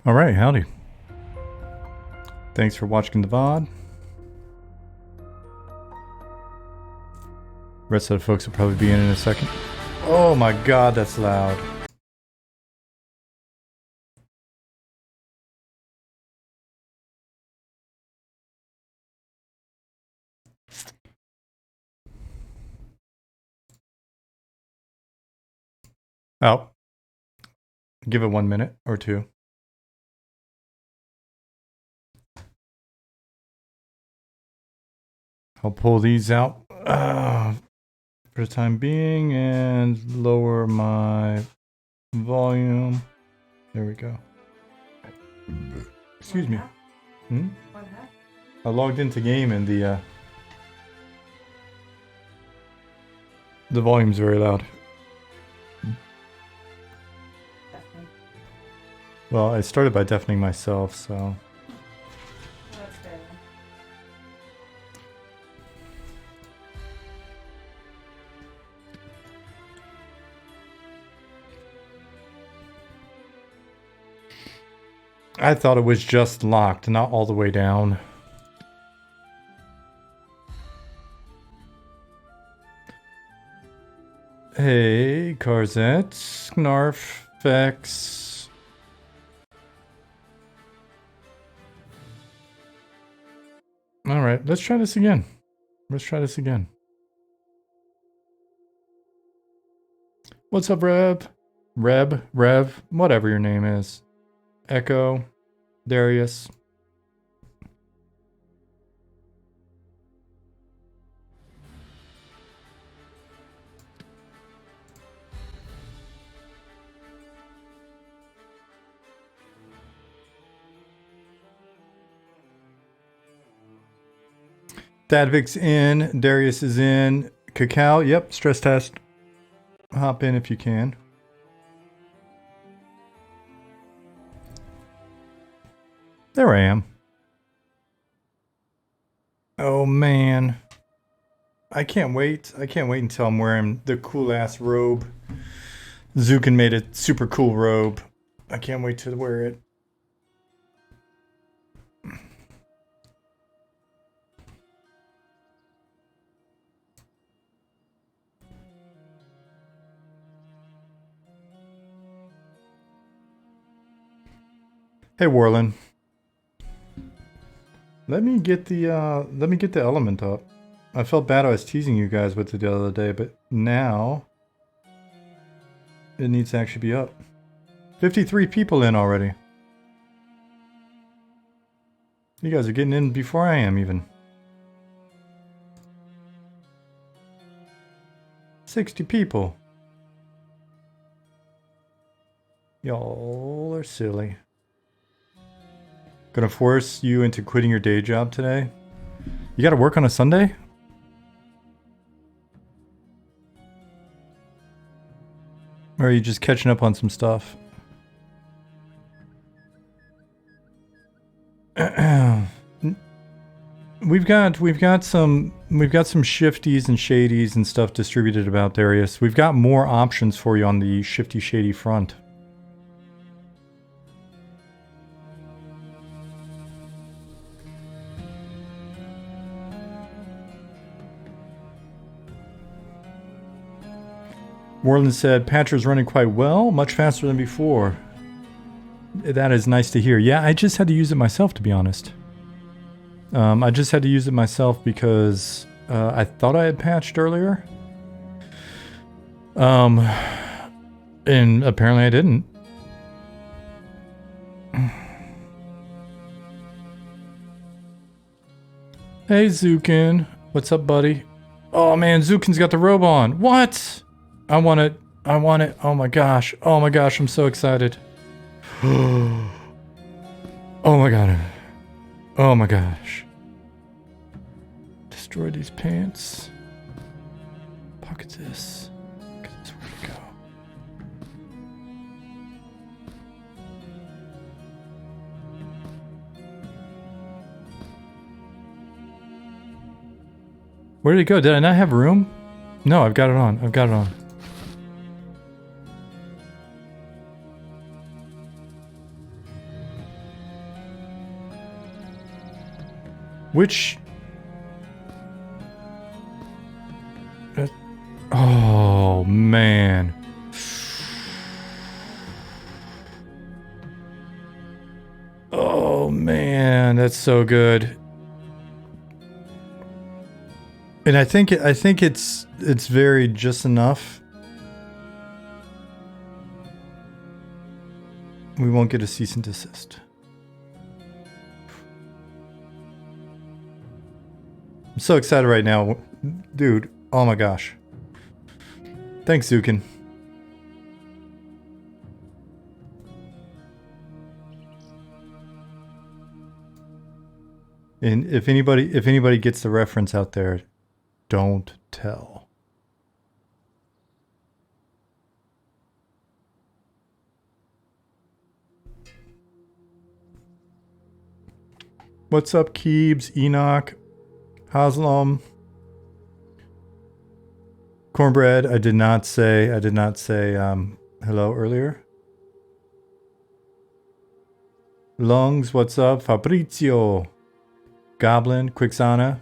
Alright, howdy. Thanks for watching the VOD. Rest of the folks will probably be in a second. Oh my god, that's loud. Oh. Give it 1 minute or two. I'll pull these out for the time being and lower my volume. There we go. Excuse me. I logged into game and the volume's very loud. Well, I started by deafening myself, so... That's fair. I thought it was just locked, not all the way down. Hey, Carzette, Snarf, Vex. Alright, let's try this again. Let's try this again. What's up, Rev, whatever your name is. Echo, Darius. Dadvic's in, Darius is in, Cacao, yep, stress test. Hop in if you can. There I am. Oh man. I can't wait. I can't wait until I'm wearing the cool ass robe. Zukin made a super cool robe. I can't wait to wear it. Hey Warlin. Let me get the element up. I felt bad I was teasing you guys with it the other day, but now it needs to actually be up. 53 people in already. You guys are getting in before I am even. 60 people. Y'all are silly. Gonna force you into quitting your day job today? You gotta work on a Sunday? Or are you just catching up on some stuff? We've got some shifties and shadies and stuff distributed about Darius. We've got more options for you on the shifty shady front. Warland said, Patcher's running quite well, much faster than before. That is nice to hear. Yeah, I just had to use it myself, to be honest. I just had to use it myself because I thought I had patched earlier. And apparently I didn't. Hey, Zukin. What's up, buddy? Oh, man, Zukin's got the robe on. What? I want it. I want it. Oh my gosh. Oh my gosh, I'm so excited. Oh my god. Oh my gosh. Destroy these pants. Pocket this. Because it's where to go. Where did it go? Did I not have room? No, I've got it on. I've got it on. Which... oh, man. Oh, man, that's so good. And I think it's very just enough. We won't get a cease and desist. I'm so excited right now, dude. Oh my gosh. Thanks, Zukin. And if anybody gets the reference out there, don't tell. What's up, Keebs, Enoch, Haslam, Cornbread? I did not say hello earlier. Lungs, what's up? Fabrizio, Goblin, Quixana.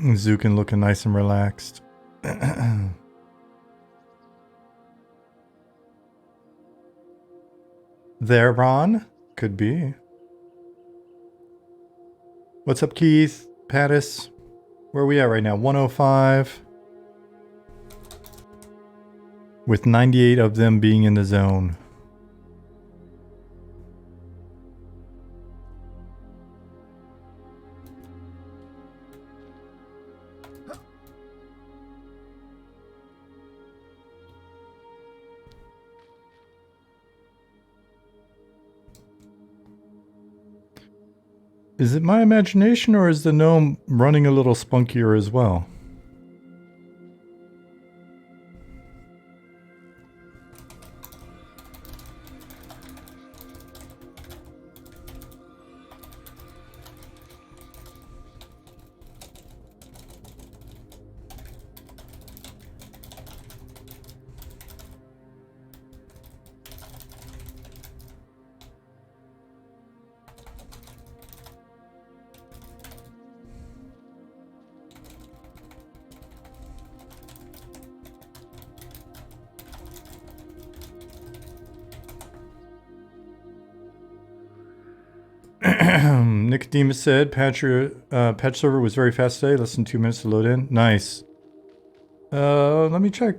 Zukin looking nice and relaxed. There, Ron? Could be. What's up, Keith? Pattis? Where are we at right now? 105. With 98 of them being in the zone. Is it my imagination, or is the gnome running a little spunkier as well? Nicodemus said, patch server was very fast today. Less than 2 minutes to load in. Nice. Let me check.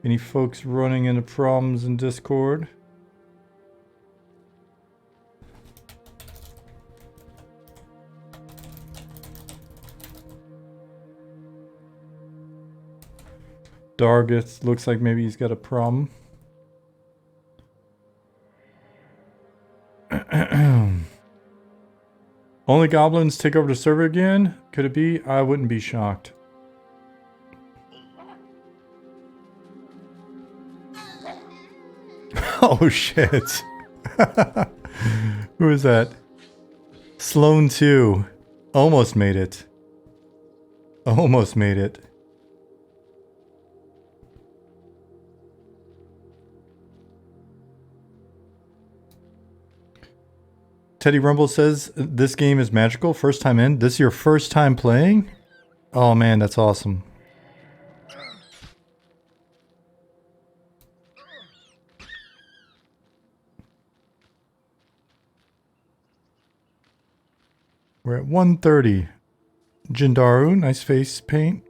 Any folks running into problems in Discord? Dargith looks like maybe he's got a problem. Only goblins take over the server again? Could it be? I wouldn't be shocked. Oh shit. Who is that? Sloan 2. Almost made it. Almost made it. Teddy Rumble says, this game is magical. First time in. This is your first time playing? Oh man, that's awesome. We're at 130. Jindaru, nice face paint.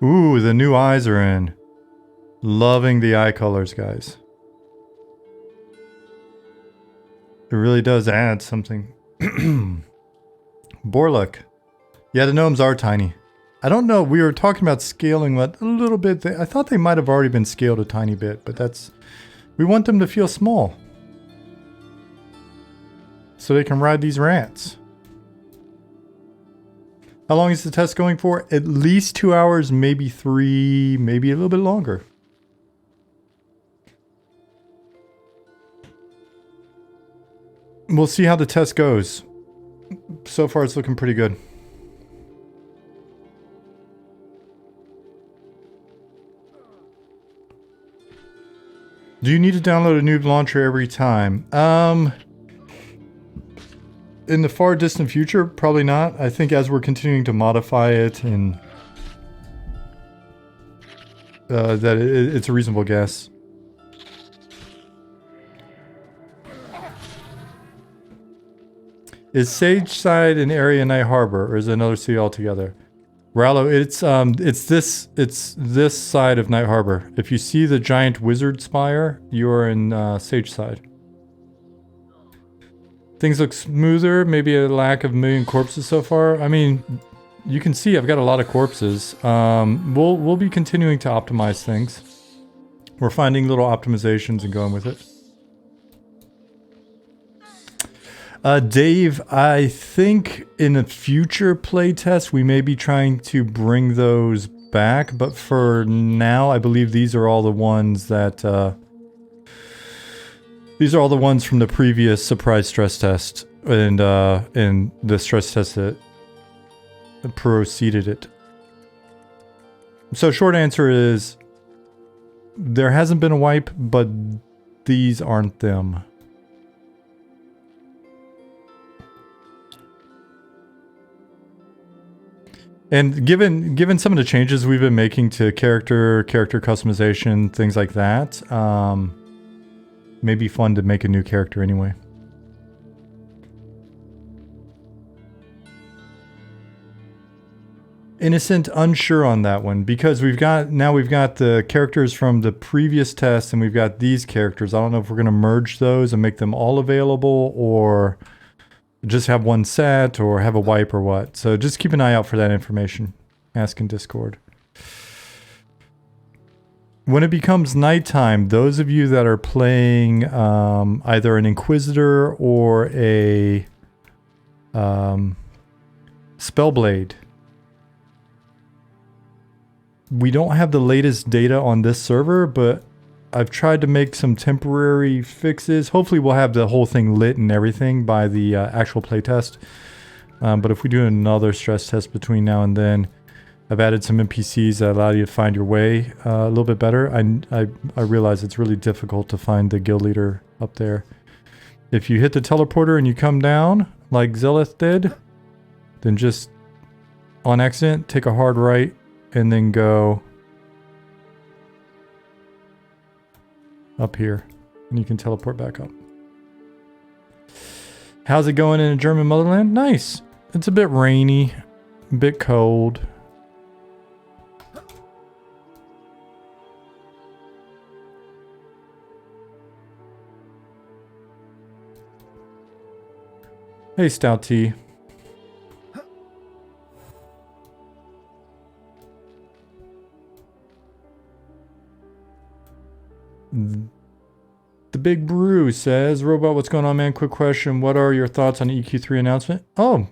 Ooh, the new eyes are in. Loving the eye colors, guys. It really does add something. Borluck. Yeah, the gnomes are tiny. I don't know. We were talking about scaling a little bit. I thought they might have already been scaled a tiny bit, but that's... We want them to feel small. So they can ride these rats. How long is the test going for? At least 2 hours, maybe 3, maybe a little bit longer. We'll see how the test goes. So far, it's looking pretty good. Do you need to download a new launcher every time? In the far distant future, probably not. I think as we're continuing to modify it and that it's a reasonable guess. Is Sageside an area in Night Harbor, or is it another city altogether? Rallo, it's this side of Night Harbor. If you see the giant wizard spire, you are in Sageside. Things look smoother, maybe a lack of 1 million corpses so far. I mean, you can see I've got a lot of corpses. We'll be continuing to optimize things. We're finding little optimizations and going with it. Dave, I think in a future playtest we may be trying to bring those back, but for now I believe these are all the ones that these are all the ones from the previous surprise stress test and the stress test that preceded it. So short answer is there hasn't been a wipe, but these aren't them. And given some of the changes we've been making to character customization, things like that, may be fun to make a new character anyway. Innocent, unsure on that one, because we've got the characters from the previous test and we've got these characters. I don't know if we're going to merge those and make them all available, or just have one set, or have a wipe, or what. So just keep an eye out for that information. Ask in Discord. When it becomes nighttime, those of you that are playing either an Inquisitor or a Spellblade, we don't have the latest data on this server, but I've tried to make some temporary fixes. Hopefully we'll have the whole thing lit and everything by the actual playtest. But if we do another stress test between now and then, I've added some NPCs that allow you to find your way a little bit better. I realize it's really difficult to find the guild leader up there. If you hit the teleporter and you come down, like Zelith did, then just on accident, take a hard right and then go up here, and you can teleport back up. How's it going in a German motherland? Nice. It's a bit rainy, a bit cold. Hey, Stout T. The Big Brew says, Robot, what's going on, man? Quick question. What are your thoughts on the EQ3 announcement? Oh,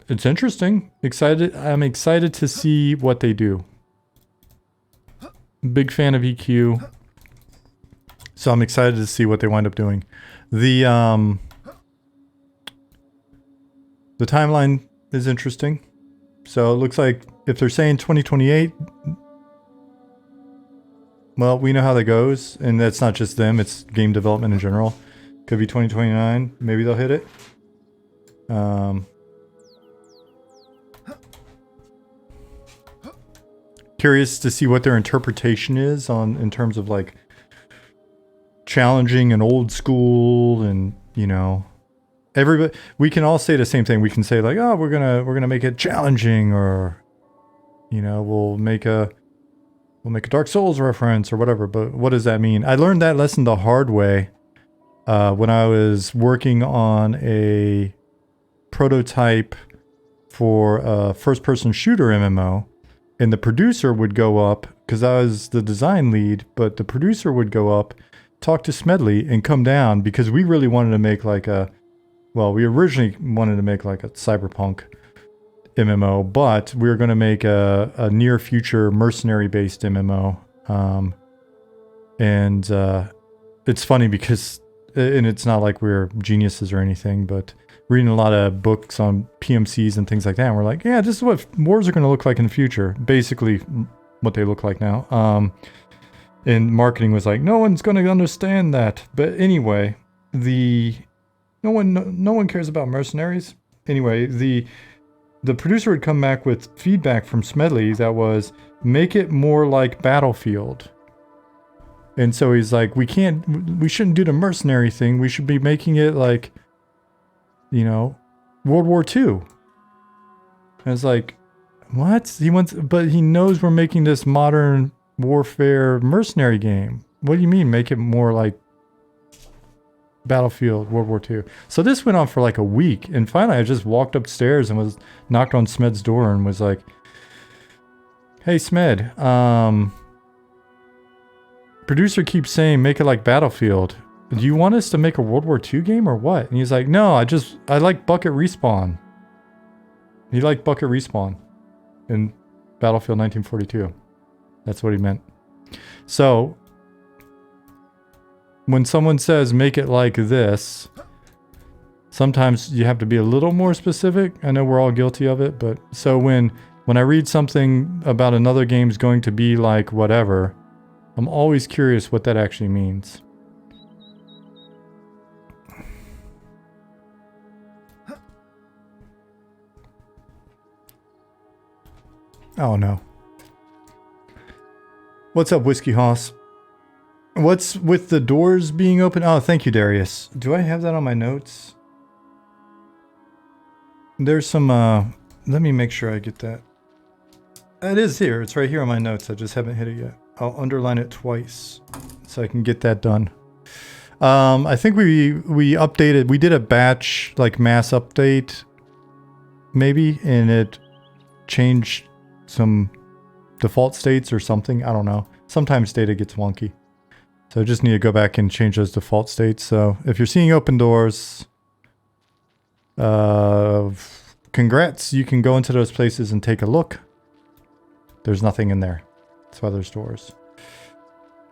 it's interesting. I'm excited to see what they do. Big fan of EQ. So I'm excited to see what they wind up doing. The timeline is interesting. So it looks like if they're saying 2028, well, we know how that goes, and that's not just them, it's game development in general. Could be 2029, maybe they'll hit it. Curious to see what their interpretation is in terms of like challenging and old school, and you know, everybody. We can all say the same thing. We can say like, oh, we're gonna make it challenging, or you know, we'll make a Dark Souls reference or whatever, but what does that mean? I learned that lesson the hard way when I was working on a prototype for a first-person shooter MMO, and the producer would go up, because I was the design lead, but the producer would go up, talk to Smedley, and come down, because we really wanted to make like we originally wanted to make like a cyberpunk MMO, but we were going to make a near future mercenary based MMO. It's funny because, and it's not like we're geniuses or anything, but reading a lot of books on PMCs and things like that, and we're like, yeah, this is what wars are going to look like in the future. Basically what they look like now. And marketing was like, no one's going to understand that. But anyway, no one cares about mercenaries. Anyway, the producer would come back with feedback from Smedley that was, make it more like Battlefield. And so he's like, we shouldn't do the mercenary thing. We should be making it like, you know, World War II. And it's like, what? But he knows we're making this modern warfare mercenary game. What do you mean make it more like Battlefield World War II? So this went on for like a week, and finally I just walked upstairs and was knocked on Smed's door and was like, hey Smed, producer keeps saying make it like Battlefield. Do you want us to make a World War II game or what? And he's like, no, I like bucket respawn. He liked bucket respawn in Battlefield 1942. That's what he meant. So when someone says make it like this, sometimes you have to be a little more specific. I know we're all guilty of it, but so when I read something about another game's going to be like whatever, I'm always curious what that actually means. Oh no. What's up, Whiskey Hoss? What's with the doors being open? Oh, thank you, Darius. Do I have that on my notes? There's some, let me make sure I get that. It is here. It's right here on my notes. I just haven't hit it yet. I'll underline it twice so I can get that done. I think we updated, we did a batch, like mass update, maybe, and it changed some default states or something. I don't know. Sometimes data gets wonky. So I just need to go back and change those default states. So if you're seeing open doors, congrats. You can go into those places and take a look. There's nothing in there. That's why there's doors.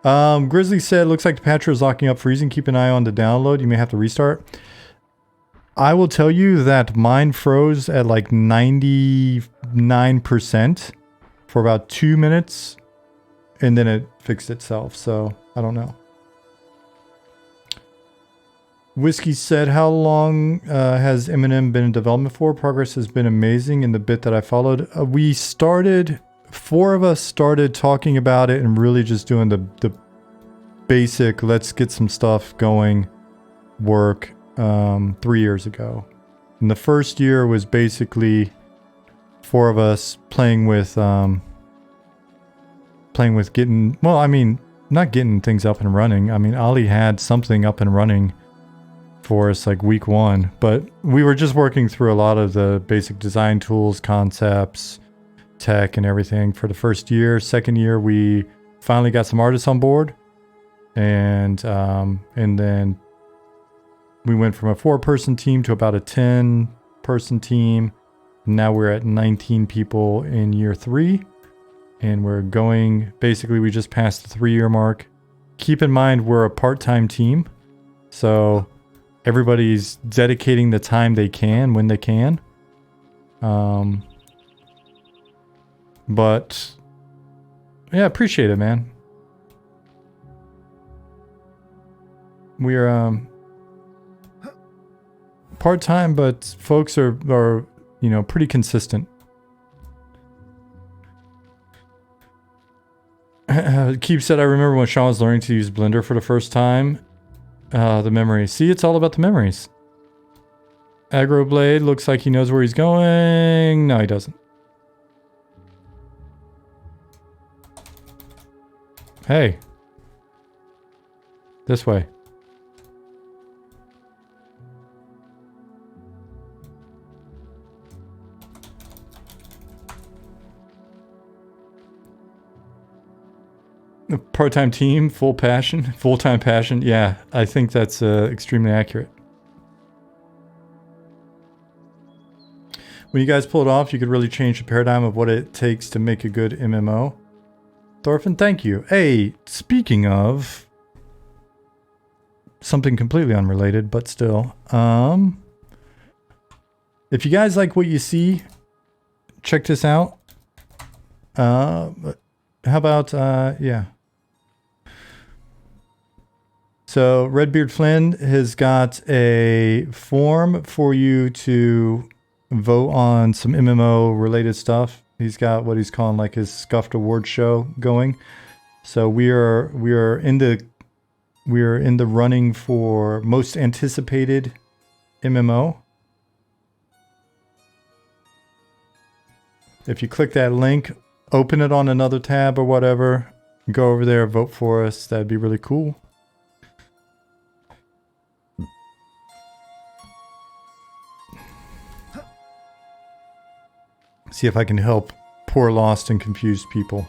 Grizzly said, looks like the patcher is locking up freezing. Keep an eye on the download. You may have to restart. I will tell you that mine froze at like 99% for about 2 minutes, and then it fixed itself. So I don't know. Whiskey said, how long has Eminem been in development for? Progress has been amazing in the bit that I followed. We started, 4 of us started talking about it and really just doing the basic, let's get some stuff going work 3 years ago. And the first year was basically 4 of us playing with getting, well, I mean, not getting things up and running. I mean, Ali had something up and running for us like week 1, but we were just working through a lot of the basic design tools, concepts, tech, and everything for the first year. Second year, we finally got some artists on board, and then we went from a 4-person team to about a 10-person team. Now we're at 19 people in year 3, and we're going, basically we just passed the 3-year mark. Keep in mind, we're a part-time team, so everybody's dedicating the time they can when they can. But yeah, appreciate it, man. We're part-time, but folks are you know, pretty consistent. Keep said, I remember when Sean was learning to use Blender for the first time. The memories. See, it's all about the memories. Aggro Blade looks like he knows where he's going. No, he doesn't. Hey. This way. A part-time team, full passion, full-time passion. Yeah, I think that's extremely accurate. When you guys pull it off, you could really change the paradigm of what it takes to make a good MMO. Thorfinn, thank you. Hey, speaking of something completely unrelated, but still, if you guys like what you see, check this out. How about, yeah. So Redbeard Flynn has got a form for you to vote on some MMO related stuff. He's got what he's calling like his Scuffed Award show going. So we are in the running for most anticipated MMO. If you click that link, open it on another tab or whatever, go over there, vote for us. That'd be really cool. See if I can help poor lost and confused people.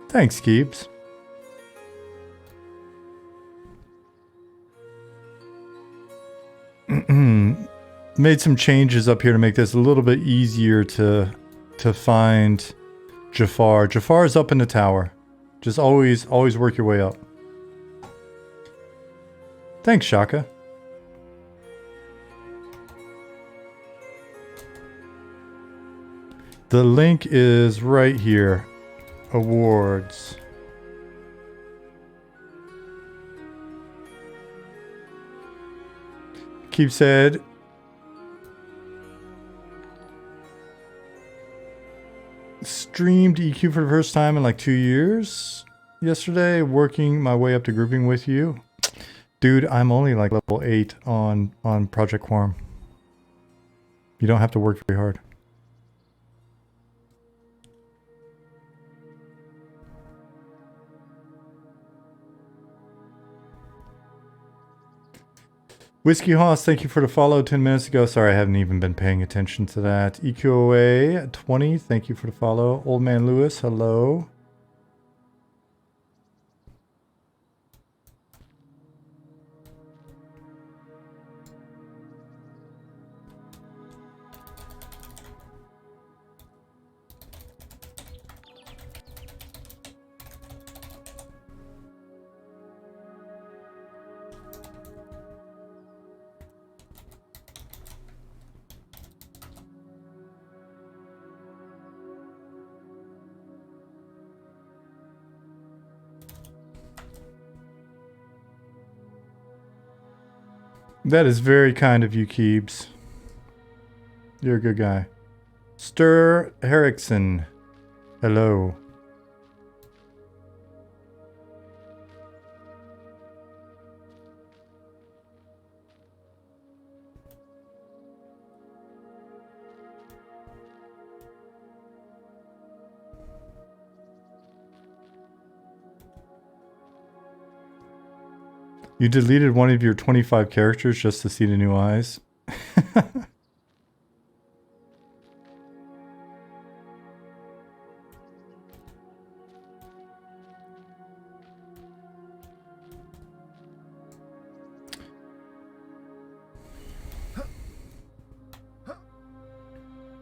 Thanks, Keeps. Made some changes up here to make this a little bit easier to find Jafar. Jafar is up in the tower. Just always work your way up. Thanks, Shaka. The link is right here. Awards. Keep said. Streamed EQ for the first time in like 2 years. Yesterday, working my way up to grouping with you. Dude, I'm only like level 8 on Project Quorum. You don't have to work very hard. Whiskey Hoss, thank you for the follow 10 minutes ago. Sorry, I haven't even been paying attention to that. EQOA 20, thank you for the follow. Old Man Lewis, hello. That is very kind of you, Keebs. You're a good guy. Stir Erickson. Hello. You deleted one of your 25 characters just to see the new eyes.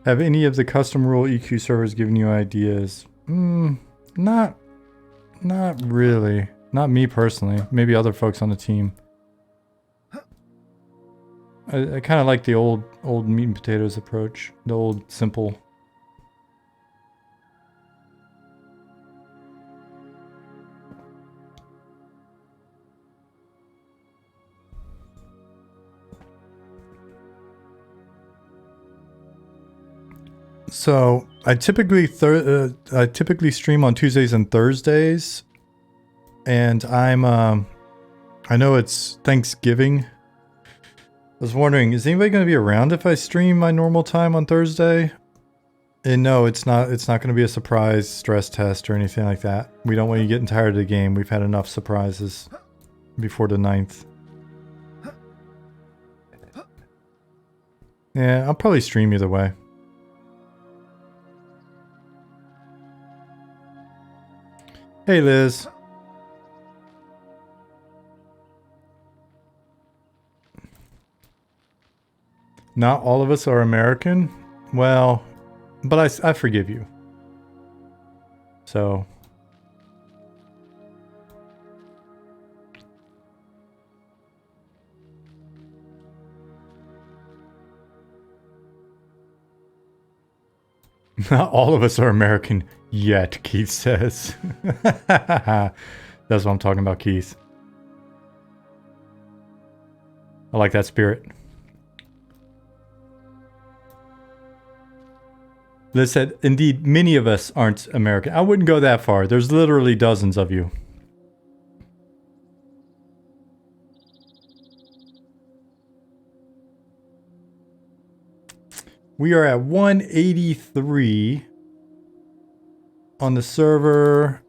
Have any of the custom rule EQ servers given you ideas? Not really. Not me personally. Maybe other folks on the team. I kind of like the old meat and potatoes approach. The old simple. So I typically stream on Tuesdays and Thursdays. And I know it's Thanksgiving. I was wondering, is anybody going to be around if I stream my normal time on Thursday? And no, it's not going to be a surprise stress test or anything like that. We don't want you getting tired of the game. We've had enough surprises before the 9th. Yeah, I'll probably stream either way. Hey, Liz. Not all of us are American. Well, but I forgive you. So. Not all of us are American yet, Keith says. That's what I'm talking about, Keith. I like that spirit. Liz said, indeed, many of us aren't American. I wouldn't go that far. There's literally dozens of you. We are at 183 on the server,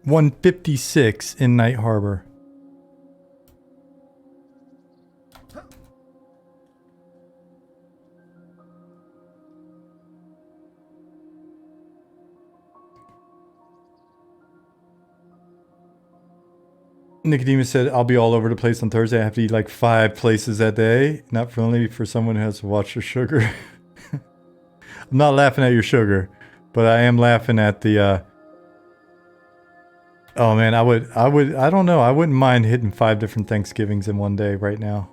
156 in Night Harbor. Nicodemus said, I'll be all over the place on Thursday. I have to eat like 5 places that day. Not friendly for someone who has to watch their sugar. I'm not laughing at your sugar, but I am laughing at the, oh man, I don't know. I wouldn't mind hitting 5 different Thanksgivings in one day right now.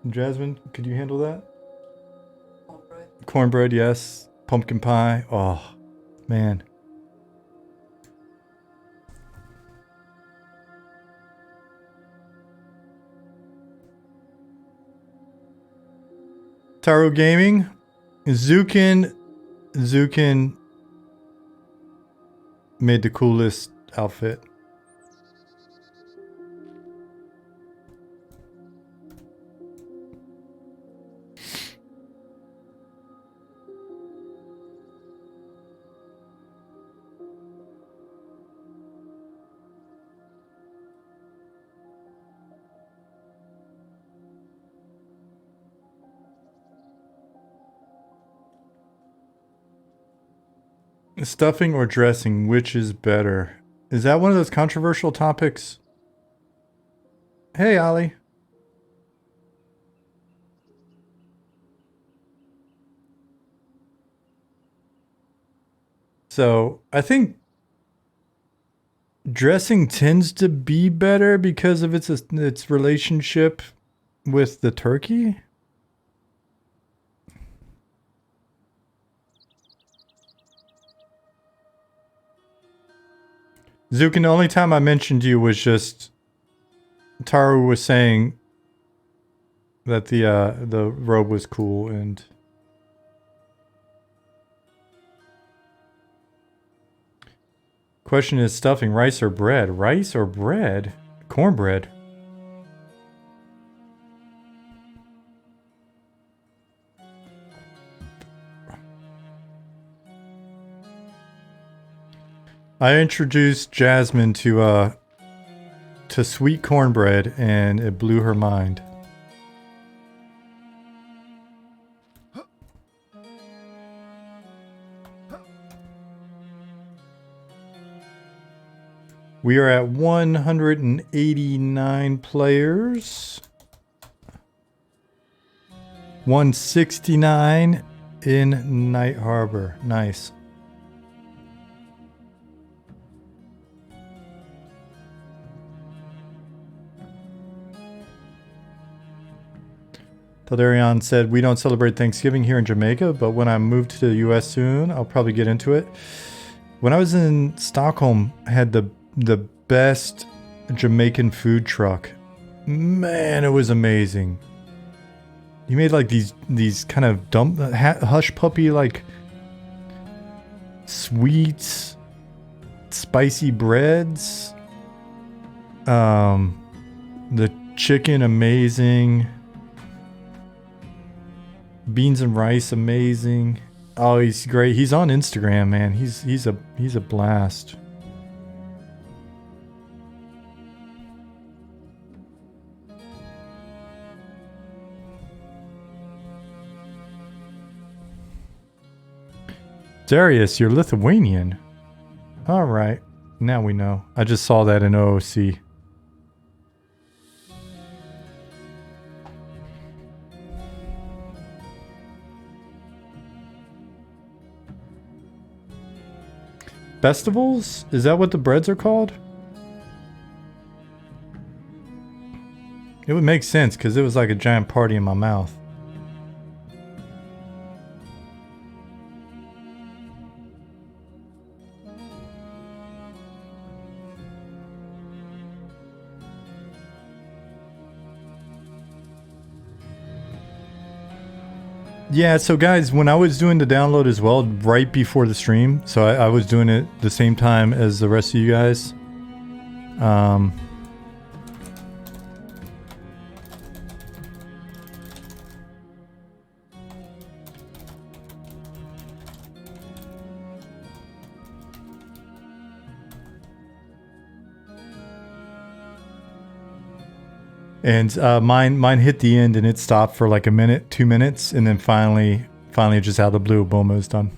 Jasmine, could you handle that? Cornbread. Cornbread, yes. Pumpkin pie. Oh, man. Taro Gaming, Zukin made the coolest outfit. Stuffing or dressing, which is better? Is that one of those controversial topics? Hey, Ollie. So, I think dressing tends to be better because of its relationship with the turkey. Zukin, the only time I mentioned you was just Taru was saying that the robe was cool and question is stuffing rice or bread? Rice or bread? Cornbread. I introduced Jasmine to sweet cornbread and it blew her mind. We are at 189 players. 169 in Night Harbor. Nice. Taldarion said, we don't celebrate Thanksgiving here in Jamaica, but when I move to the US soon, I'll probably get into it. When I was in Stockholm, I had the best Jamaican food truck. Man, it was amazing. He made like these kind of hush puppy like sweets, spicy breads. The chicken amazing. Beans and rice amazing. Oh, he's great. He's on Instagram, man. He's a blast. Darius, you're Lithuanian. All right. Now we know. I just saw that in OOC. Festivals? Is that what the breads are called? It would make sense because it was like a giant party in my mouth. Yeah, so guys, when I was doing the download as well, right before the stream, so I was doing it the same time as the rest of you guys. And mine hit the end and it stopped for like a minute, 2 minutes, and then finally just out of the blue, boom, it was done.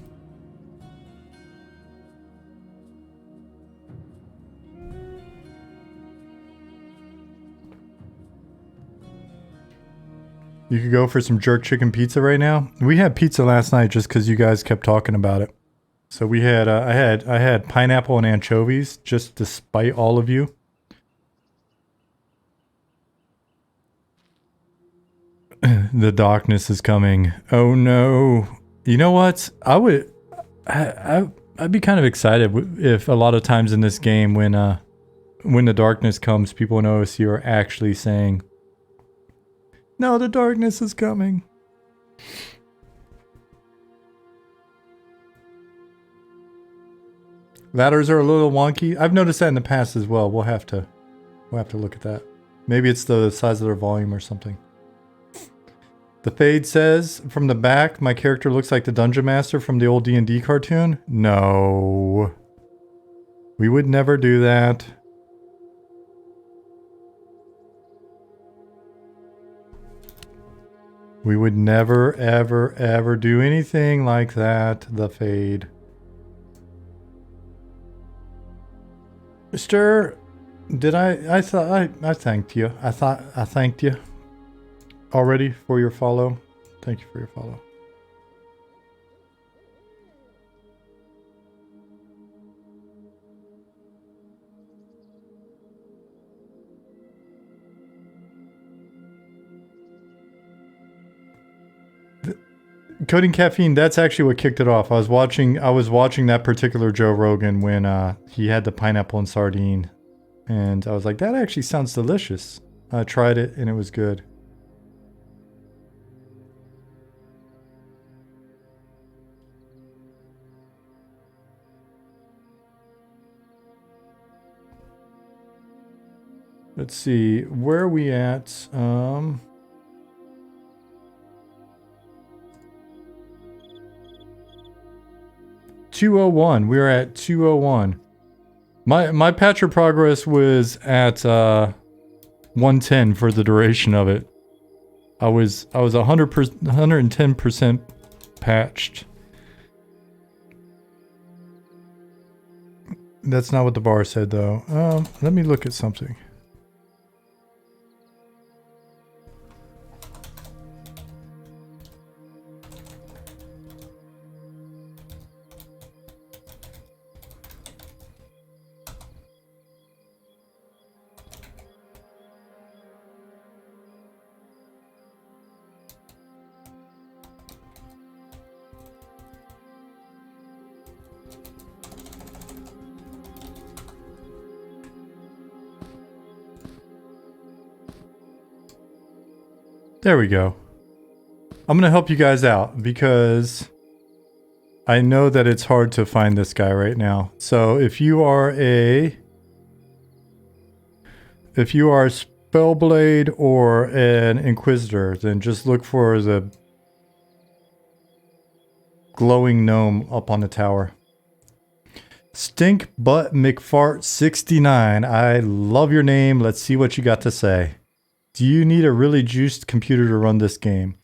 You could go for some jerk chicken pizza right now. We had pizza last night just because you guys kept talking about it. So we had I had pineapple and anchovies just to spite all of you. The darkness is coming. Oh no. You know what? I'd be kind of excited if a lot of times in this game when the darkness comes, people in OSU are actually saying, "No, the darkness is coming." Ladders are a little wonky. I've noticed that in the past as well. We'll have to look at that. Maybe it's the size of their volume or something. The Fade says, from the back, my character looks like the Dungeon Master from the old D&D cartoon. No. We would never do that. We would never, ever, ever do anything like that, the Fade. Mister, did I thanked you. I thanked you already for your follow. Thank you for your follow. Coding Caffeine, that's actually what kicked it off. I was watching that particular Joe Rogan when he had the pineapple and sardine, and I was like, that actually sounds delicious. I tried it and it was good. Let's see, where are we at? 201. We are at 201. My patch of progress was at 110 for the duration of it. I was 110% patched. That's not what the bar said though. Let me look at something. There we go. I'm going to help you guys out because I know that it's hard to find this guy right now. So if you are Spellblade or an Inquisitor, then just look for the glowing gnome up on the tower. Stink Butt McFart 69. I love your name. Let's see what you got to say. Do you need a really juiced computer to run this game?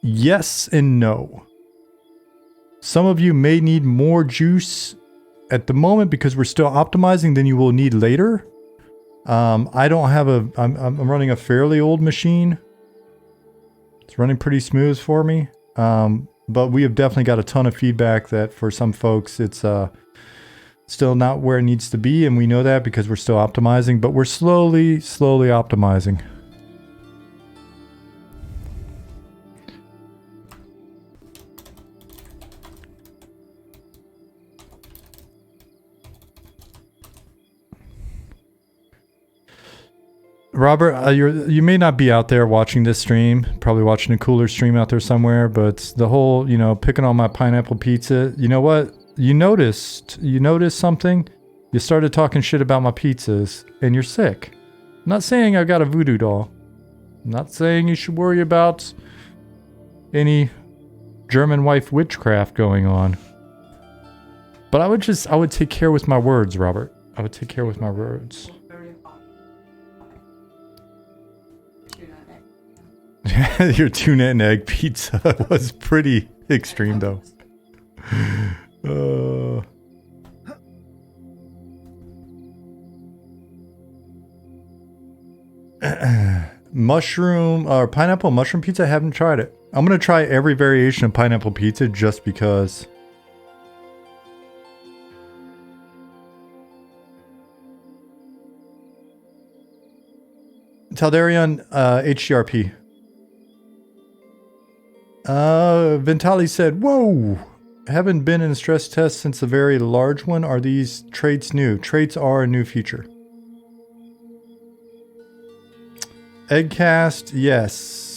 Yes and no. Some of you may need more juice at the moment because we're still optimizing than you will need later. I don't have I'm running a fairly old machine. It's running pretty smooth for me. But we have definitely got a ton of feedback that for some folks it's still not where it needs to be, and we know that because we're still optimizing, but we're slowly optimizing. Robert, you may not be out there watching this stream, probably watching a cooler stream out there somewhere, but the whole, picking on my pineapple pizza, you know what? You noticed something? You started talking shit about my pizzas, and you're sick. I'm not saying I got a voodoo doll. I'm not saying you should worry about any German wife witchcraft going on. But I would take care with my words, Robert. I would take care with my words. Very hot. Tuna and egg. Your tuna and egg pizza was pretty extreme, though. Mushroom or pineapple mushroom pizza, I haven't tried it. I'm gonna try every variation of pineapple pizza just because. Taldarion, HGRP. Ventali said, whoa! Haven't been in a stress test since a very large one. Are these traits new? Traits are a new feature. Eggcast, yes.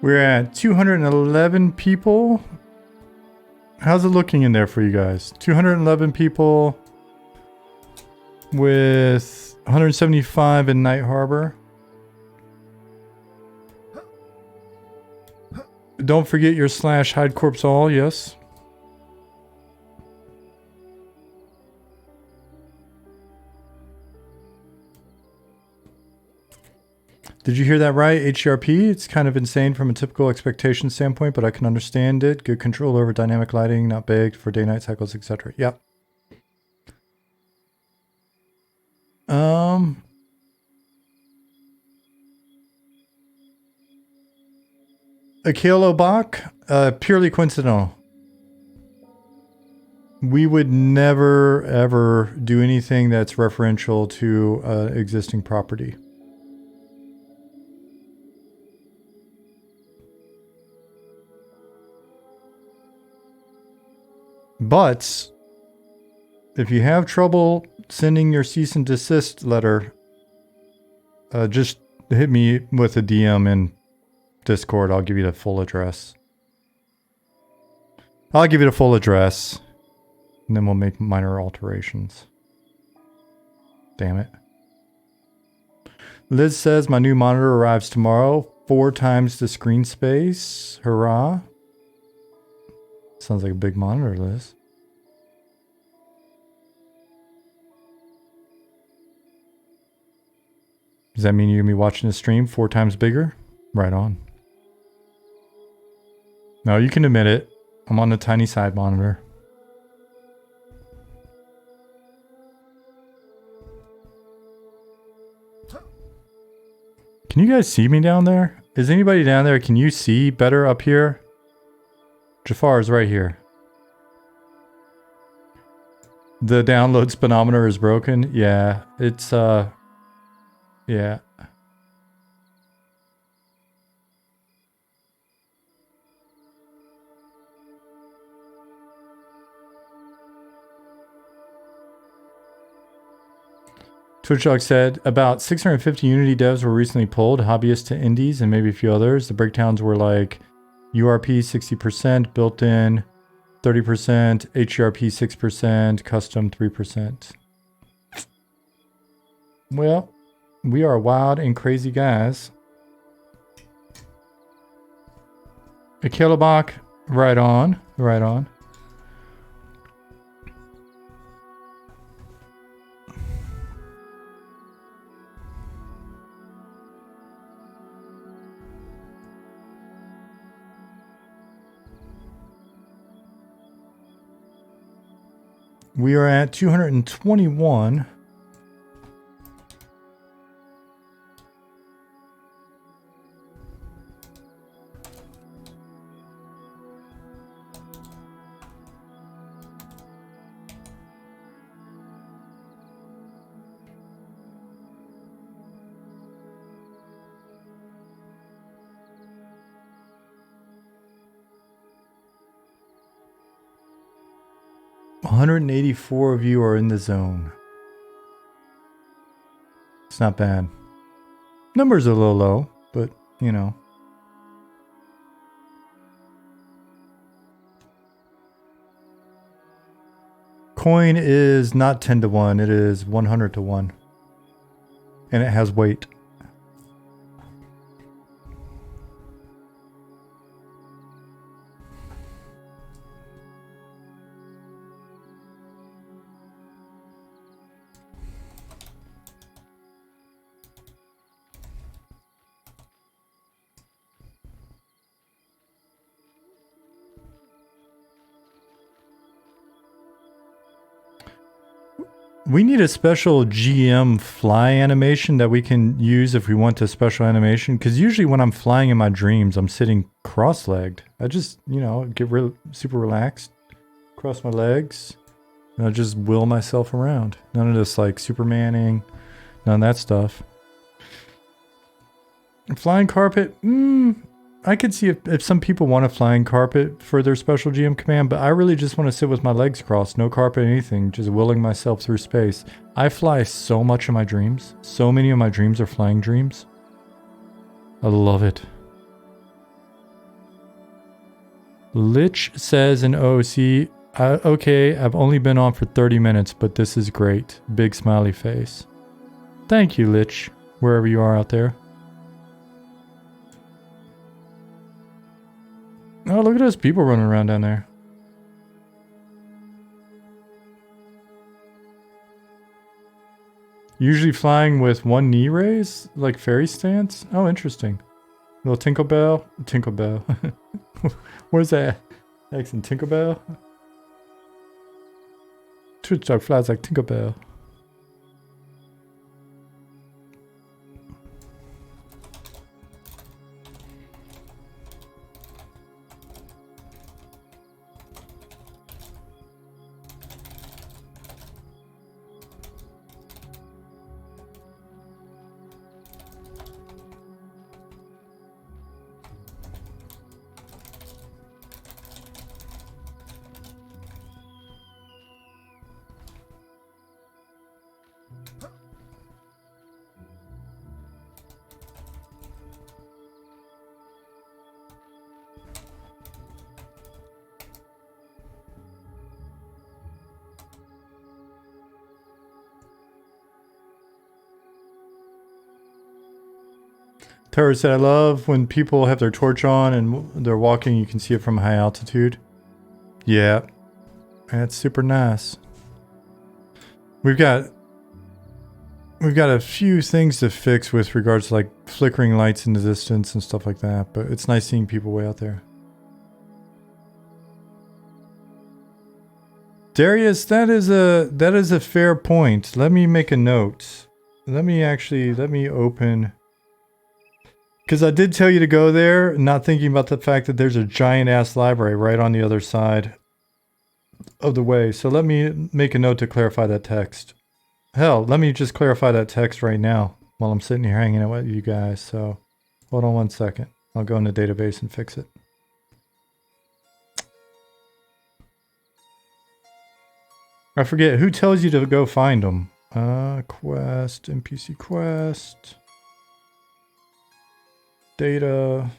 We're at 211 people. How's it looking in there for you guys? 211 people with 175 in Night Harbor. Don't forget your / hide corpse all, yes. Did you hear that right? HGRP? It's kind of insane from a typical expectation standpoint, but I can understand it. Good control over dynamic lighting, not baked for day-night cycles, etc. Yep. Akilo Bach? Purely coincidental. We would never, ever do anything that's referential to existing property. But if you have trouble sending your cease and desist letter, just hit me with a DM in Discord. I'll give you the full address. I'll give you the full address, and then we'll make minor alterations. Damn it. Liz says my new monitor arrives tomorrow. 4 times the screen space. Hurrah. Sounds like a big monitor, Liz. Does that mean you're going to be watching the stream 4 times bigger? Right on. No, you can admit it. I'm on the tiny side monitor. Can you guys see me down there? Is anybody down there? Can you see better up here? Jafar is right here. The download speedometer is broken. Yeah, it's yeah. TwitchDog said about 650 Unity devs were recently pulled, hobbyists to indies and maybe a few others. The breakdowns were like URP 60%, built-in 30%, HRP 6%, custom 3%. Well, we are wild and crazy guys. A Kilobach, right on, right on. We are at 221. $184 of you are in the zone. It's not bad. Numbers are a little low, but you know. Coin is not 10 to 1, it is 100 to 1. And it has weight. We need a special GM fly animation that we can use if we want a special animation. Because usually when I'm flying in my dreams, I'm sitting cross-legged. I just, you know, get super relaxed, cross my legs, and I just will myself around. None of this like Supermaning, none of that stuff. Flying carpet, I could see if some people want a flying carpet for their special GM command, but I really just want to sit with my legs crossed, no carpet, anything, just willing myself through space. I fly so much in my dreams. So many of my dreams are flying dreams. I love it. Lich says in OOC, okay, I've only been on for 30 minutes, but this is great. Big smiley face. Thank you, Lich, wherever you are out there. Oh, look at those people running around down there. Usually flying with one knee raise, like fairy stance. Oh, interesting. Little Tinkerbell. Tinkerbell. Where's that accent? Tinkerbell? Twitch dog flies like Tinkerbell. Tara said, I love when people have their torch on and they're walking, you can see it from high altitude. Yeah, that's super nice. We've got a few things to fix with regards to like flickering lights in the distance and stuff like that, but it's nice seeing people way out there. Darius, that is a fair point. Let me make a note. Let me open Because I did tell you to go there, not thinking about the fact that there's a giant ass library right on the other side of the way. So let me make a note to clarify that text. Hell, let me just clarify that text right now while I'm sitting here hanging out with you guys. So hold on one second. I'll go in the database and fix it. I forget, who tells you to go find them? Quest, NPC quest, data.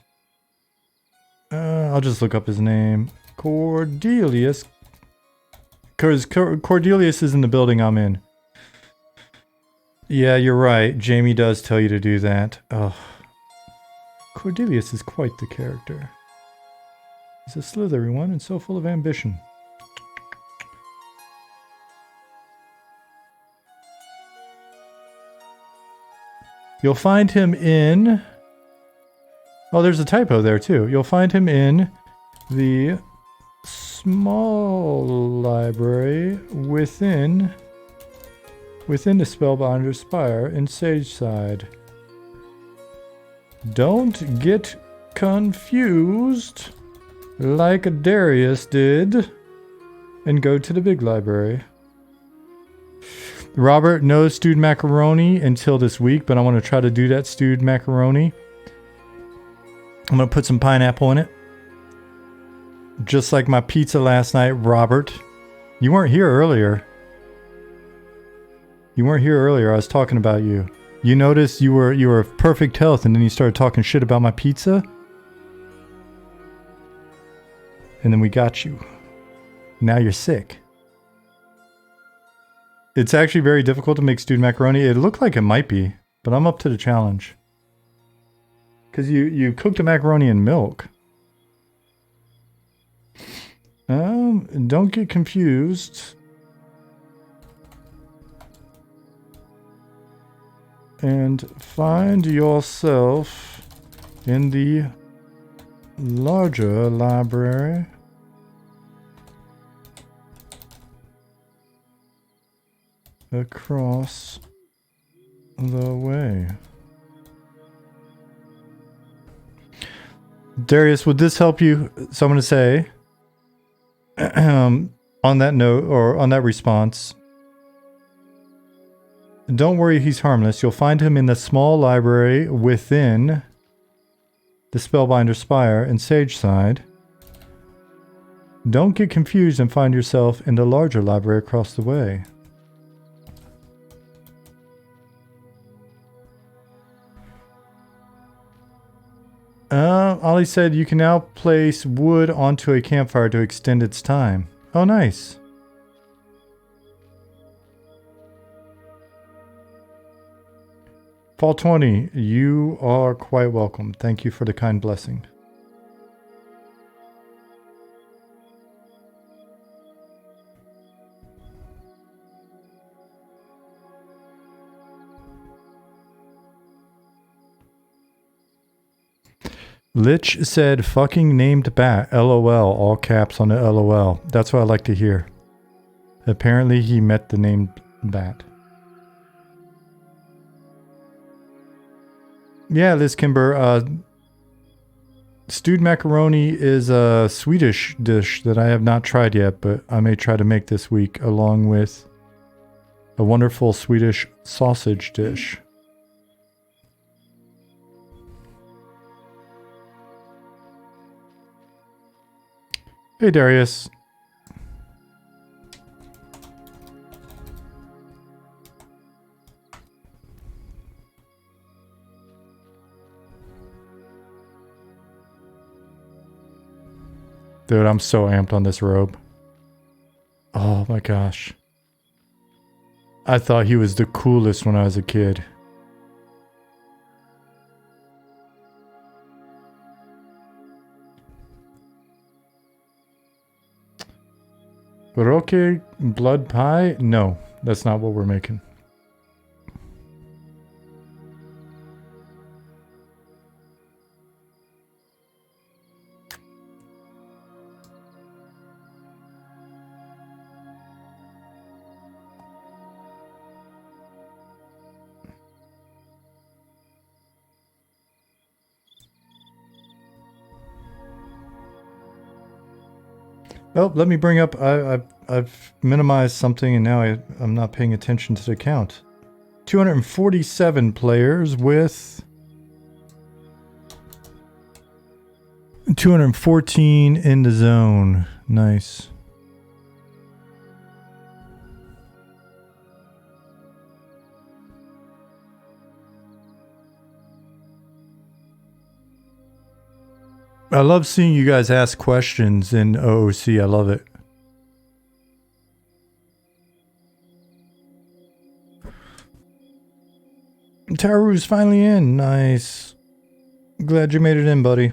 I'll just look up his name. Cordelius. Because Cordelius is in the building I'm in. Yeah, you're right. Jamie does tell you to do that. Oh. Cordelius is quite the character. He's a slithery one and so full of ambition. You'll find him in... Oh, there's a typo there too. You'll find him in the small library within the Spellbinder's Spire in Sageside. Don't get confused like Darius did and go to the big library. Robert, no stewed macaroni until this week, but I want to try to do that stewed macaroni. I'm going to put some pineapple in it. Just like my pizza last night, Robert. You weren't here earlier. I was talking about you. You noticed you were of perfect health and then you started talking shit about my pizza? And then we got you. Now you're sick. It's actually very difficult to make stewed macaroni. It looked like it might be, but I'm up to the challenge. Because you cooked the macaroni in milk. Don't get confused. And find yourself in the larger library. Across the way. Darius, would this help you? So I'm going to say, on that note, or on that response, don't worry, he's harmless. You'll find him in the small library within the Spellbinder's Spire in Sageside. Don't get confused and find yourself in the larger library across the way. Ollie said you can now place wood onto a campfire to extend its time. Oh, nice. Fall 20, you are quite welcome. Thank you for the kind blessing. Lich said, fucking named bat, LOL, all caps on the LOL. That's what I like to hear. Apparently he met the named bat. Yeah, Liz Kimber, stewed macaroni is a Swedish dish that I have not tried yet, but I may try to make this week along with a wonderful Swedish sausage dish. Hey, Darius. Dude, I'm so amped on this robe. Oh my gosh. I thought he was the coolest when I was a kid. Roque blood pie? No, that's not what we're making. Oh, let me bring up. I've minimized something, and now I'm not paying attention to the count. 247 players with 214 in the zone. Nice. I love seeing you guys ask questions in OOC. I love it. Taru's finally in. Nice. Glad you made it in, buddy.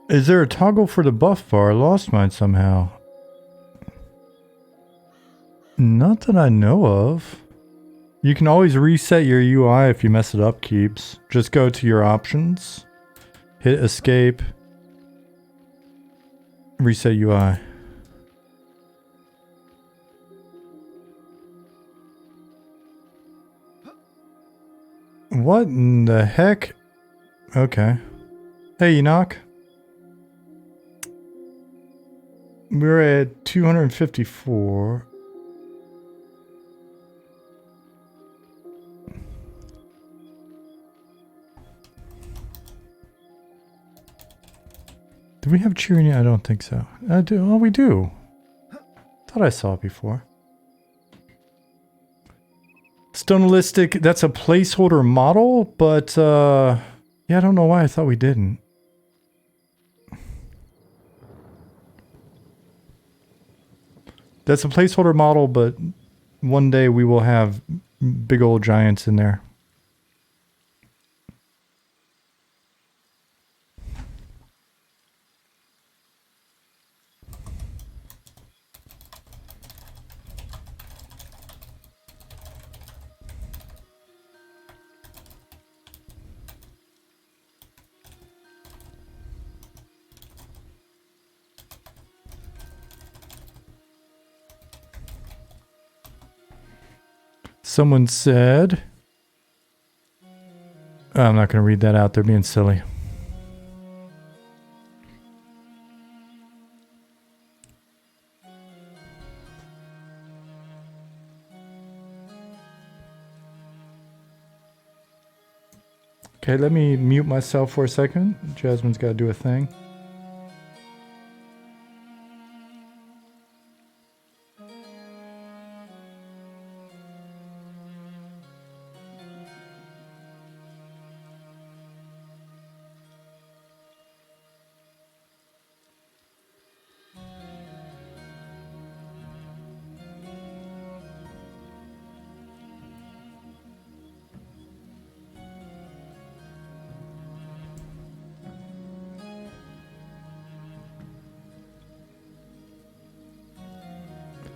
Is there a toggle for the buff bar? I lost mine somehow. Not that I know of. You can always reset your UI if you mess it up, Keeps. Just go to your options, hit escape, reset UI. What in the heck? Okay. Hey, Enoch. We're at 254. Do we have cheering? I don't think so. I do. Oh, we do. Thought I saw it before. Stonelistic, that's a placeholder model, but yeah, I don't know why I thought we didn't. That's a placeholder model, but one day we will have big old giants in there. Someone said... Oh, I'm not going to read that out. They're being silly. Okay, let me mute myself for a second. Jasmine's got to do a thing.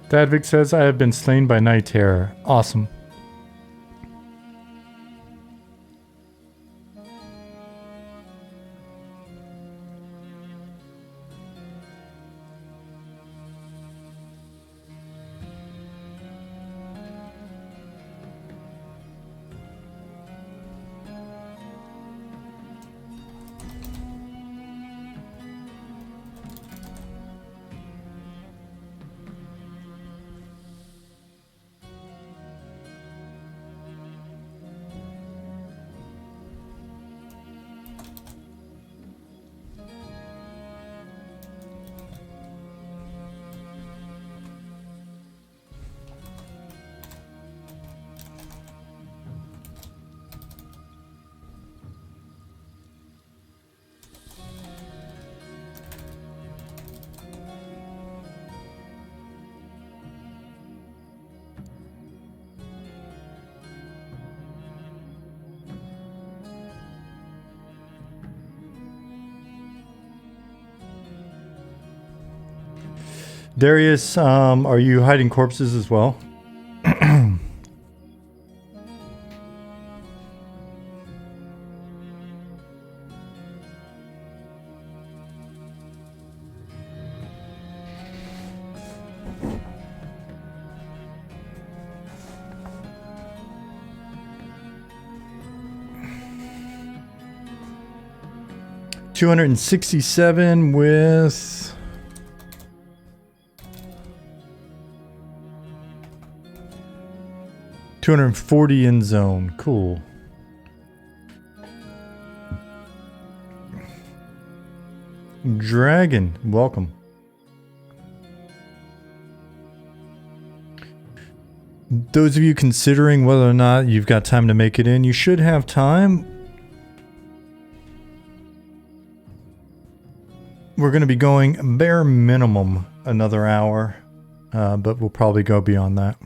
Dadvik says, I have been slain by night terror. Awesome. Darius, are you hiding corpses as well? $267 with $240 in zone. Cool. Dragon, welcome. Those of you considering whether or not you've got time to make it in, you should have time. We're going to be going bare minimum another hour, but we'll probably go beyond that.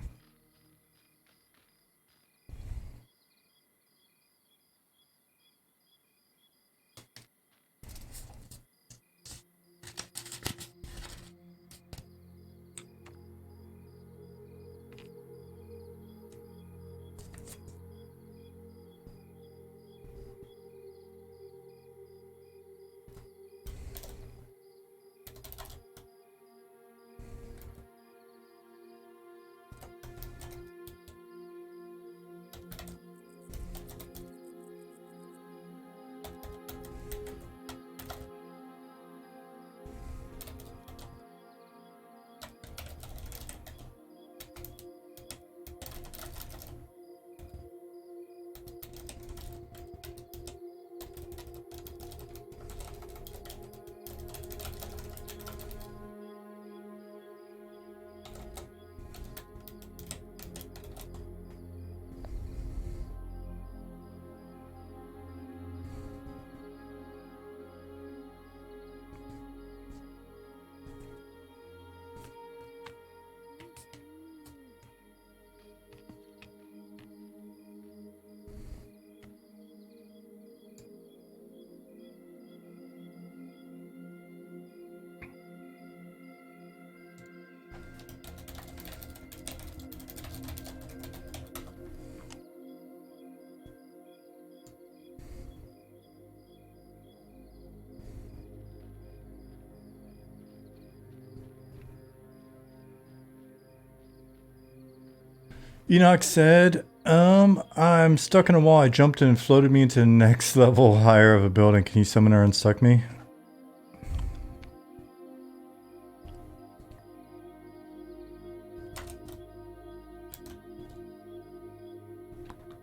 Enoch said, I'm stuck in a wall. I jumped in and floated me into the next level higher of a building. Can you summon her and unstuck me?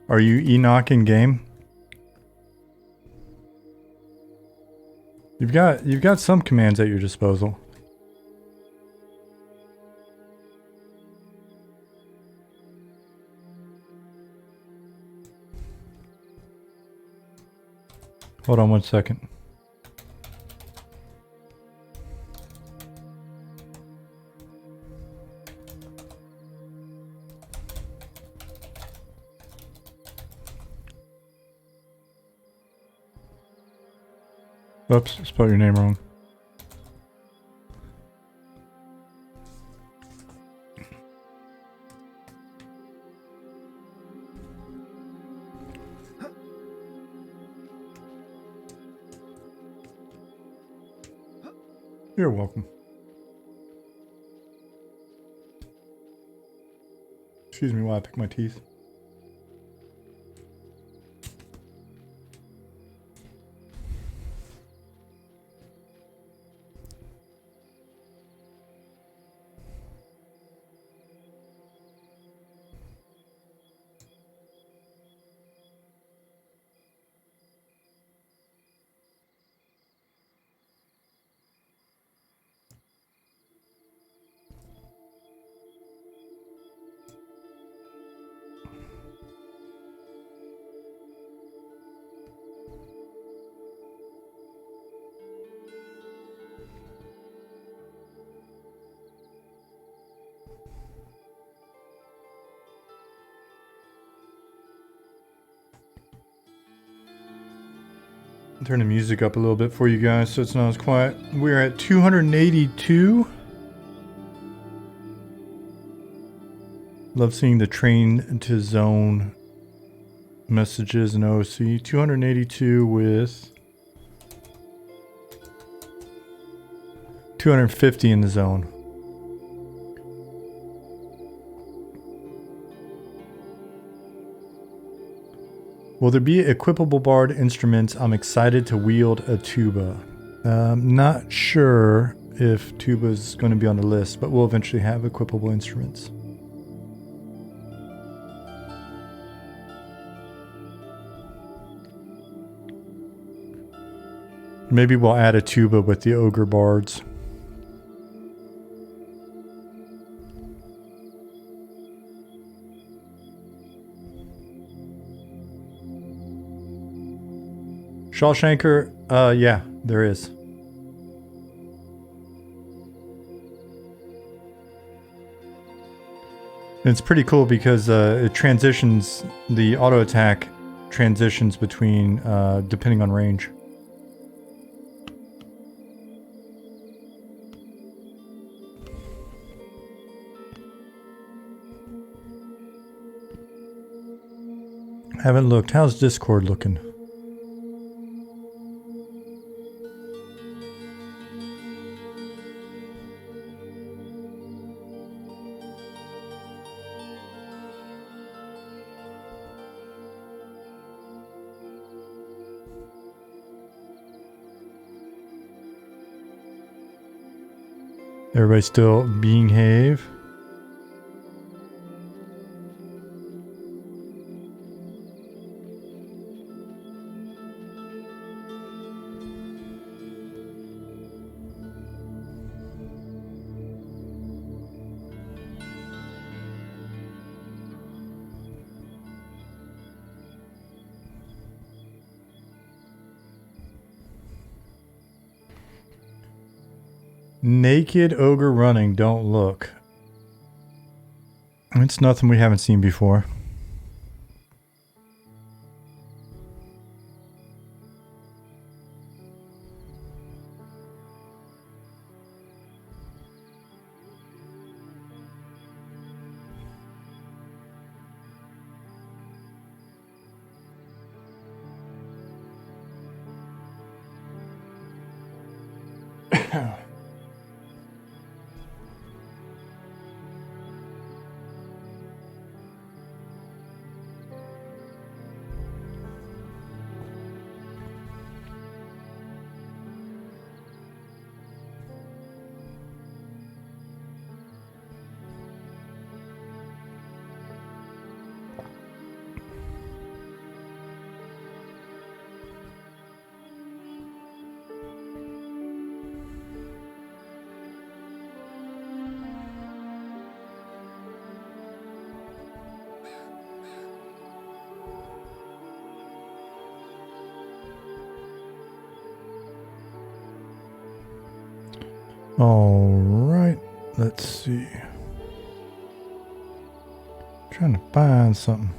Are you Enoch in game? You've got some commands at your disposal. Hold on 1 second. Oops, I spelled your name wrong. You're welcome. Excuse me while I pick my teeth. Turn the music up a little bit for you guys so it's not as quiet. We're at 282. Love seeing the train to zone messages in OC. 282 with 250 in the zone. Will there be equipable barred instruments? I'm excited to wield a tuba. Not sure if tuba is going to be on the list, but we'll eventually have equipable instruments. Maybe we'll add a tuba with the ogre bards. Shawshanker, yeah, there is. And it's pretty cool because it transitions, the auto attack transitions between, depending on range. Haven't looked. How's Discord looking? Everybody still behave. Naked ogre running, don't look. It's nothing we haven't seen before. All right, let's see. Trying to find something.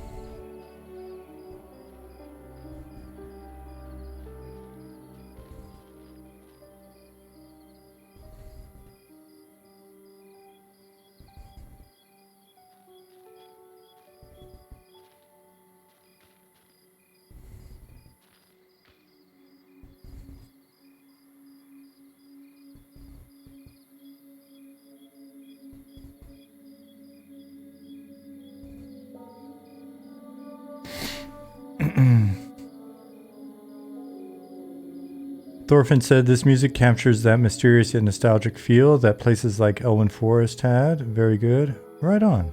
Thorfinn said this music captures that mysterious yet nostalgic feel that places like Elwyn Forest had. Very good. Right on.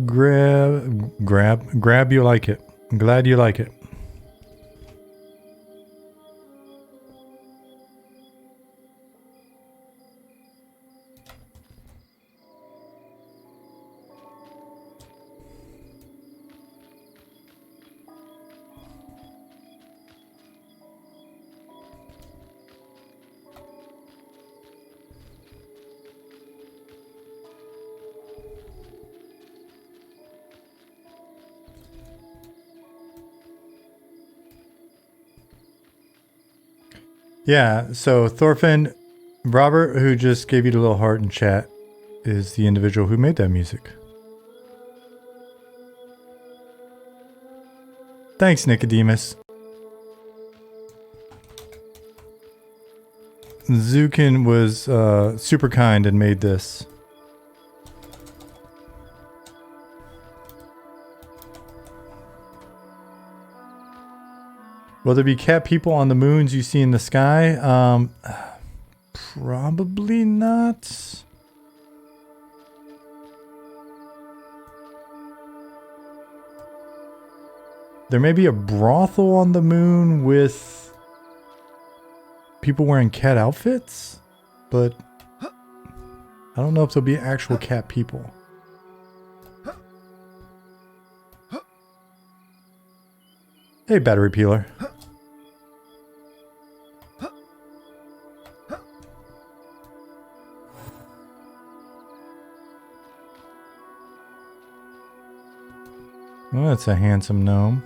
Grab you like it. I'm glad you like it. Yeah, so Thorfinn, Robert, who just gave you the little heart in chat, is the individual who made that music. Thanks, Nicodemus. Zukin was super kind and made this. Will there be cat people on the moons you see in the sky? Probably not. There may be a brothel on the moon with people wearing cat outfits, but I don't know if there'll be actual cat people. Hey, battery peeler. Well, that's a handsome gnome.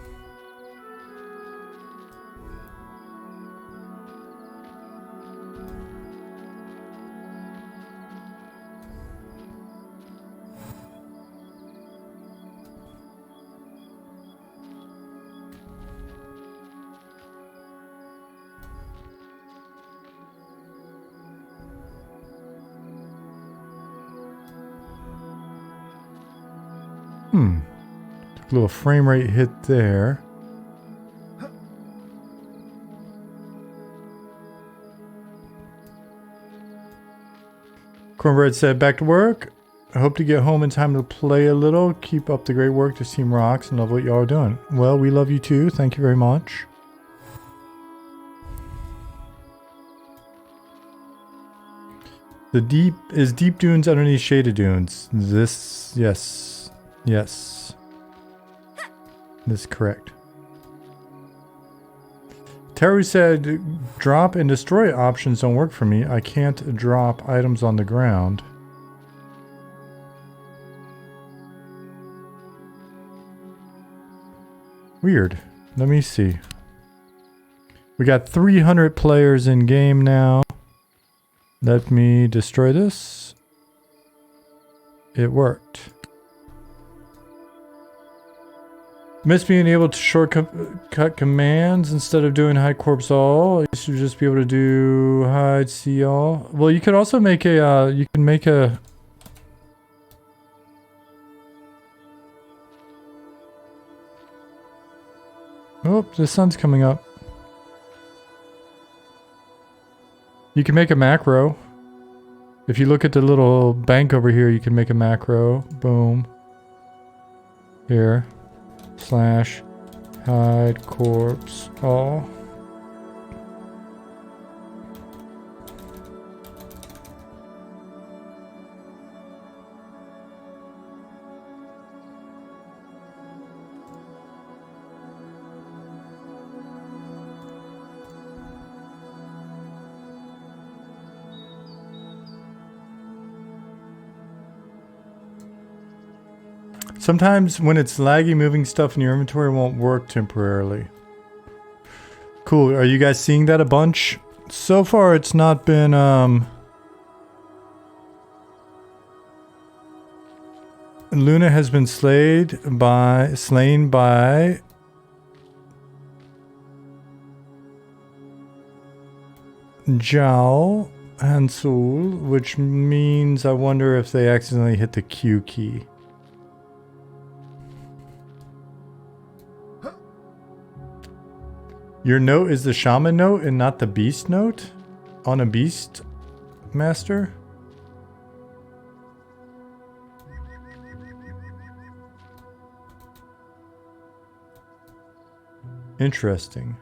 Took a little frame rate hit there. Cornbread said, back to work. I hope to get home in time to play a little. Keep up the great work. This team rocks and love what y'all are doing. Well, we love you too. Thank you very much. The deep dunes underneath shaded dunes. This, yes. Yes. This is correct. Teru said, drop and destroy options don't work for me. I can't drop items on the ground. Weird. Let me see. We got 300 players in game now. Let me destroy this. It worked. Miss being able to shortcut commands instead of doing hide corpse all. I used to just be able to do hide see all. Well, you could also make a, you can make a... Oh, the sun's coming up. You can make a macro. If you look at the little bank over here, you can make a macro. Boom. Here. Slash hide corpse all. Sometimes when it's laggy, moving stuff in your inventory won't work temporarily. Cool. Are you guys seeing that a bunch? So far, it's not been, Luna has been slain by Zhao Hansul, which means I wonder if they accidentally hit the Q key. Your note is the shaman note and not the beast note on a beast master? Interesting.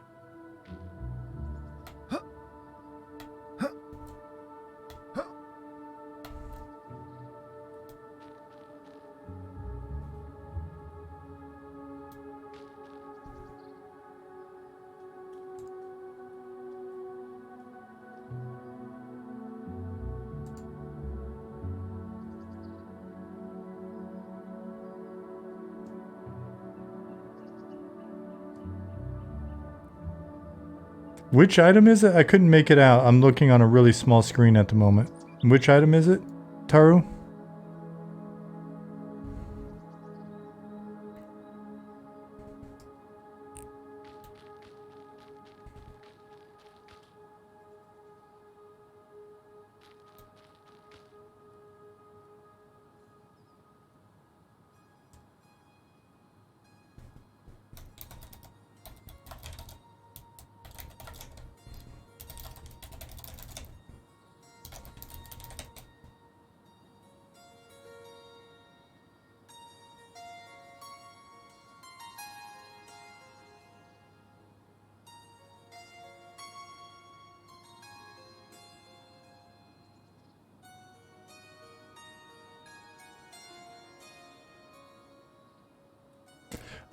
Which item is it? I couldn't make it out. I'm looking on a really small screen at the moment. Which item is it, Taru?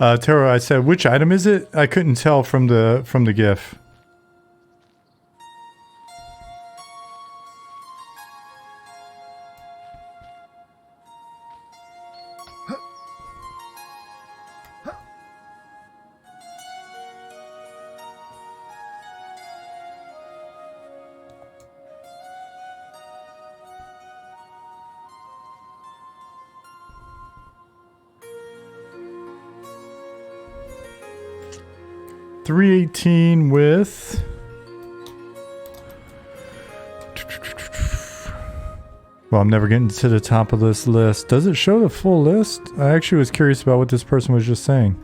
Taro, I said, which item is it? I couldn't tell from the GIF. $318 with... Well, I'm never getting to the top of this list. Does it show the full list? I actually was curious about what this person was just saying.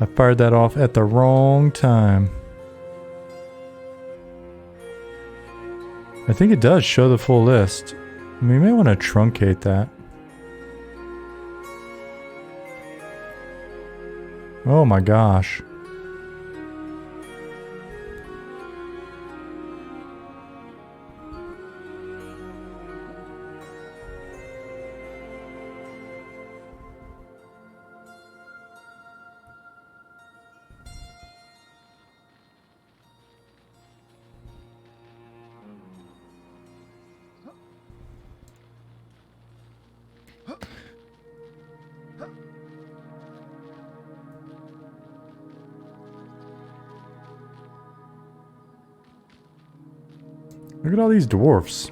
I fired that off at the wrong time. I think it does show the full list. We may want to truncate that. Oh my gosh. Look at all these dwarfs.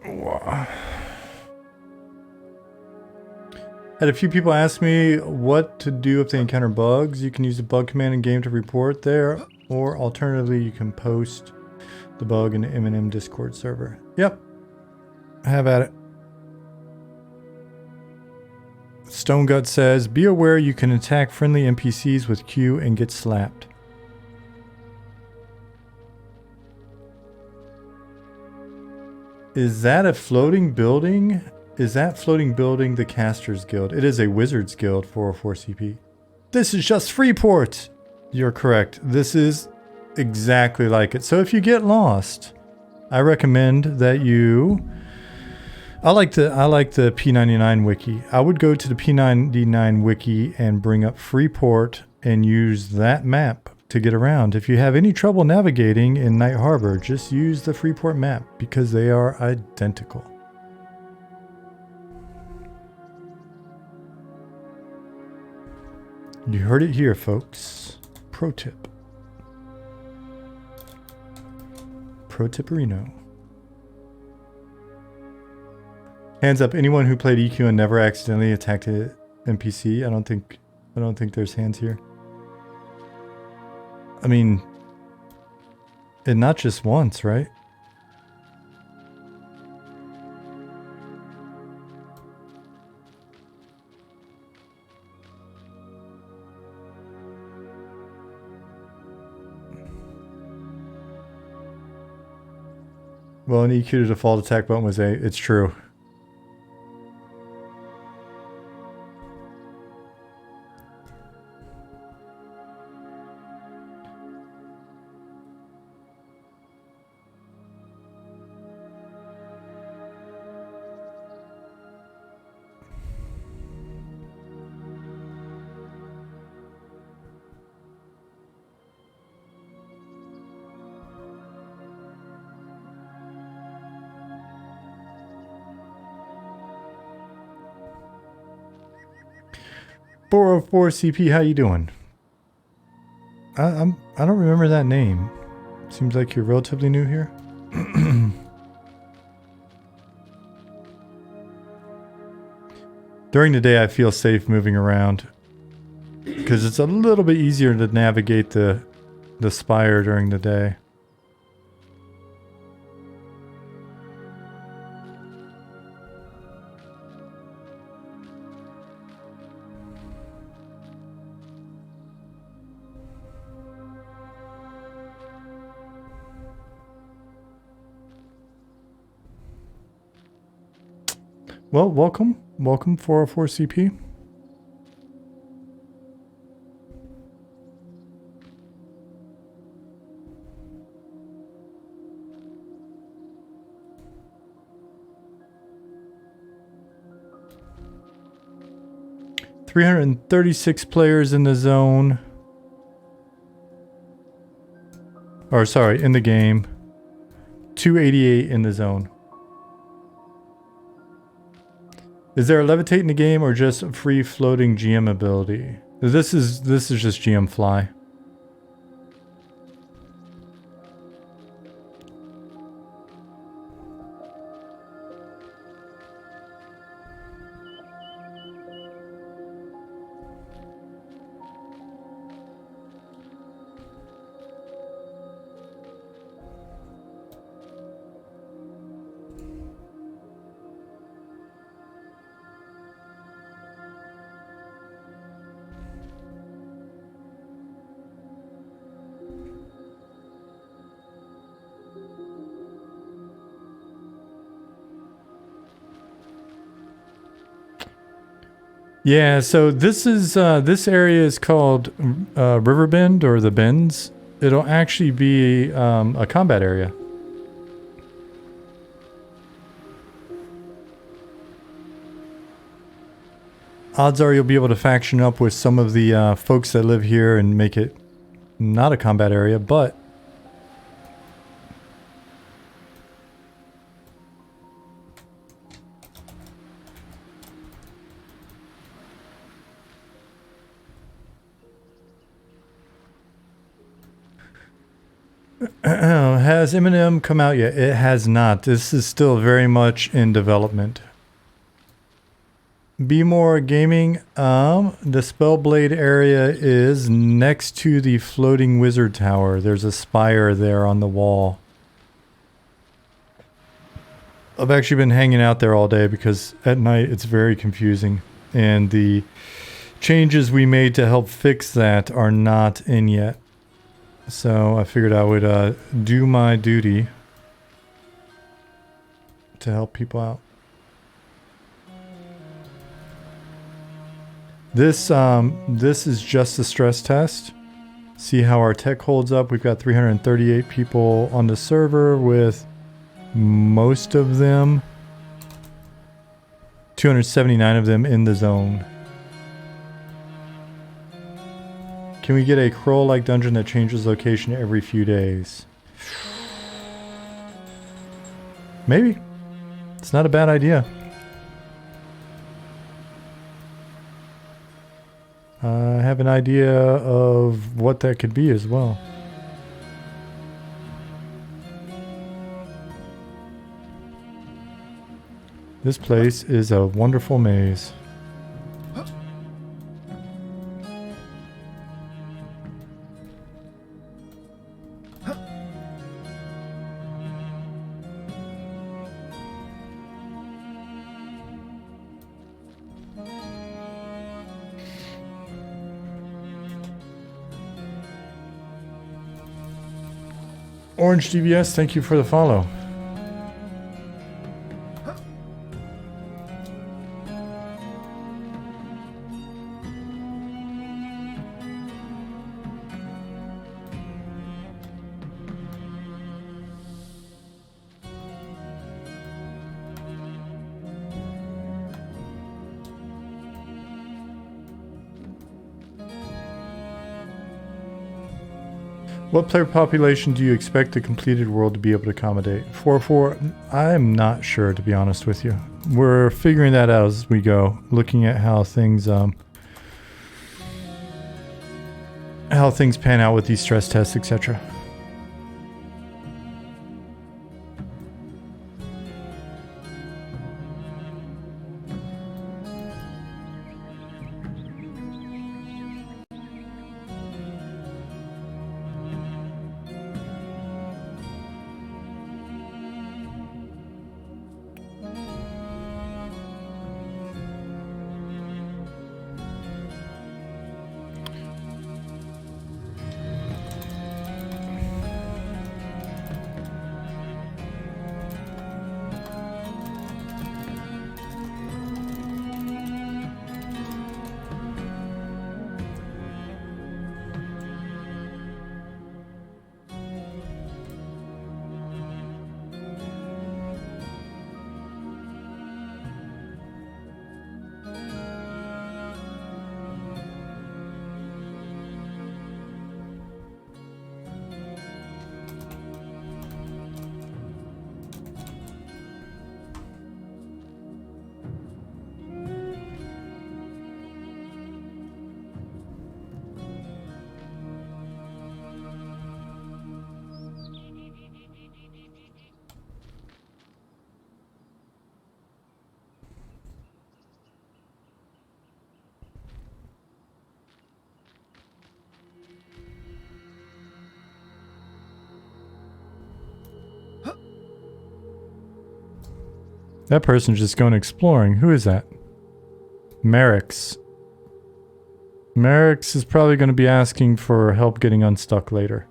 Wow. Had a few people ask me what to do if they encounter bugs. You can use the bug command in game to report there, or alternatively you can post the bug in the M&M Discord server. Yep. Have at it. Stonegut says, be aware you can attack friendly NPCs with Q and get slapped. Is that a floating building? Is that floating building the Caster's Guild? It is a Wizard's Guild, 404 CP. This is just Freeport! You're correct. This is exactly like it. So if you get lost, I recommend that you... I like the P99 wiki. I would go to the P99 wiki and bring up Freeport and use that map to get around. If you have any trouble navigating in Night Harbor, just use the Freeport map because they are identical. You heard it here, folks. Pro tip. Pro tipperino. Hands up, anyone who played EQ and never accidentally attacked an NPC. I don't think there's hands here. I mean, and not just once, right? Well, in EQ, the default attack button was A. It's true. .404 CP, how you doing? I don't remember that name. Seems like you're relatively new here. During the day, I feel safe moving around because it's a little bit easier to navigate the spire during the day. Well, welcome. Welcome 404 CP. $336 players in the zone. Or sorry, in the game. 288 in the zone. Is there a levitate in the game or just free floating GM ability? This is just GM fly. Yeah, so this is this area is called Riverbend or the Bends. It'll actually be a combat area. Odds are you'll be able to faction up with some of the folks that live here and make it not a combat area, but has M&M come out yet? It has not. This is still very much in development. Be More Gaming. The Spellblade area is next to the floating wizard tower. There's a spire there on the wall. I've actually been hanging out there all day because at night it's very confusing. And the changes we made to help fix that are not in yet. So I figured I would do my duty to help people out. This is just a stress test. See how our tech holds up. We've got 338 people on the server with most of them, 279 of them in the zone. Can we get a Kroll-like dungeon that changes location every few days? Maybe. It's not a bad idea. I have an idea of what that could be as well. This place is a wonderful maze. Orange DBS, thank you for the follow. What player population do you expect the completed world to be able to accommodate? 4-4, I'm not sure, to be honest with you. We're figuring that out as we go, looking at how things pan out with these stress tests, etc. That person's just going exploring. Who is that? Merrick's. Merrick's is probably going to be asking for help getting unstuck later.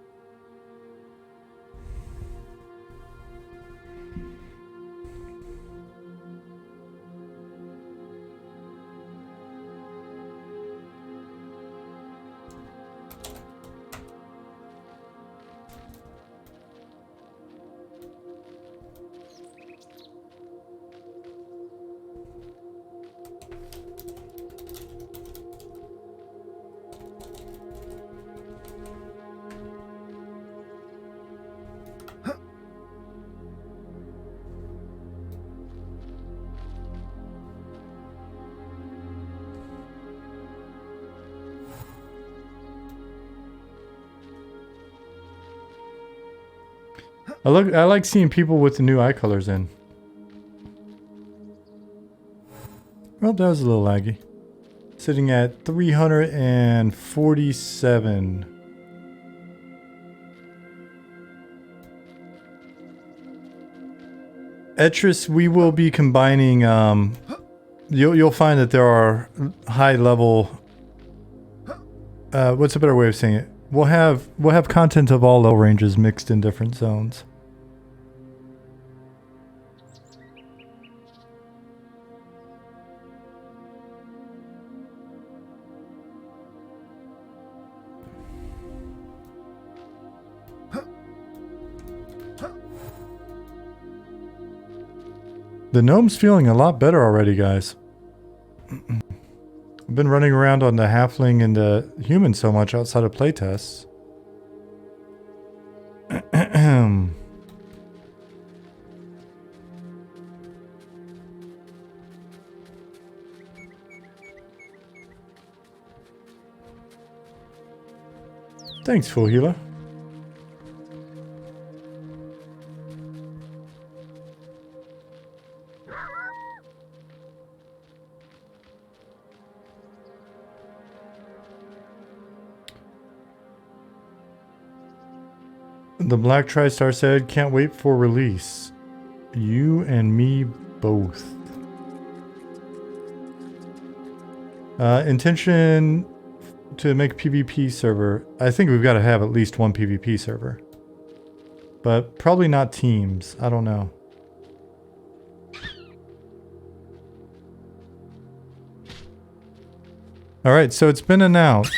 I like seeing people with the new eye colors in. Oh, that was a little laggy. Sitting at 347. Etris, we will be combining, you'll find that there are high level, what's a better way of saying it? We'll have content of all level ranges mixed in different zones. The gnome's feeling a lot better already, guys. I've been running around on the halfling and the human so much outside of playtests. Thanks, Full Healer. The Black TriStar said, can't wait for release. You and me both. Intention to make a PvP server. I think we've got to have at least one PvP server. But probably not teams. I don't know. Alright, so it's been announced.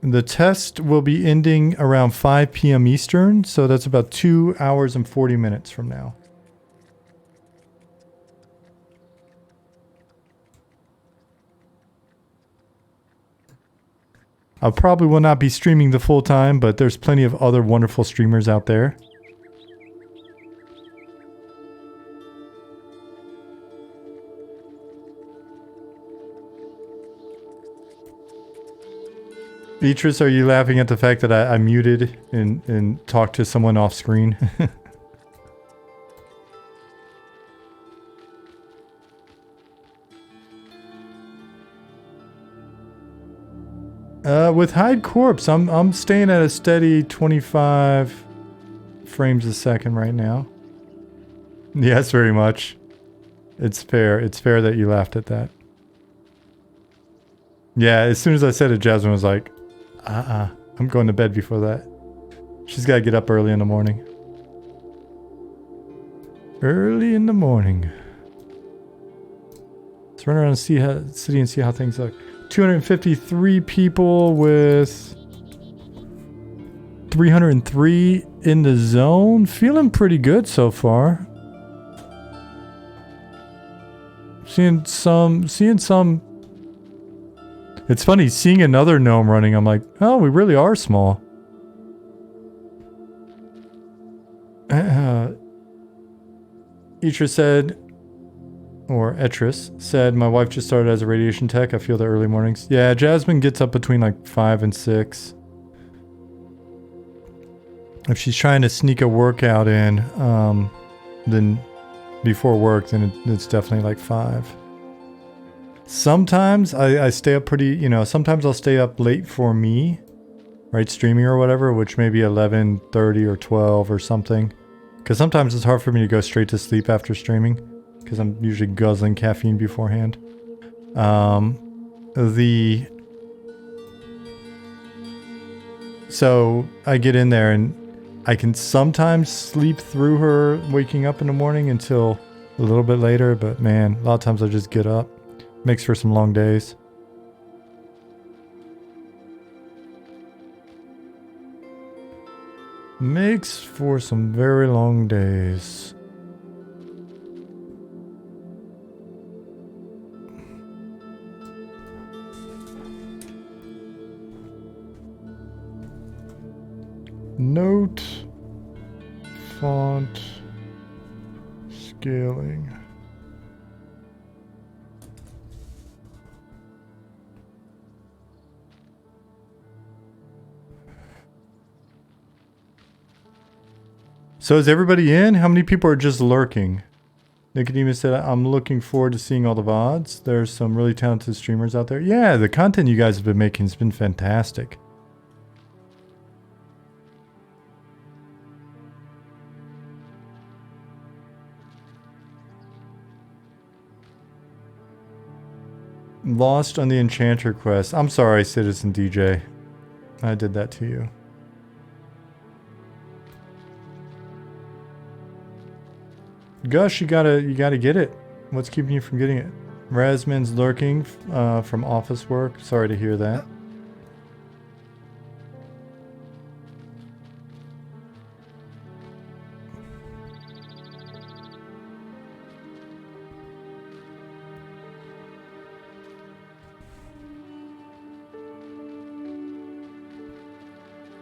The test will be ending around 5 p.m. Eastern, so that's about 2 hours and 40 minutes from now. I probably will not be streaming the full time, but there's plenty of other wonderful streamers out there. Beatrice, are you laughing at the fact that I muted and talked to someone off screen? With Hyde Corpse, I'm staying at a steady 25 frames a second right now. Yes, very much. It's fair. It's fair that you laughed at that. Yeah, as soon as I said it, Jasmine was like, I'm going to bed before that. She's got to get up early in the morning. Early in the morning. Let's run around and see how city and see how things look. 253 people with 303 in the zone. Feeling pretty good so far. Seeing some. It's funny, seeing another gnome running, I'm like, oh, we really are small. Etris said, or Etris said, my wife just started as a radiation tech. I feel the early mornings. Yeah, Jasmine gets up between like 5 and 6. If she's trying to sneak a workout in, then before work, then it's definitely like 5. Sometimes I stay up pretty, sometimes I'll stay up late for me, right, streaming or whatever, which may be 11:30 or 12 or something. Because sometimes it's hard for me to go straight to sleep after streaming. because I'm usually guzzling caffeine beforehand. So I get in there and I can sometimes sleep through her waking up in the morning until a little bit later, but man, a lot of times I just get up. Makes for some long days. Makes for some very long days. Note, font, scaling. So is everybody in? How many people are just lurking? Nicodemus said, I'm looking forward to seeing all the VODs. There's some really talented streamers out there. Yeah, the content you guys have been making has been fantastic. Lost on the Enchanter quest. I'm sorry, Citizen DJ. I did that to you. Gus, you gotta get it. What's keeping you from getting it? Razmin's lurking from office work. Sorry to hear that.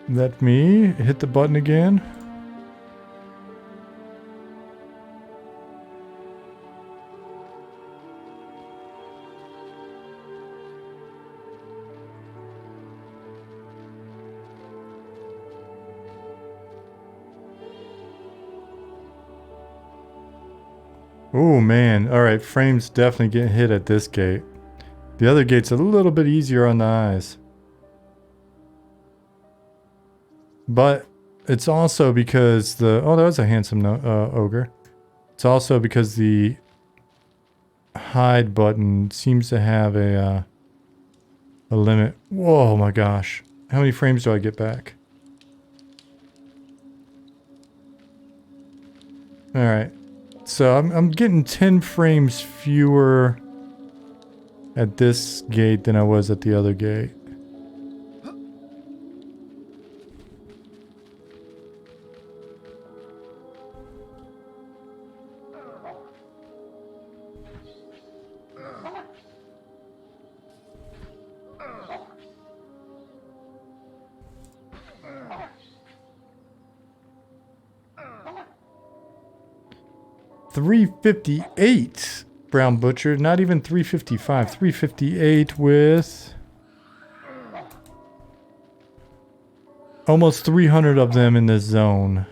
Let me hit the button again. Oh man, alright, frames definitely getting hit at this gate. The other gate's a little bit easier on the eyes. But it's also because the... Oh, that was a handsome ogre. It's also because the hide button seems to have a limit. Whoa, my gosh. How many frames do I get back? Alright. So I'm getting 10 frames fewer at this gate than I was at the other gate. $358 Brown Butcher, not even 355. 358 with almost 300 of them in this zone.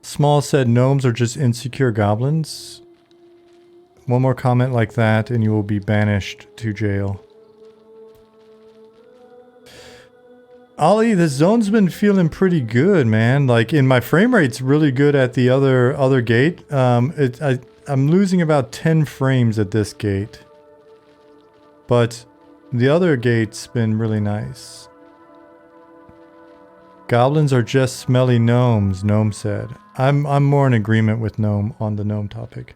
Small said gnomes are just insecure goblins. One more comment like that and you will be banished to jail. Ollie, the zone's been feeling pretty good, man. Like, in my frame rate's really good at the other gate. I'm losing about 10 frames at this gate. But the other gate's been really nice. Goblins are just smelly gnomes, Gnome said. I'm more in agreement with Gnome on the gnome topic.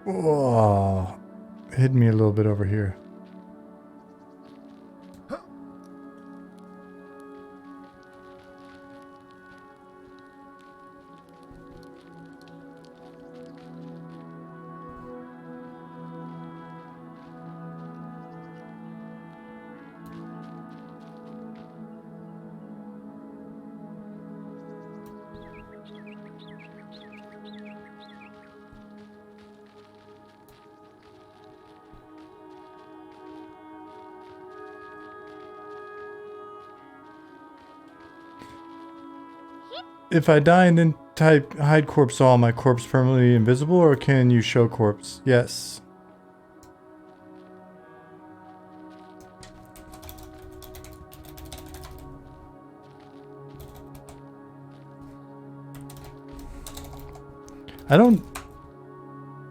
Oh, hit me a little bit over here. If I die and then type hide corpse all, my corpse permanently invisible, or can you show corpse? Yes.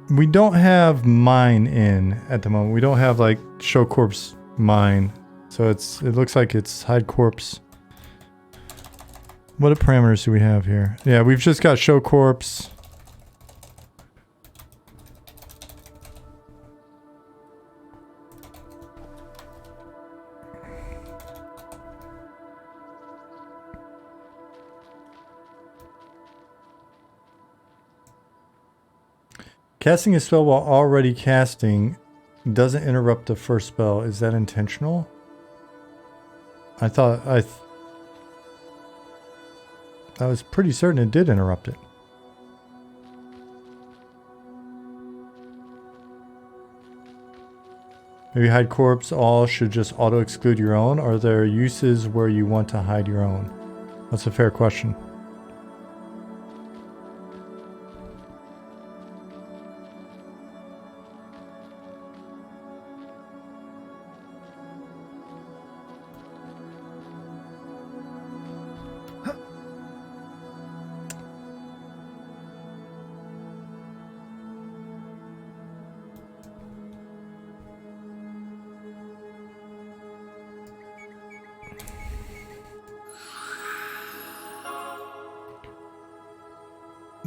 We don't have mine in at the moment. We don't have like show corpse mine. So it looks like it's hide corpse. What parameters do we have here? Yeah, we've just got show corpse. Casting a spell while already casting doesn't interrupt the first spell. Is that intentional? I was pretty certain it did interrupt it. Maybe hide corpse all should just auto exclude your own. Are there uses where you want to hide your own? That's a fair question.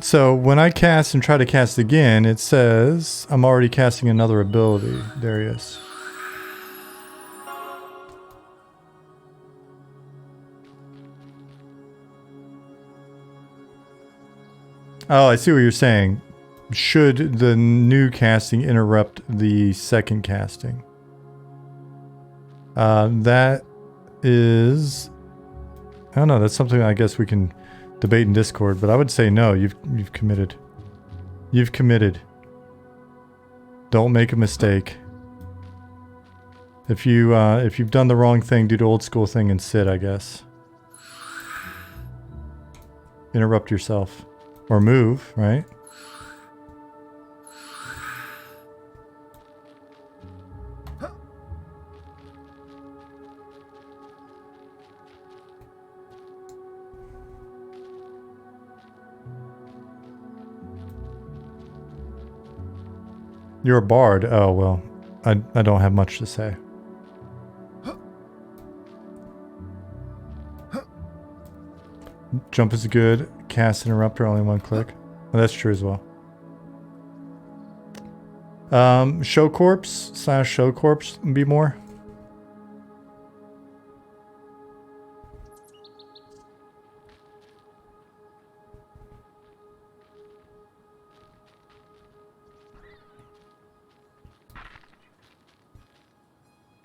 So when I cast and try to cast again, it says I'm already casting another ability. There he is. Oh, I see what you're saying. Should the new casting interrupt the second casting? That is... I don't know, that's something I guess we can debate in Discord, but I would say no. You've committed. You've committed. Don't make a mistake. If you've done the wrong thing, do the old school thing and sit, I guess. Interrupt yourself. Or move, right? You're a bard. Oh, well. I don't have much to say. Jump is good. Cast interrupter, only one click. Well, that's true as well. Show corpse / show corpse be more.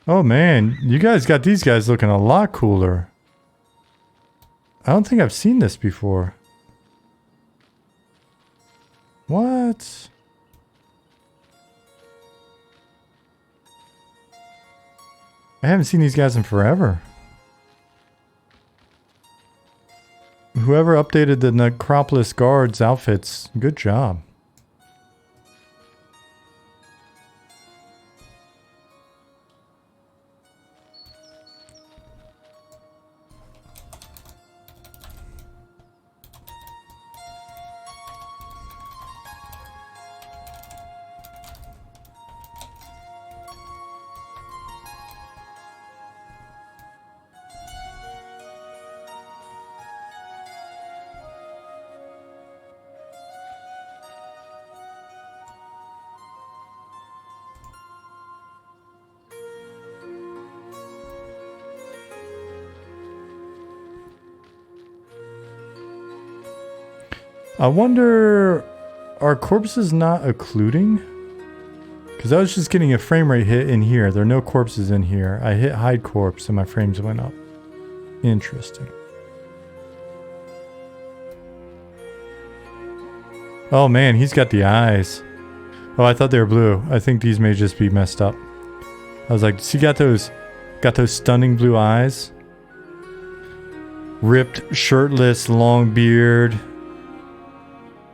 Oh man, you guys got these guys looking a lot cooler. I don't think I've seen this before. What? I haven't seen these guys in forever. Whoever updated the Necropolis guards outfits, good job. I wonder, are corpses not occluding? Because I was just getting a frame rate hit in here. There are no corpses in here. I hit hide corpse and my frames went up. Interesting. Oh man, he's got the eyes. Oh, I thought they were blue. I think these may just be messed up. I was like, see, got those stunning blue eyes? ripped, shirtless, long beard,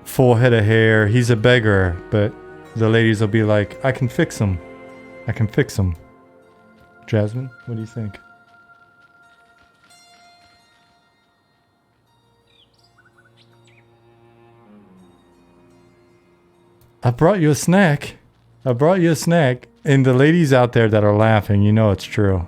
full head of hair. He's a beggar, but the ladies will be like, I can fix him. I can fix him. Jasmine, what do you think? I brought you a snack. I brought you a snack. And the ladies out there that are laughing, you know it's true.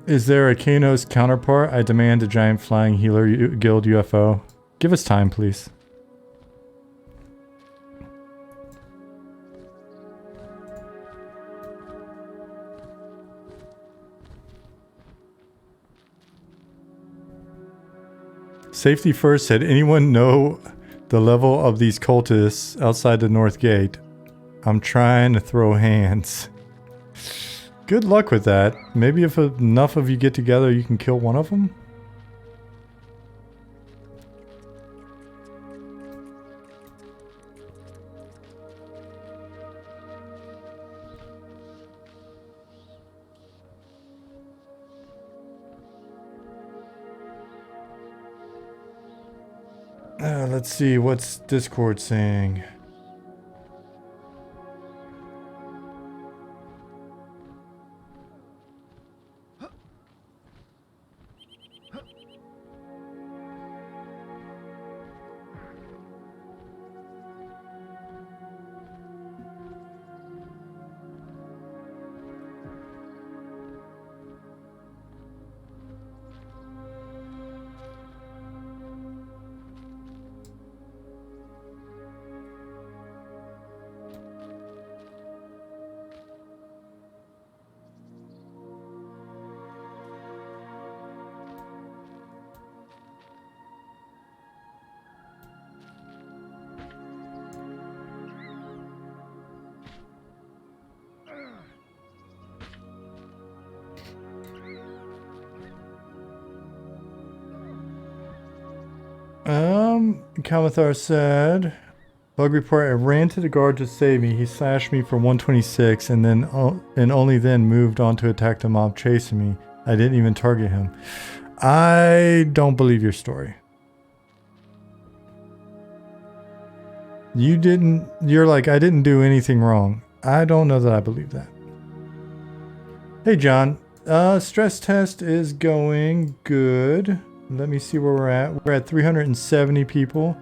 Is there a Kano's counterpart? I demand a giant flying healer guild UFO. Give us time, please. Safety first. Said anyone know the level of these cultists outside the north gate? I'm trying to throw hands. Good luck with that. Maybe if enough of you get together, you can kill one of them? Let's see, what's Discord saying? Kamathar said, bug report, I ran to the guard to save me. He slashed me for 126 and then and only then moved on to attack the mob chasing me. I didn't even target him. I don't believe your story. You're like, I didn't do anything wrong. I don't know that I believe that. Hey John, stress test is going good. Let me see where we're at. We're at 370 people.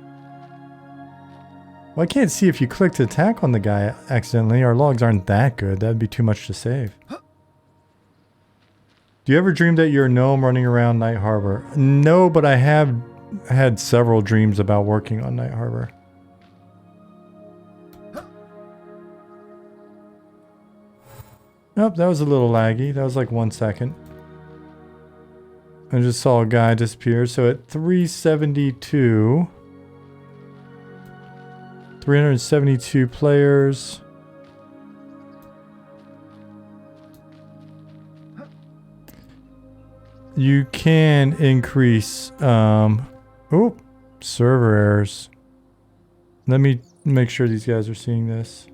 Well, I can't see if you clicked attack on the guy accidentally. Our logs aren't that good. That'd be too much to save. Do you ever dream that you're a gnome running around Night Harbor? No, but I have had several dreams about working on Night Harbor. Nope, that was a little laggy. That was like 1 second. I just saw a guy disappear. So at 372... 372 players. You can increase... oh, server errors. Let me make sure these guys are seeing this.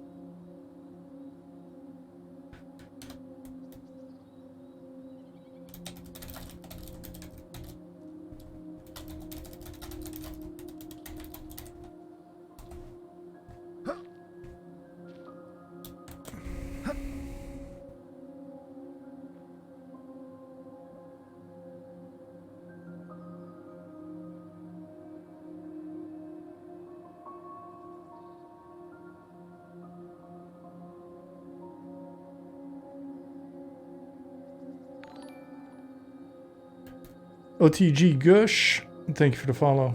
OTG Gush, thank you for the follow.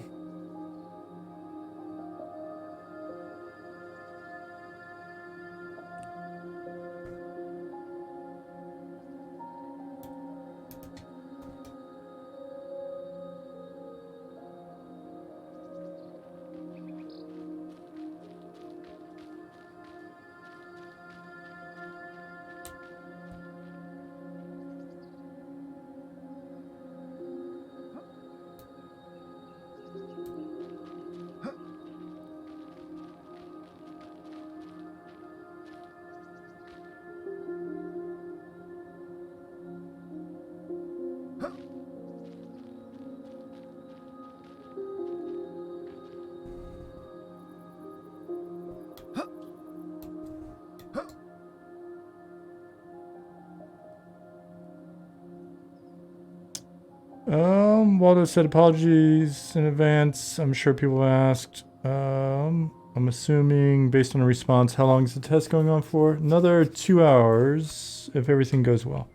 Waldo said apologies in advance. I'm sure people asked. I'm assuming based on a response, how long is the test going on for? Another 2 hours if everything goes well.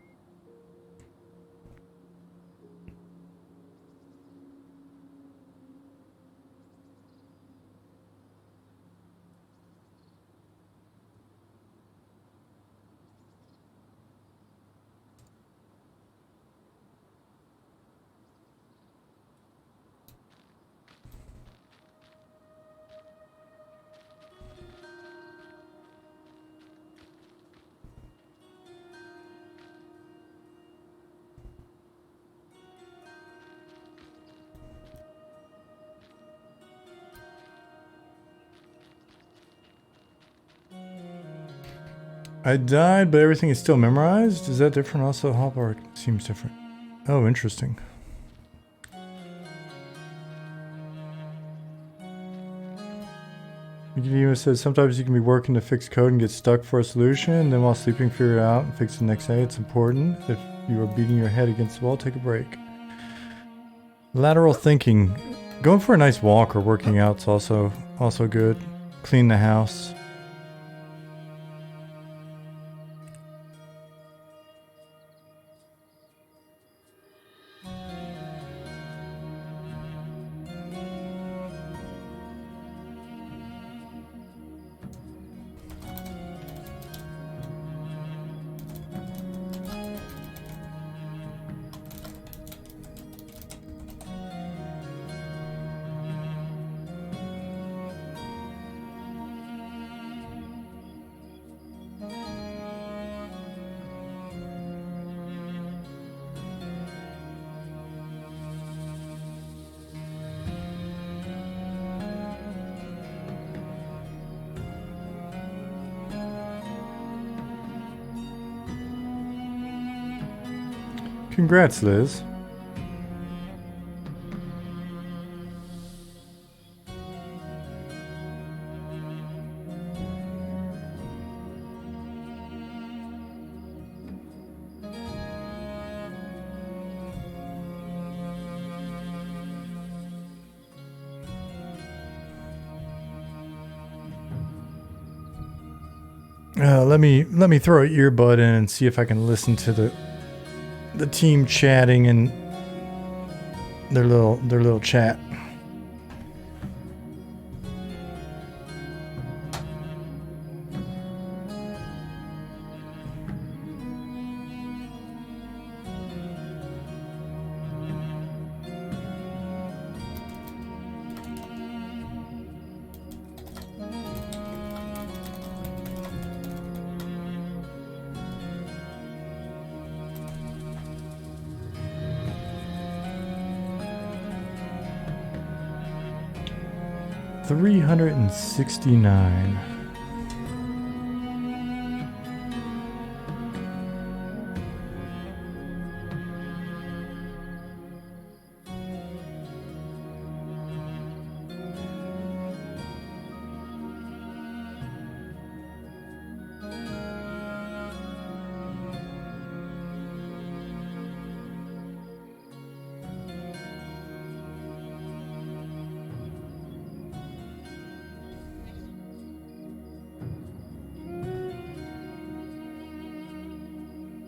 I died, but everything is still memorized? Is that different? Also, Hallpark seems different. Oh, interesting. Nicodemus says sometimes you can be working to fix code and get stuck for a solution, and then while sleeping figure it out and fix it the next day. It's important. If you are beating your head against the wall, take a break. Lateral thinking. Going for a nice walk or working out's also good. Clean the house. Congrats, Liz. Let me throw an earbud in and see if I can listen to the team chatting and their little chat. $369.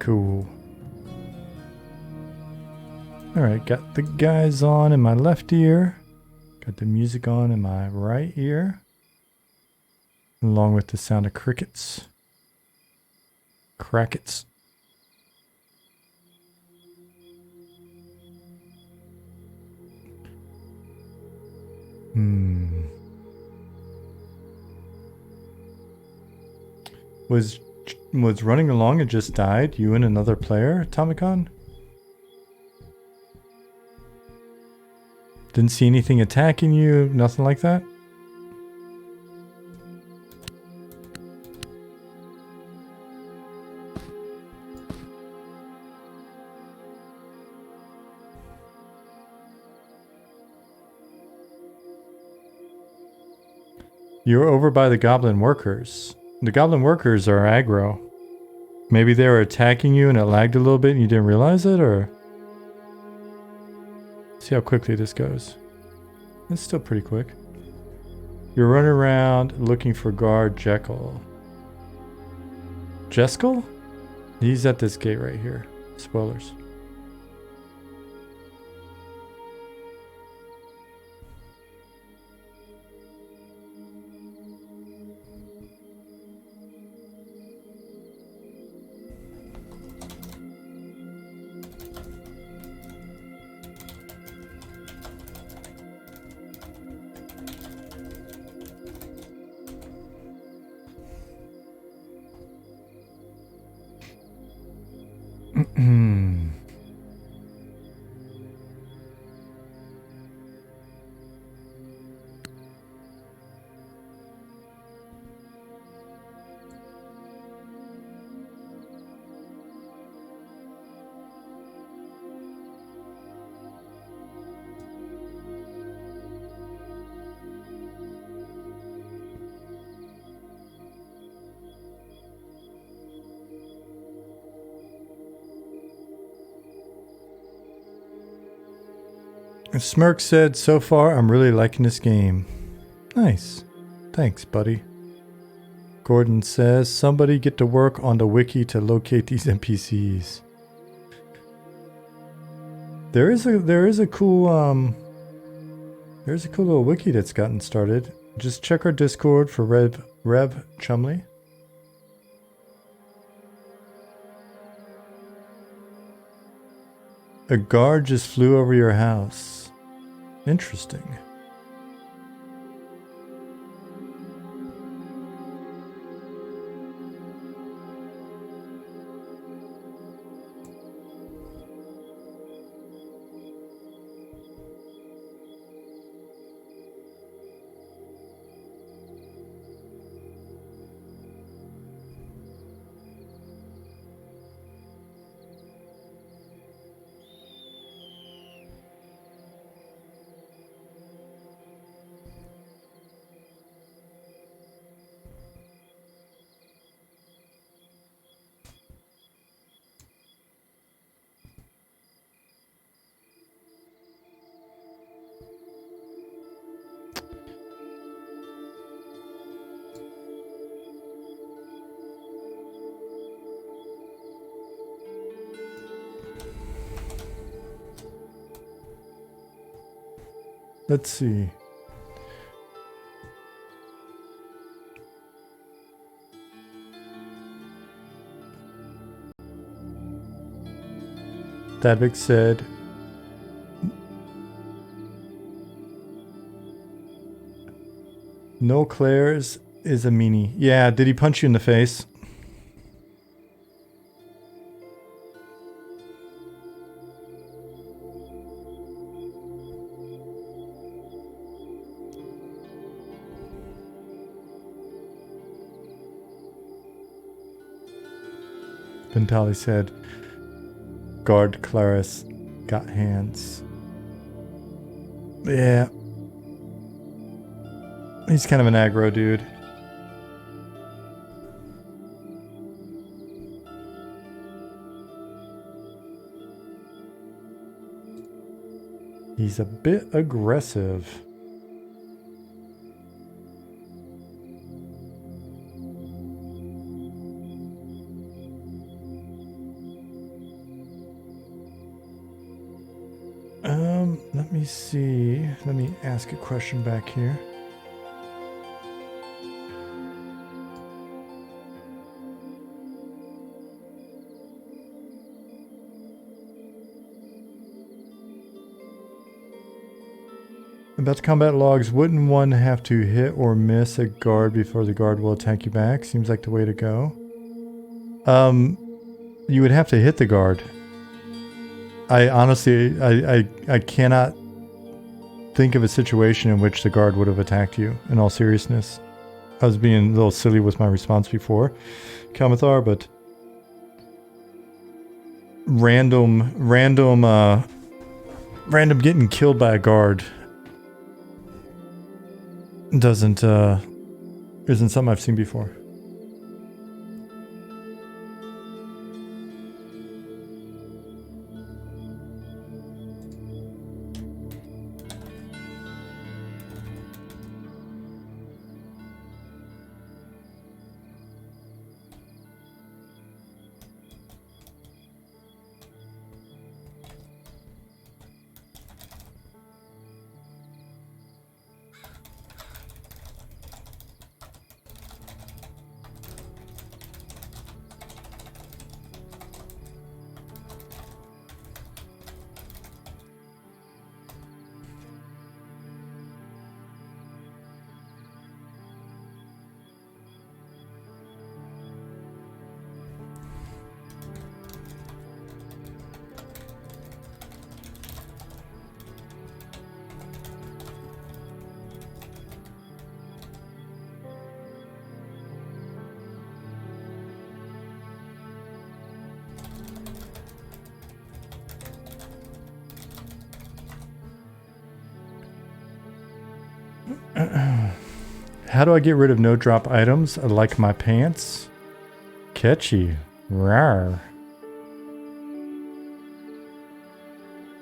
Cool. Alright, got the guys on in my left ear. Got the music on in my right ear. Along with the sound of crickets. Crackets. Was running along and just died? You and another player, Tomicon? Didn't see anything attacking you, nothing like that? You're over by the goblin workers. The goblin workers are aggro. Maybe they were attacking you and it lagged a little bit and you didn't realize it, or? See how quickly this goes. It's still pretty quick. You're running around looking for guard Jekyll. Jekyll? He's at this gate right here. Spoilers. Smirk said, so far I'm really liking this game. Nice. Thanks, buddy. Gordon says, somebody get to work on the wiki to locate these NPCs. There is a cool little wiki that's gotten started. Just check our Discord for Rev Chumley. A guard just flew over your house. Interesting. Let's see. Dadvik said, no Claire's is a meanie. Yeah, did he punch you in the face? Ventali said, guard Claris got hands. Yeah. He's kind of an aggro dude. He's a bit aggressive. Let me see. Let me ask a question back here. About the combat logs, wouldn't one have to hit or miss a guard before the guard will attack you back? Seems like the way to go. You would have to hit the guard. I honestly, I cannot think of a situation in which the guard would have attacked you, in all seriousness. I was being a little silly with my response before, Kalmathar, but random getting killed by a guard isn't something I've seen before. How do I get rid of no drop items? I like my pants. Catchy. Rawr.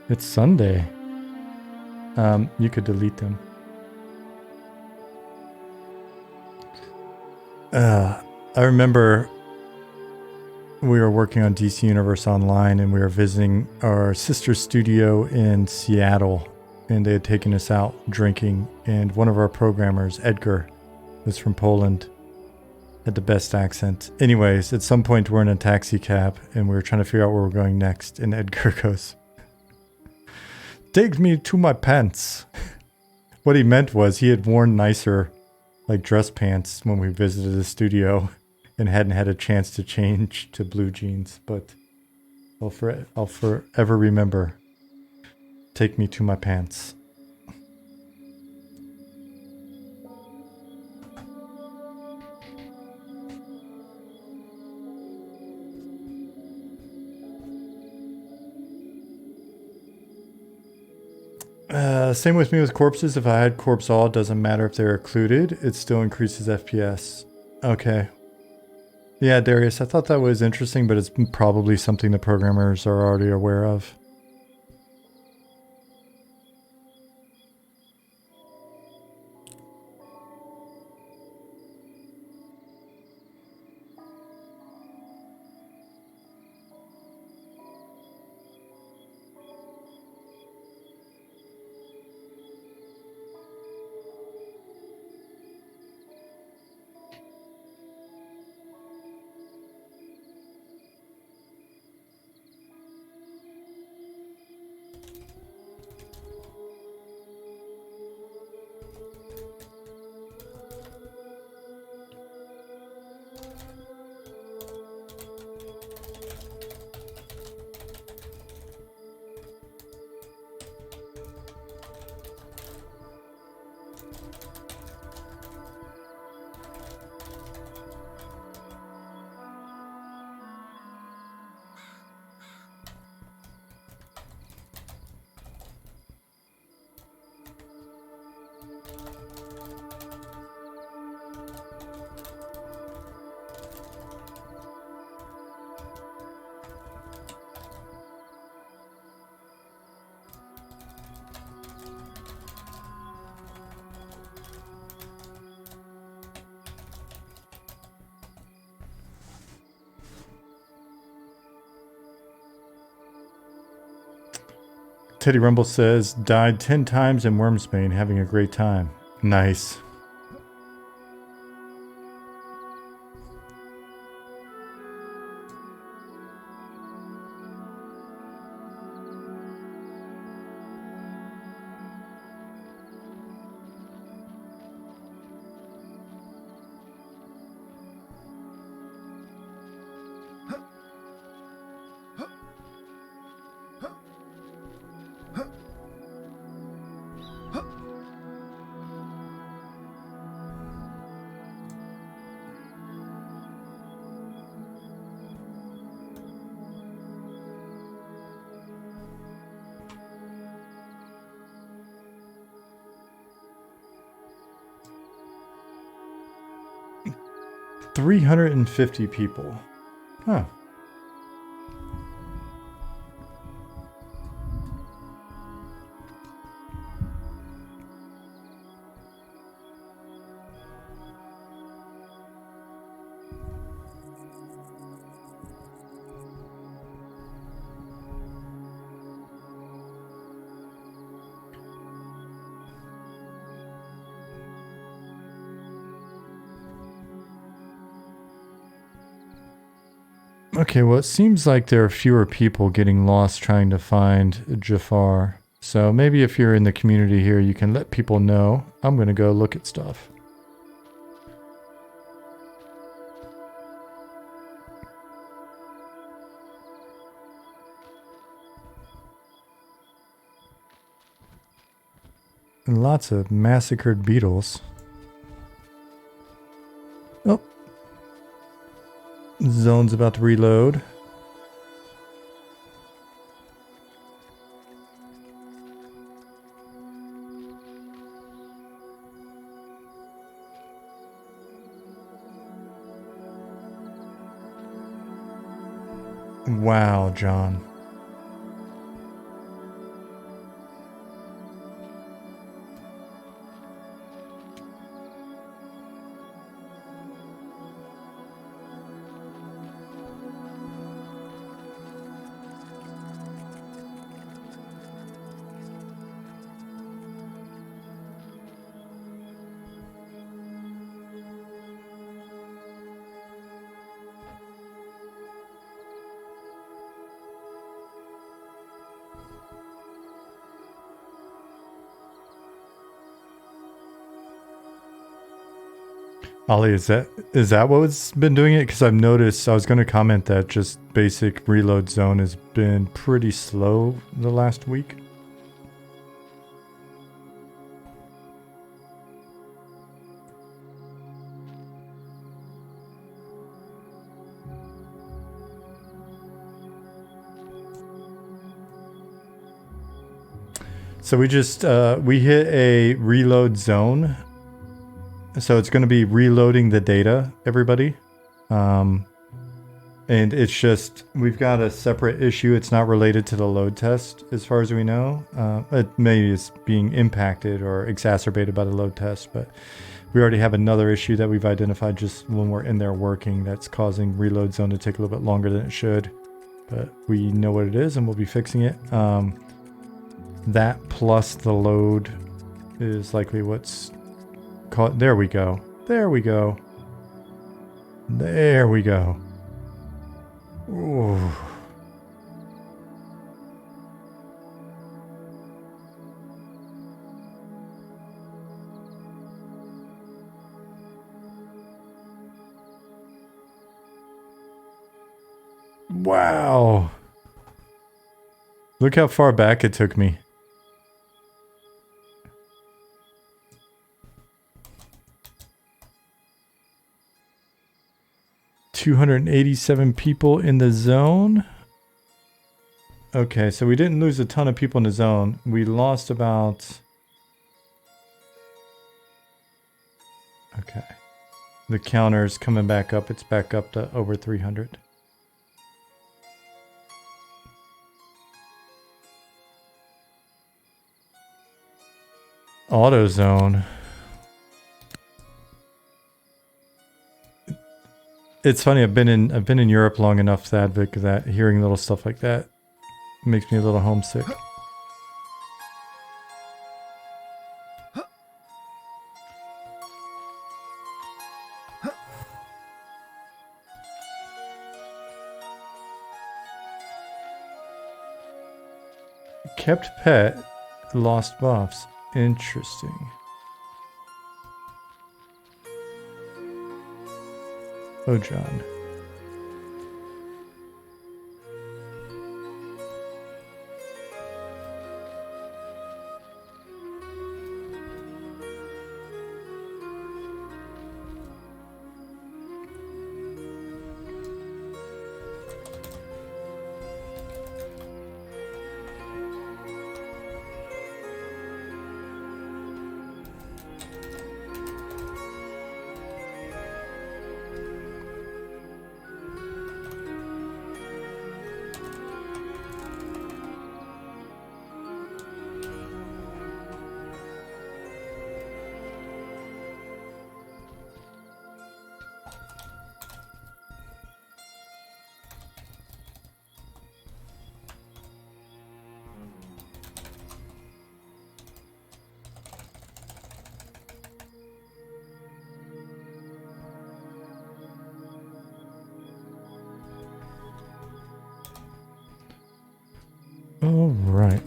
It's Sunday. You could delete them. I remember we were working on DC Universe Online and we were visiting our sister studio in Seattle, and they had taken us out drinking, and one of our programmers, Edgar, was from Poland, had the best accent. Anyways, at some point we're in a taxi cab and we were trying to figure out where we're going next, and Edgar goes, "Take me to my pants." What he meant was he had worn nicer like dress pants when we visited the studio and hadn't had a chance to change to blue jeans, but I'll forever remember. Take me to my pants. Same with me with corpses. If I had corpse all, it doesn't matter if they're occluded. It still increases FPS. Okay. Yeah, Darius, I thought that was interesting, but it's probably something the programmers are already aware of. Teddy Rumble says, died 10 times in Wormsbane, having a great time. Nice. $350 people. Huh. Okay, well, it seems like there are fewer people getting lost trying to find Jafar. So maybe if you're in the community here, you can let people know. I'm going to go look at stuff. And lots of massacred beetles. Oh. Zone's about to reload. Wow, John. Ollie, is that what's been doing it? Because I've noticed, I was going to comment that just basic reload zone has been pretty slow the last week. So we just, we hit a reload zone. So it's going to be reloading the data, everybody. And it's just, we've got a separate issue. It's not related to the load test, as far as we know. It maybe is being impacted or exacerbated by the load test, but we already have another issue that we've identified just when we're in there working that's causing reload zone to take a little bit longer than it should. But we know what it is and we'll be fixing it. That plus the load is likely what's caught. There we go. There we go. There we go. Ooh. Wow. Look how far back it took me. $287 people in the zone. Okay, so we didn't lose a ton of people in the zone. We lost about... Okay. The counter's coming back up. It's back up to over 300. AutoZone. It's funny. I've been in Europe long enough, Thadvik, that hearing little stuff like that makes me a little homesick. Kept pet, lost buffs. Interesting. Oh, John. All right.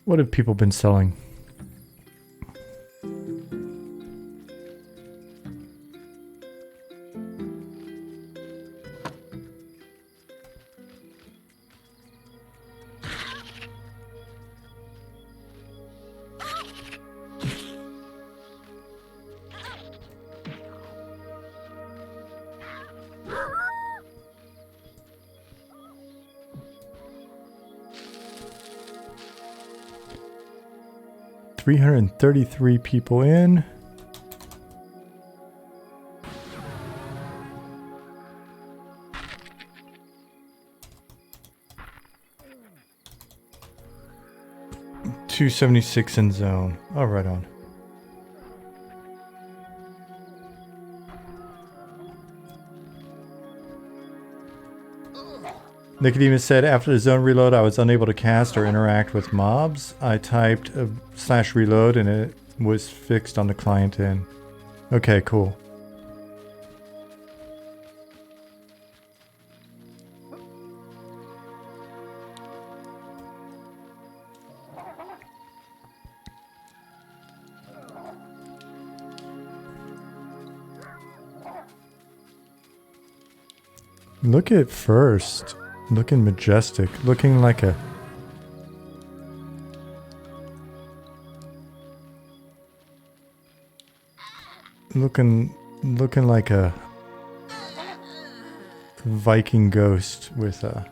What have people been selling? $333 people in. $276 in zone. Oh, right on. Nicodemus said, after the zone reload, I was unable to cast or interact with mobs. I typed /reload and it was fixed on the client end. Okay, cool. Look at first. Looking majestic. Looking like a... Looking like a Viking ghost with a...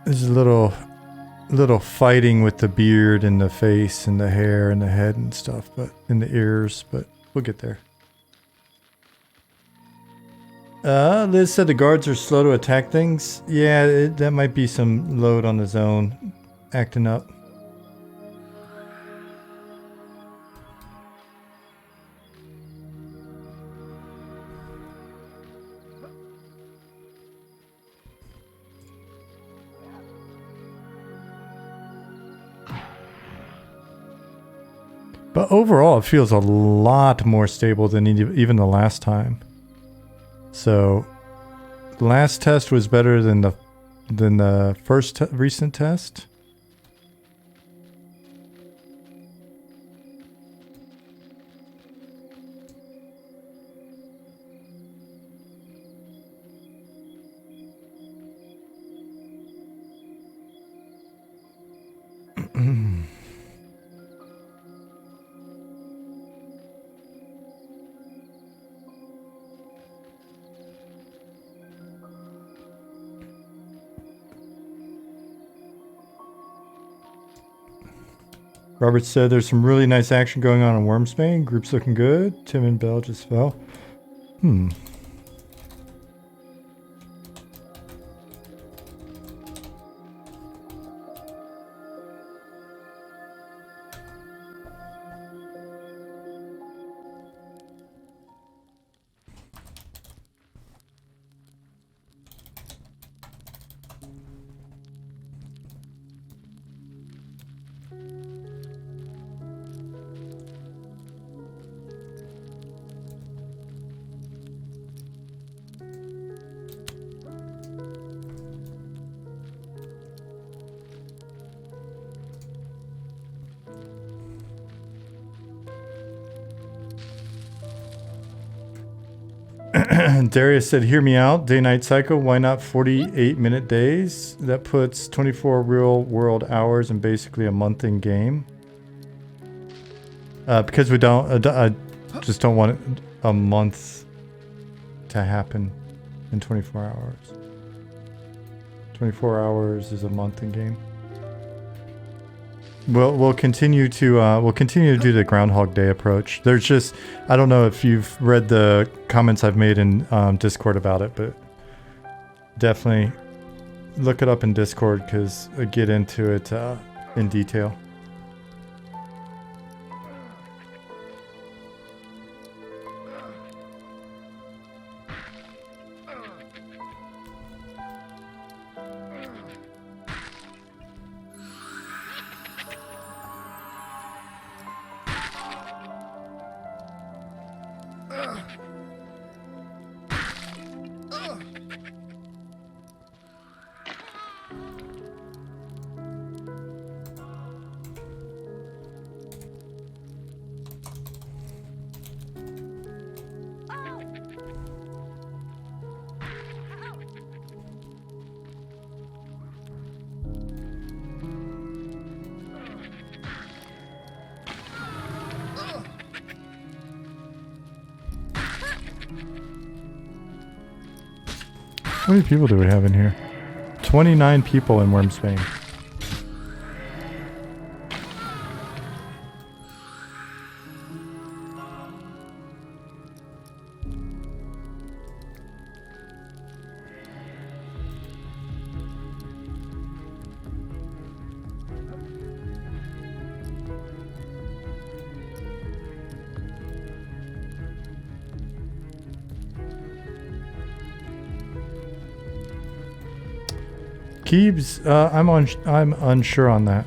There's a little fighting with the beard and the face and the hair and the head and stuff, but in the ears, but we'll get there. Liz said the guards are slow to attack things. Yeah, that might be some load on the zone acting up. But overall, it feels a lot more stable than even the last time. So, the last test was better than the first recent test. Robert said there's some really nice action going on in Wormsbane. Group's looking good. Tim and Bell just fell. Darius said, hear me out. Day-night cycle. Why not 48-minute days? That puts 24 real-world hours and basically a month in game. Because we don't... I just don't want a month to happen in 24 hours. 24 hours is a month in game. We'll continue to do the Groundhog Day approach. There's just, I don't know if you've read the comments I've made in Discord about it, but definitely look it up in Discord because I get into it in detail. How many people do we have in here? 29 people in Wormsbane. Keebs, I'm unsure on that.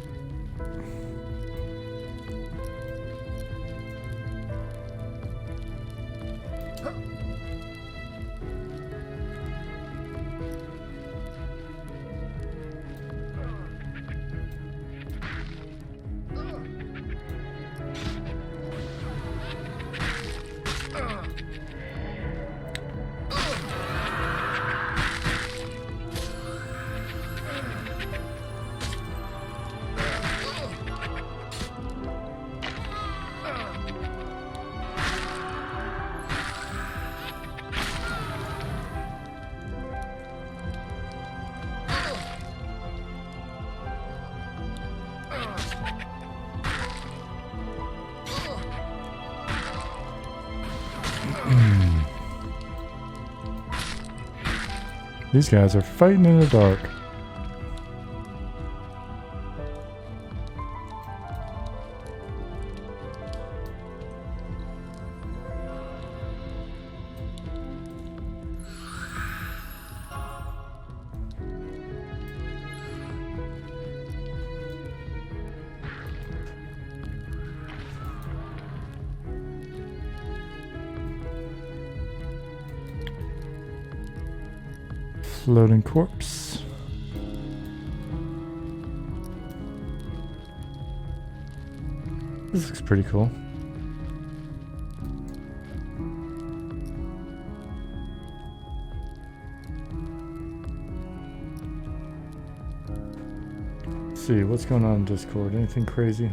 These guys are fighting in the dark. Floating corpse. This looks pretty cool. Let's see, what's going on in Discord? Anything crazy?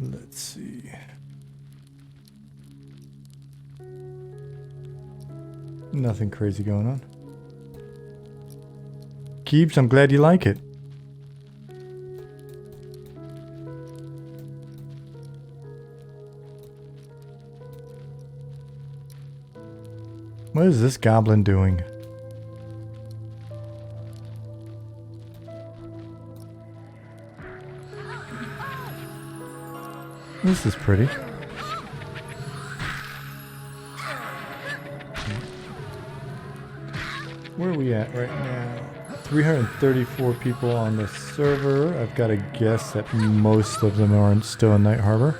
Let's see. Nothing crazy going on. Keeps, I'm glad you like it. What is this goblin doing? This is pretty. Where are we at right now? 334 people on the server. I've got to guess that most of them aren't still in Night Harbor.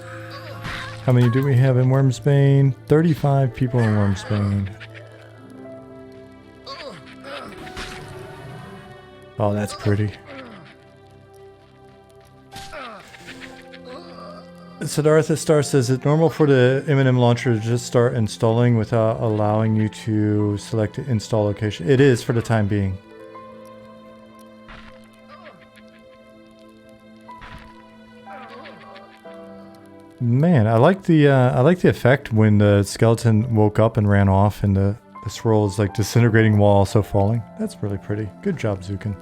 How many do we have in Wormsbane? 35 people in Wormsbane. Oh, that's pretty. Siddhartha Star says it's normal for the M&M launcher to just start installing without allowing you to select the install location. It is for the time being. Man, I like the effect when the skeleton woke up and ran off, and the scroll is like disintegrating while also falling. That's really pretty. Good job, Zukin.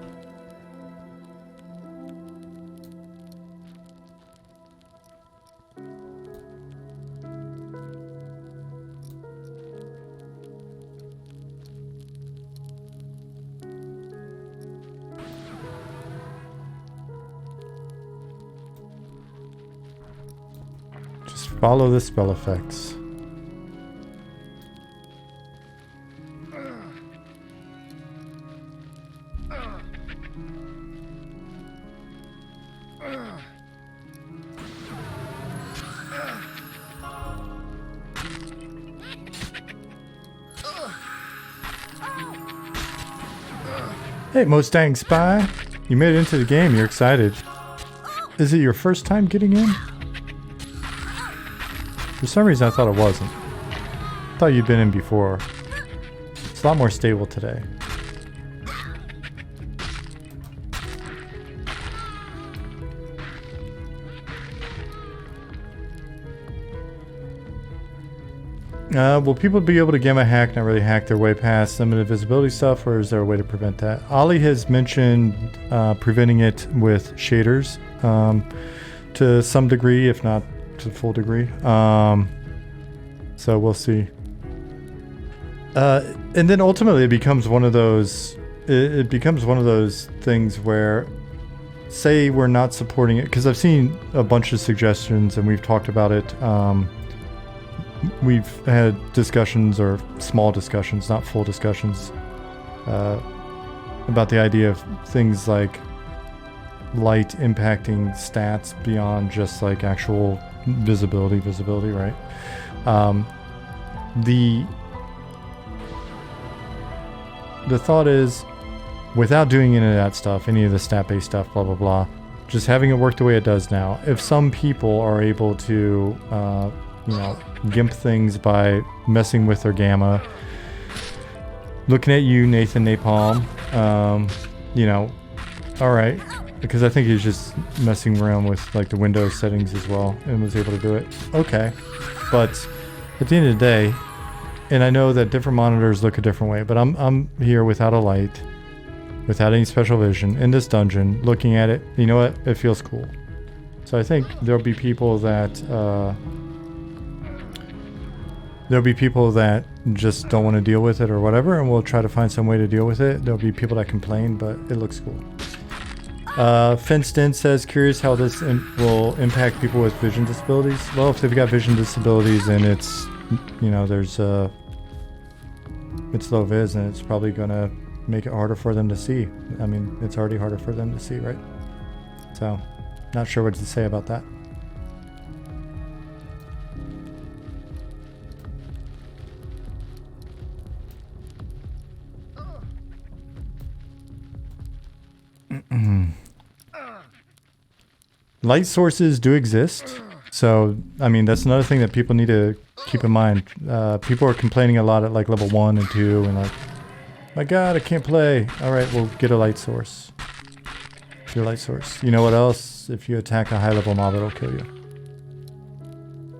Follow the spell effects. Hey, Mustang Spy. You made it into the game. You're excited. Is it your first time getting in? For some reason, I thought it wasn't. I thought you'd been in before. It's a lot more stable today. Will people be able to gamma hack, not really hack their way past some of the visibility stuff, or is there a way to prevent that? Ollie has mentioned preventing it with shaders to some degree, if not to full degree. So we'll see. And then ultimately it becomes one of those, it becomes one of those things where, say we're not supporting it, because I've seen a bunch of suggestions and we've talked about it. We've had discussions, or small discussions, not full discussions, about the idea of things like light impacting stats beyond just like actual visibility, right? The thought is, without doing any of that stuff, any of the stat-based stuff, blah, blah, blah, just having it work the way it does now, if some people are able to, you know, gimp things by messing with their gamma. Looking at you, Nathan Napalm, you know, alright, because I think he's just messing around with like the Windows settings as well and was able to do it. Okay, but at the end of the day, and I know that different monitors look a different way, but I'm here without a light, without any special vision, in this dungeon, looking at it, you know what, it feels cool. So I think there'll be people that, just don't want to deal with it or whatever, and we'll try to find some way to deal with it. There'll be people that complain, but it looks cool. Finston says, curious how this will impact people with vision disabilities. Well, if they've got vision disabilities and it's, you know, there's it's low vis, and it's probably going to make it harder for them to see. I mean, it's already harder for them to see, right? So, not sure what to say about that. Light sources do exist, so I mean that's another thing that people need to keep in mind. People are complaining a lot at like level 1 and 2 and like, my god, I can't play. Alright, we'll get a light source. Get a light source. You know what else? If you attack a high level mob, it'll kill you.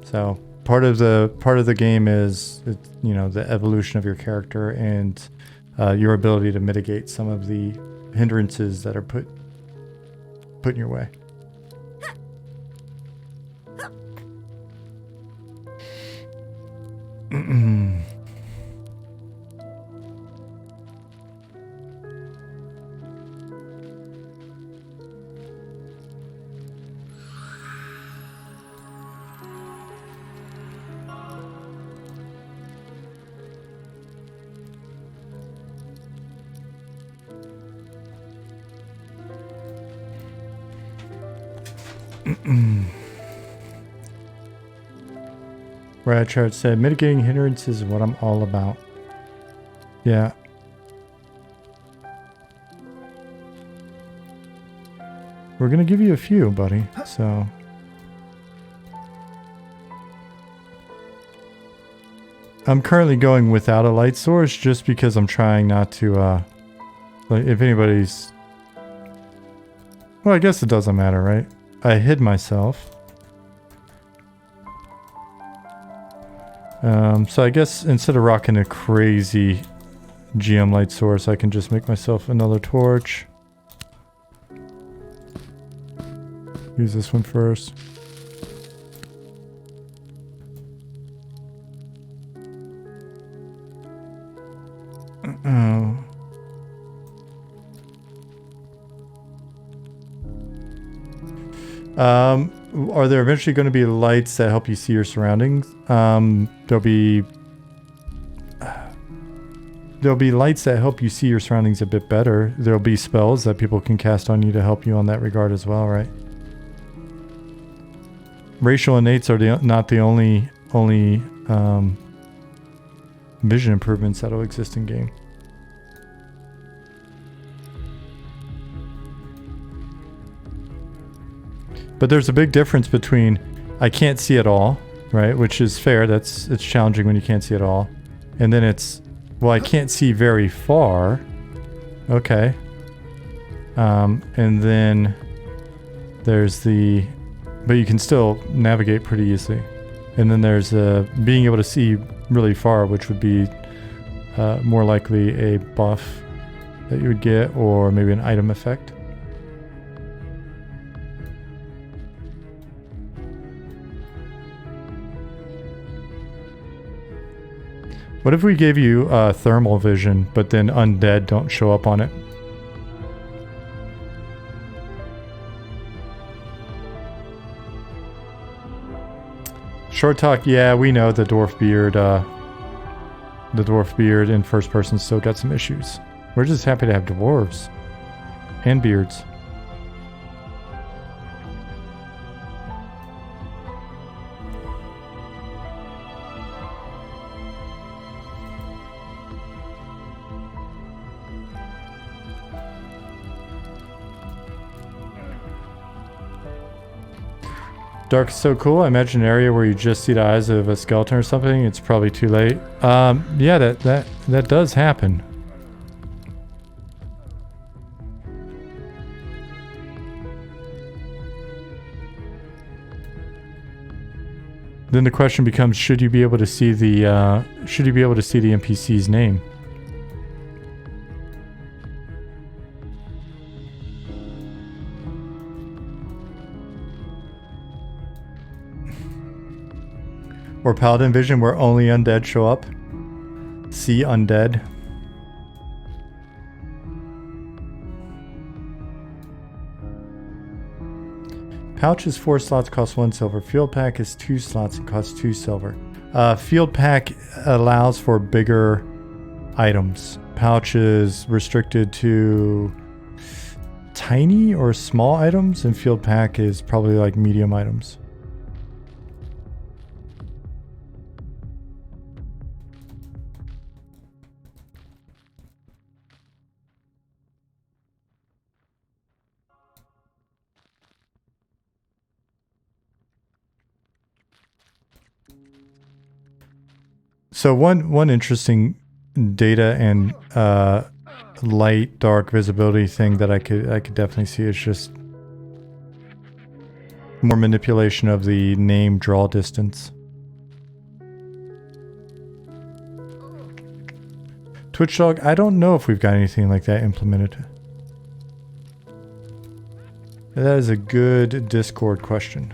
So part of the game is, you know, the evolution of your character and your ability to mitigate some of the hindrances that are put in your way. Radchart said, mitigating hindrances is what I'm all about. Yeah. We're gonna give you a few, buddy, so. I'm currently going without a light source just because I'm trying not to, like, if anybody's... Well, I guess it doesn't matter, right? I hid myself. So I guess instead of rocking a crazy GM light source, I can just make myself another torch. Use this one first. Oh. are there eventually going to be lights that help you see your surroundings? There'll be lights that help you see your surroundings a bit better. There'll be spells that people can cast on you to help you on that regard as well, right? Racial innates are not the only vision improvements that'll exist in game. But there's a big difference between I can't see at all, right? Which is fair. It's challenging when you can't see at all. And then it's, well, I can't see very far. Okay. And then there's the, but you can still navigate pretty easily. And then there's being able to see really far, which would be more likely a buff that you would get, or maybe an item effect. What if we gave you thermal vision, but then undead don't show up on it? Short talk, yeah, we know the dwarf beard in first person still got some issues. We're just happy to have dwarves and beards. Dark is so cool. I imagine an area where you just see the eyes of a skeleton or something. It's probably too late. Yeah, that does happen. Then the question becomes: should you be able to see the NPC's name? Or Paladin Vision where only undead show up. See undead. Pouch is 4 slots, costs 1 silver. Field Pack is 2 slots and costs 2 silver. Field Pack allows for bigger items. Pouch is restricted to tiny or small items, and Field Pack is probably like medium items. So one interesting data and light dark visibility thing that I could definitely see is just more manipulation of the name draw distance. Twitch Dog, I don't know if we've got anything like that implemented. That is a good Discord question.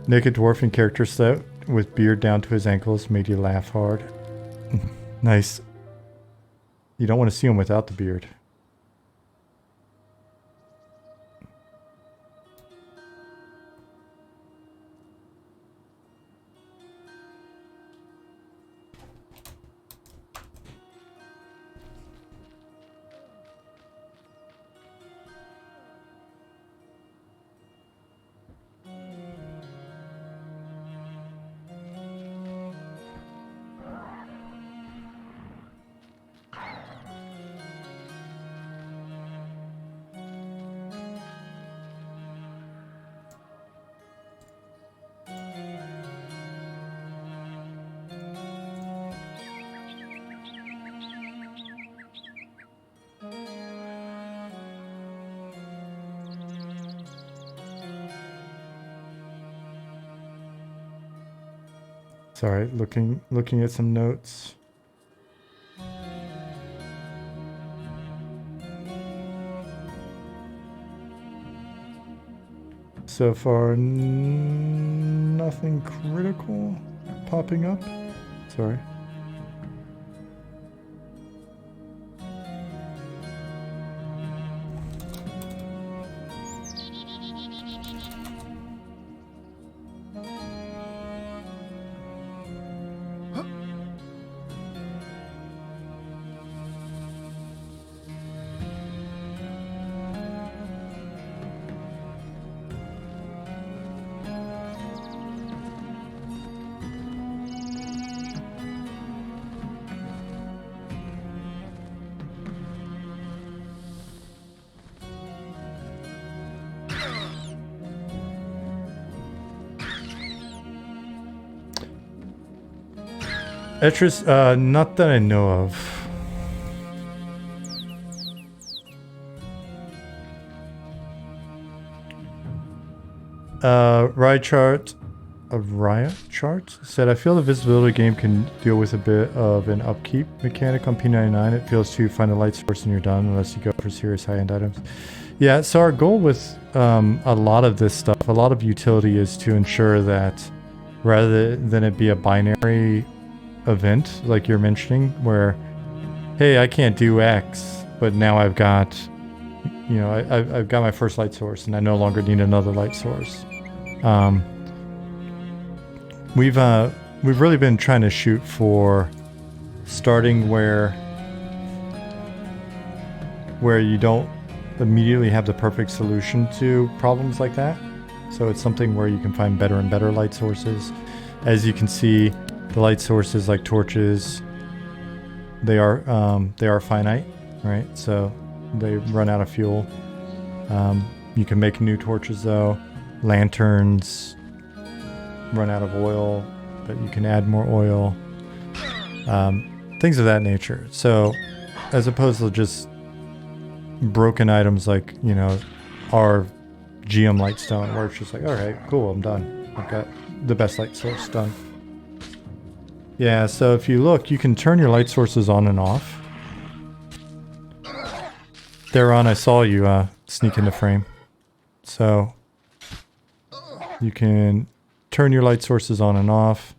Naked dwarfing character set with beard down to his ankles made you laugh hard. Nice. You don't want to see him without the beard. Sorry, looking at some notes. So far, nothing critical popping up. Sorry. Etris, not that I know of. Riot chart said, I feel the visibility game can deal with a bit of an upkeep mechanic on P99. It feels to find a light source and you're done unless you go for serious high-end items. Yeah, so our goal with a lot of this stuff, a lot of utility is to ensure that rather than it be a binary event like you're mentioning where, hey, I can't do X, but now I've got, you know, I've got my first light source and I no longer need another light source. We've really been trying to shoot for starting where you don't immediately have the perfect solution to problems like that. So it's something where you can find better and better light sources. As you can see, the light sources like torches, they are finite, right? So they run out of fuel. You can make new torches though. Lanterns run out of oil, but you can add more oil. Things of that nature. So as opposed to just broken items like, you know, our GM Lightstone, where it's just like, all right, cool, I'm done. I've got the best light source done. Yeah, so if you look, you can turn your light sources on and off. Theron, I saw you sneak into frame. So you can turn your light sources on and off.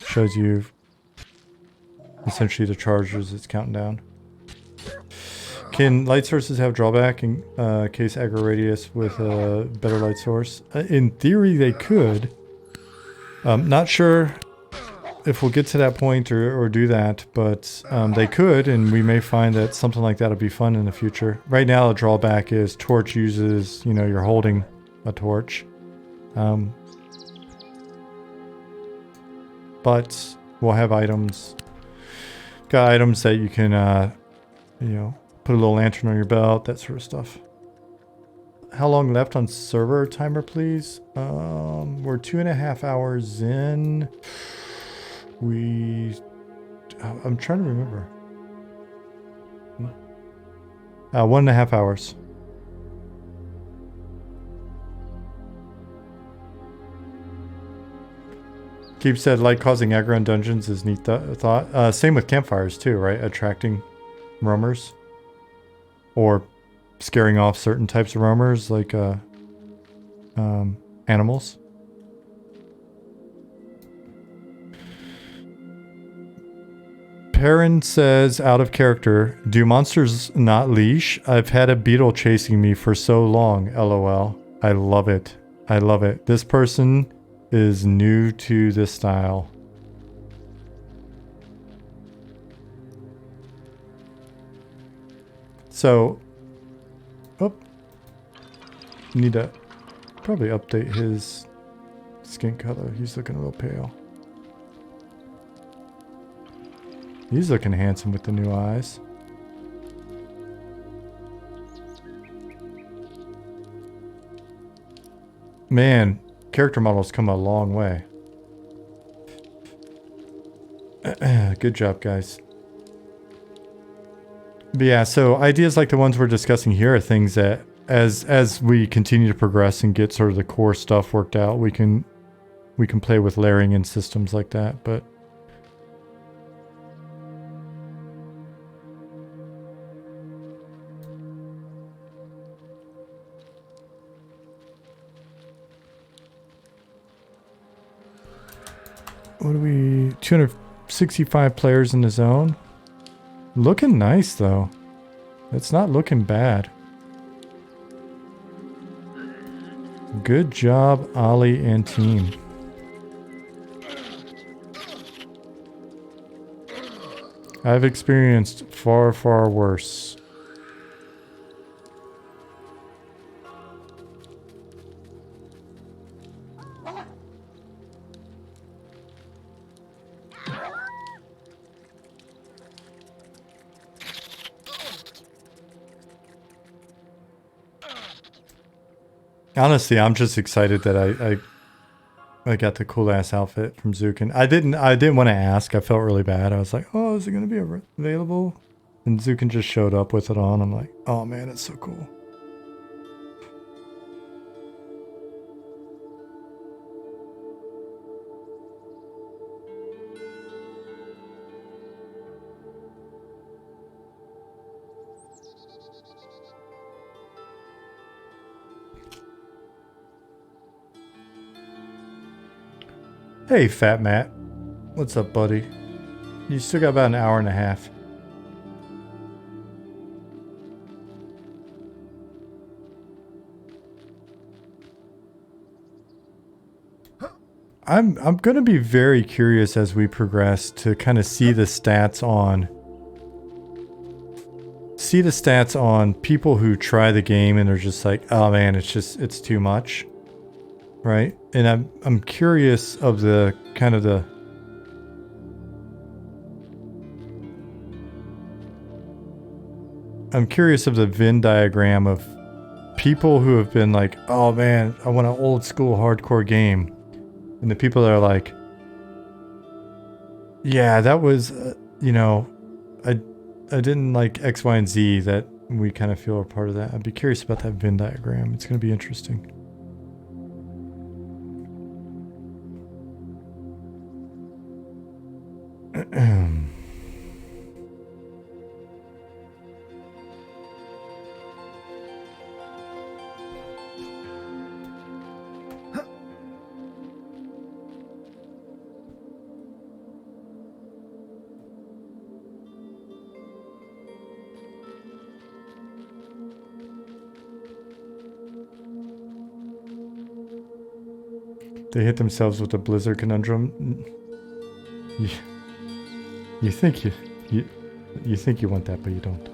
Shows you essentially the charges it's counting down. Can light sources have drawback in case aggro radius with a better light source? In theory, they could. Not sure if we'll get to that point or do that, but they could, and we may find that something like that would be fun in the future. Right now, the drawback is torch uses, you know, you're holding a torch. But we'll have items. Got items that you can, you know, put a little lantern on your belt, that sort of stuff. How long left on server timer, please? We're 2.5 hours in. I'm trying to remember. 1.5 hours. Keep said, like causing aggro in dungeons is neat thought. Same with campfires too, right? Attracting roamers. Or scaring off certain types of roamers, like animals. Perrin says, out of character, do monsters not leash? I've had a beetle chasing me for so long, lol. I love it. I love it. This person is new to this style. So, need to probably update his skin color. He's looking real pale. He's looking handsome with the new eyes. Man, character models come a long way. Good job, guys. But yeah, so ideas like the ones we're discussing here are things that as we continue to progress and get sort of the core stuff worked out, we can play with layering in systems like that, but What do we... 265 players in the zone. Looking nice, though. It's not looking bad. Good job, Ollie and team. I've experienced far, far worse. Honestly, I'm just excited that I got the cool ass outfit from Zukin. I didn't want to ask. I felt really bad. I was like, oh, is it gonna be available? And Zukin just showed up with it on. I'm like, oh man, it's so cool. Hey, Fat Matt. What's up, buddy? You still got about an hour and a half. I'm gonna be very curious as we progress to kind of see the stats on people who try the game and they're just like, oh man, it's too much. Right? And I'm curious of the kind of the Venn diagram of people who have been like, oh man, I want an old school hardcore game. And the people that are like, yeah, that was, you know, I didn't like X, Y, and Z, that we kind of feel a part of that. I'd be curious about that Venn diagram. It's going to be interesting. They hit themselves with a blizzard conundrum. You think you think you want that, but you don't.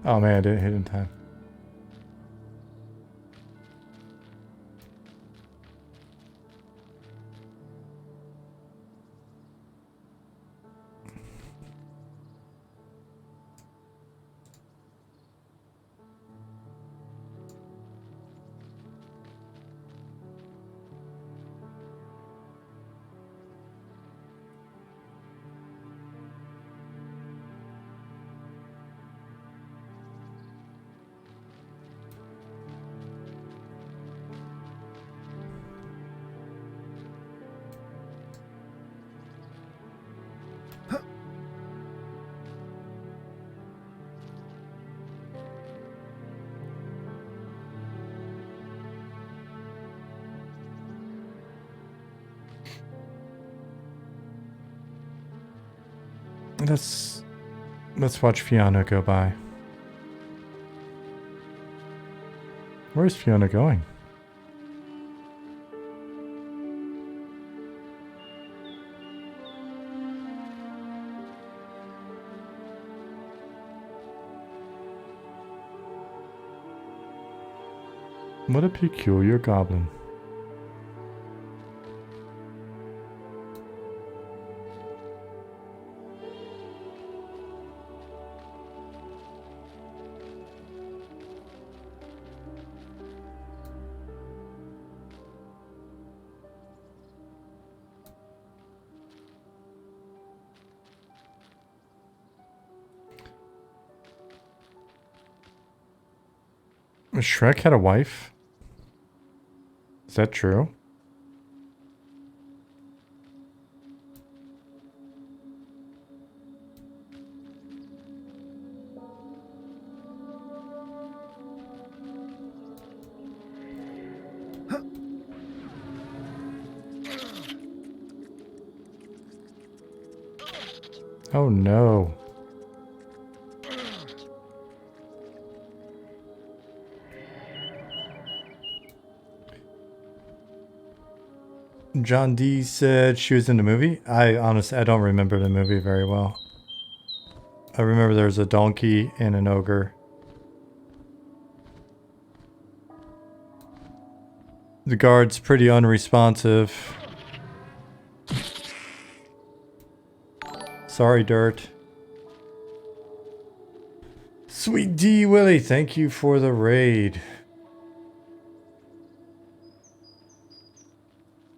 Oh man, I didn't hit in time. Let's watch Fiona go by. Where's Fiona going? What a peculiar goblin. Shrek had a wife? Is that true? Oh no. John D said she was in the movie. I don't remember the movie very well. I remember there was a donkey and an ogre. The guard's pretty unresponsive. Sorry, Dirt. Sweet D Willie, thank you for the raid.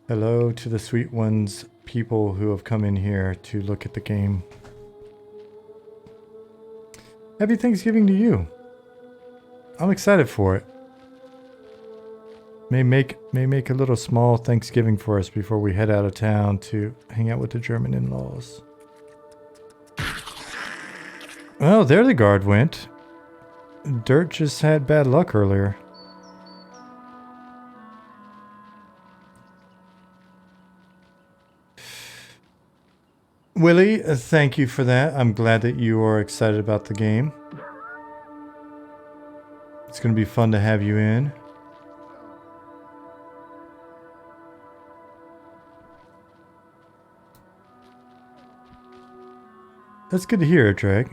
Hello to the sweet ones, people who have come in here to look at the game. Happy Thanksgiving to you. I'm excited for it. May make a little small Thanksgiving for us before we head out of town to hang out with the German in-laws. Well, there the guard went. Dirt just had bad luck earlier. Willie, thank you for that. I'm glad that you are excited about the game. It's going to be fun to have you in. That's good to hear, Drake.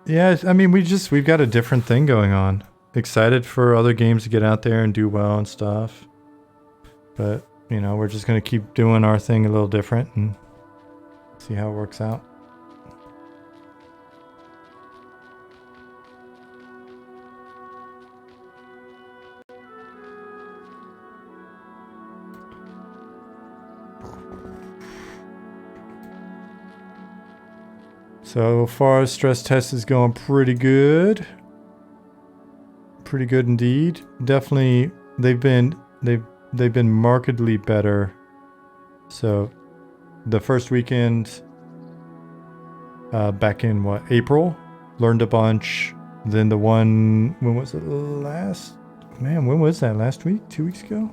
Yeah, I mean, we've got a different thing going on. Excited for other games to get out there and do well and stuff. But, you know, we're just going to keep doing our thing a little different and see how it works out. So far, stress test is going pretty good. Pretty good indeed. Definitely, they've been markedly better. So, the first weekend, back in April, learned a bunch. Then the one, when was it when was that? Last week? 2 weeks ago?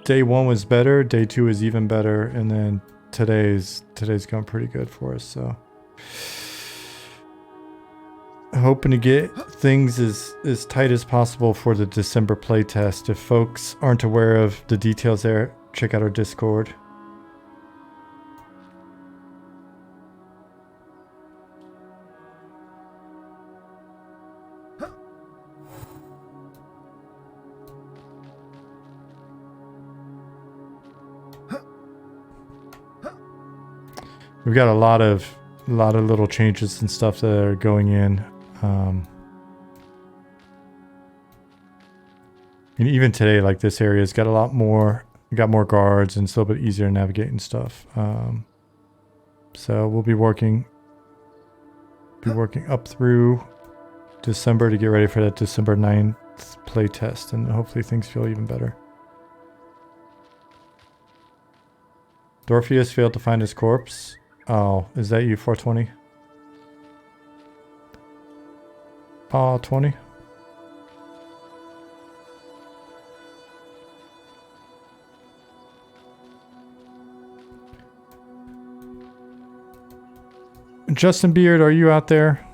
Day 1 was better. Day 2 is even better, and then today's going pretty good for us. So hoping to get things as tight as possible for the December playtest. If folks aren't aware of the details there, check out our Discord. We've got a lot of little changes and stuff that are going in. And even today, like this area's got a lot more. We got more guards and it's a little bit easier to navigate and stuff. So we'll be working up through December to get ready for that December 9th playtest, and hopefully things feel even better. Dorpheus failed to find his corpse. Oh, is that you, 420? Oh, 20. Justin Beard, are you out there?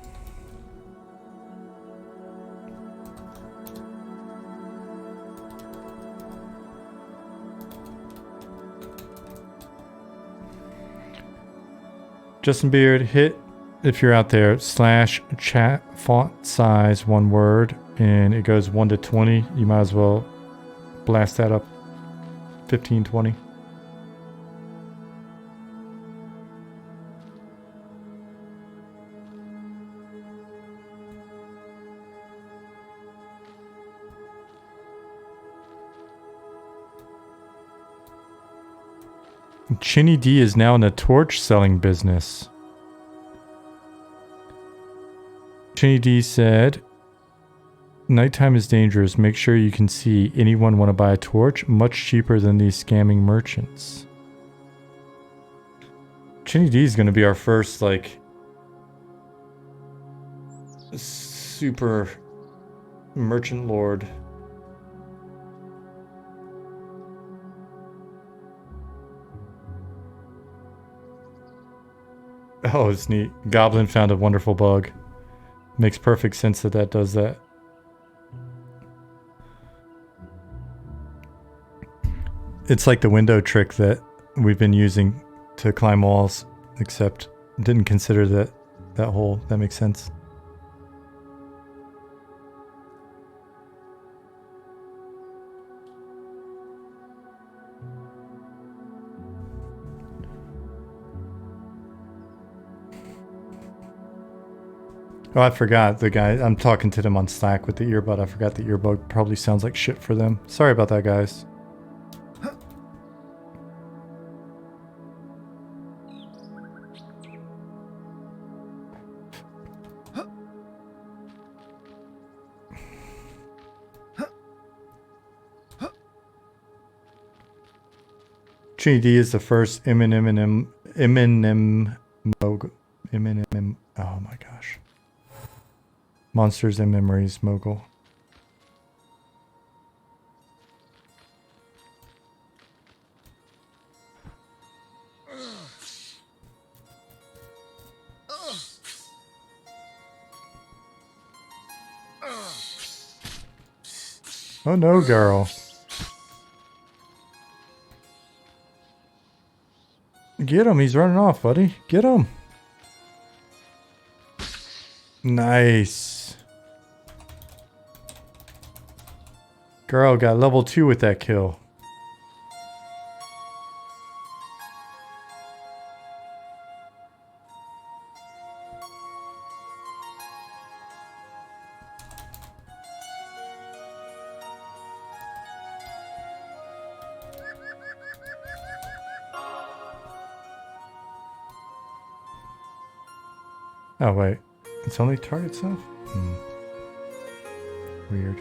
Justin Beard, hit, if you're out there, /chat font size, one word, and it goes 1 to 20. You might as well blast that up 15, 20. Chinny D is now in the torch selling business. Chinny D said, Nighttime is dangerous. Make sure you can see. Anyone want to buy a torch? Much cheaper than these scamming merchants. Chinny D is going to be our first, like, super merchant lord. Oh, it's neat. Goblin found a wonderful bug. Makes perfect sense that that does that. It's like the window trick that we've been using to climb walls, except didn't consider that hole. That makes sense. Oh, I forgot the guy. I'm talking to them on Slack with the earbud. I forgot the earbud probably sounds like shit for them. Sorry about that, guys. Trinity D is the first Eminem mogul. Eminem. Oh my gosh. Monsters and Memories mogul. Oh no, girl. Get him, he's running off, buddy. Get him. Nice. Girl got level 2 with that kill. Oh wait, it's only target stuff? Weird.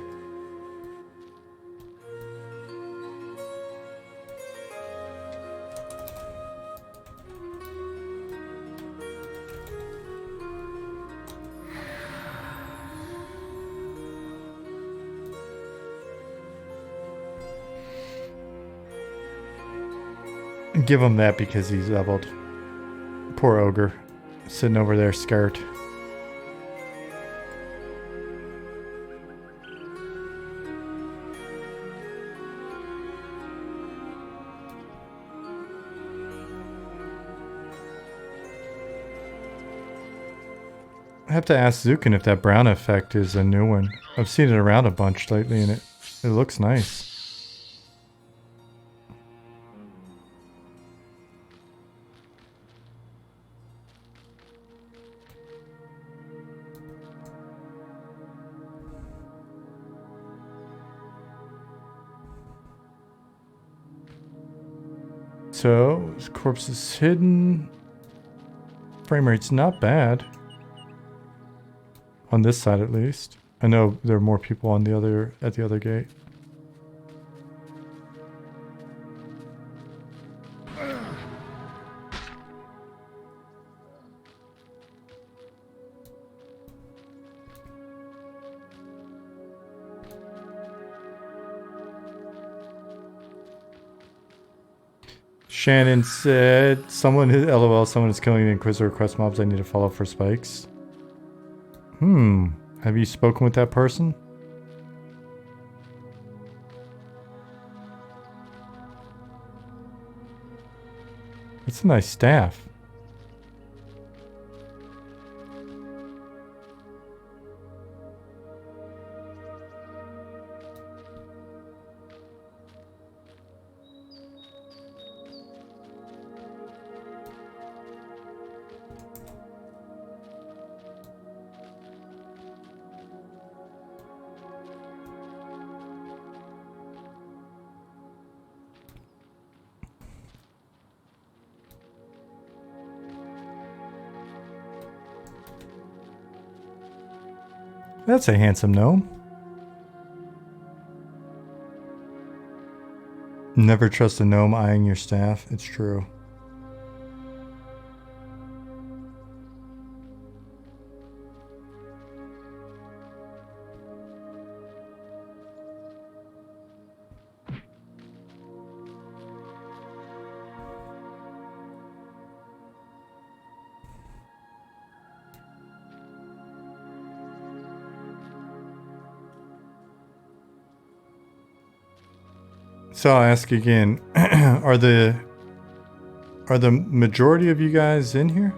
Give him that because he's leveled. Poor ogre. Sitting over there scared. I have to ask Zukin if that brown effect is a new one. I've seen it around a bunch lately and it looks nice. So, his corpse is hidden. Frame rate's not bad. On this side at least. I know there are more people on the other at the other gate. Shannon said, someone is LOL, someone is killing the Inquisitor quest mobs I need to follow for spikes. Have you spoken with that person? It's a nice staff. That's a handsome gnome. Never trust a gnome eyeing your staff. It's true. So I'll ask again, are the majority of you guys in here?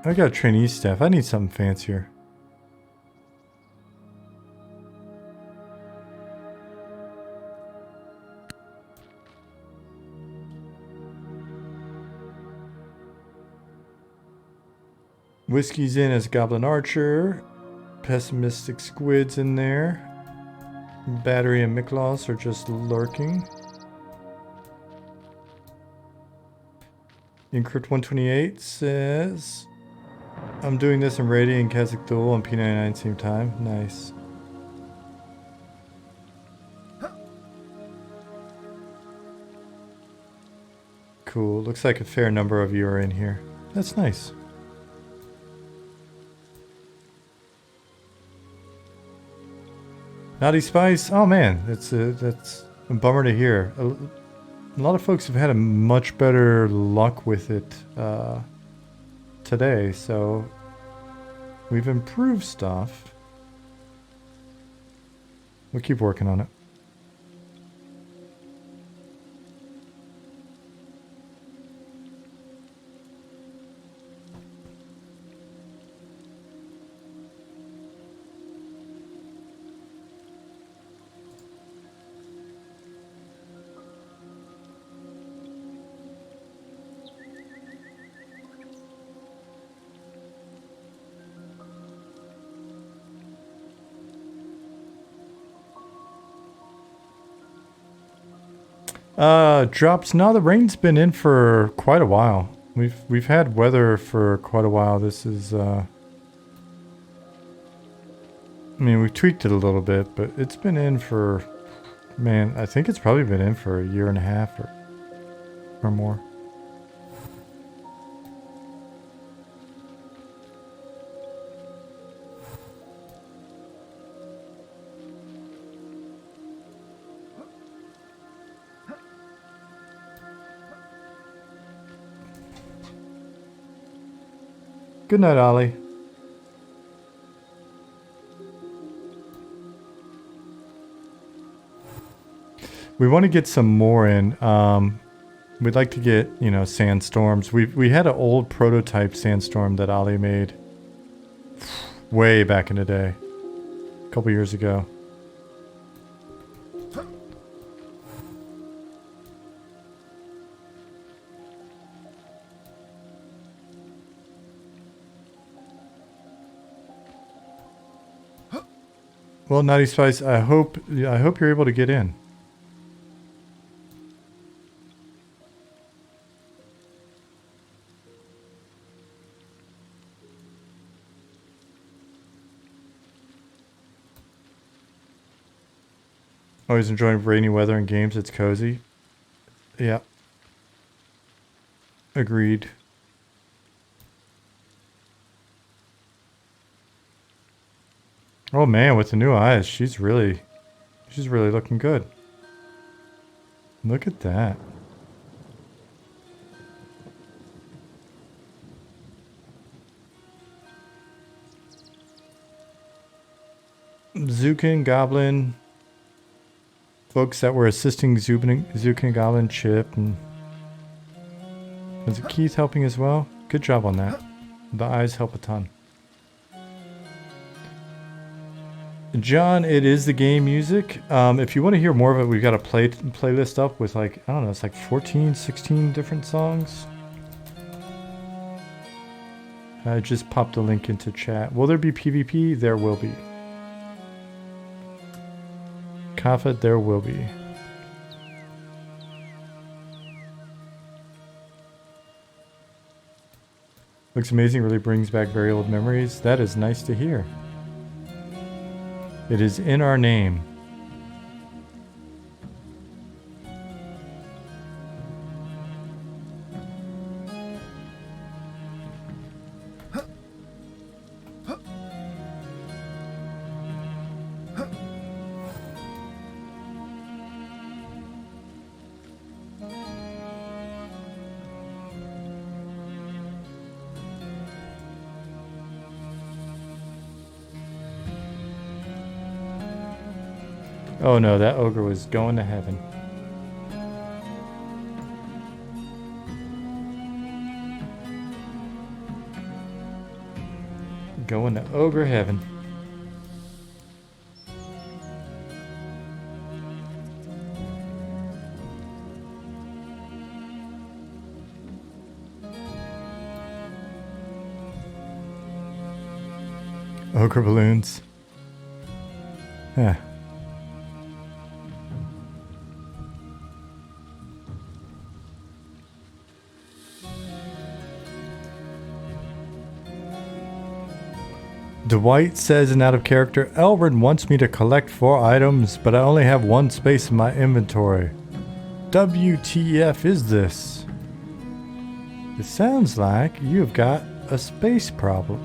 I got trainee staff. I need something fancier. Whiskey's in as Goblin Archer. Pessimistic Squid's in there. Battery and Miklos are just lurking. Encrypt 128 says, I'm doing this in Radiant and Kazakh Duel on P99 same time. Nice. Cool. Looks like a fair number of you are in here. That's nice. Naughty Spice. Oh man, that's a bummer to hear. A lot of folks have had a much better luck with it today, so we've improved stuff. We'll keep working on it. Drops. No, the rain's been in for quite a while. We've had weather for quite a while. This is I mean, we tweaked it a little bit, but it's been in for, man, I think it's probably been in for a year and a half or more. Good night, Ollie. We want to get some more in. We'd like to get, you know, sandstorms. We had an old prototype sandstorm that Ollie made way back in the day, a couple years ago. Well, Naughty Spice, I hope you're able to get in. Always enjoying rainy weather and games. It's cozy. Yeah. Agreed. Oh man, with the new eyes, she's really looking good. Look at that. Zukin, Goblin, folks that were assisting Zukin, Goblin, Chip, and was it Keith helping as well? Good job on that. The eyes help a ton. John, it is the game music. If you want to hear more of it, we've got a playlist up with like, I don't know, it's like 14, 16 different songs. I just popped a link into chat. Will there be PvP? There will be. Kafet, there will be. Looks amazing, really brings back very old memories. That is nice to hear. It is in our name. Oh no, that ogre was going to heaven. Going to ogre heaven. Ogre balloons. Yeah. Dwight says in out of character, Elrin wants me to collect 4 items, but I only have 1 space in my inventory. WTF is this? It sounds like you've got a space problem.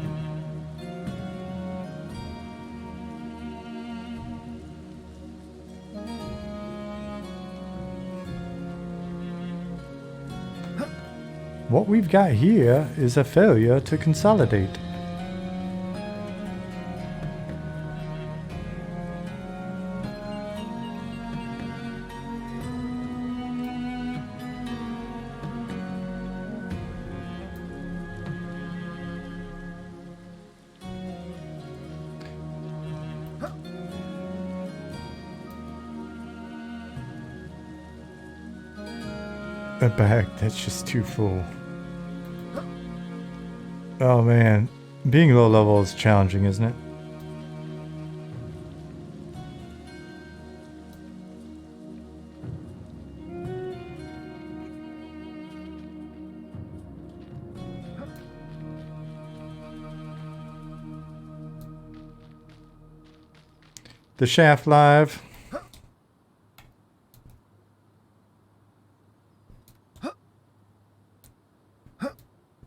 What we've got here is a failure to consolidate. A bag that's just too full. Oh man, being low level is challenging, isn't it? The Shaft Live.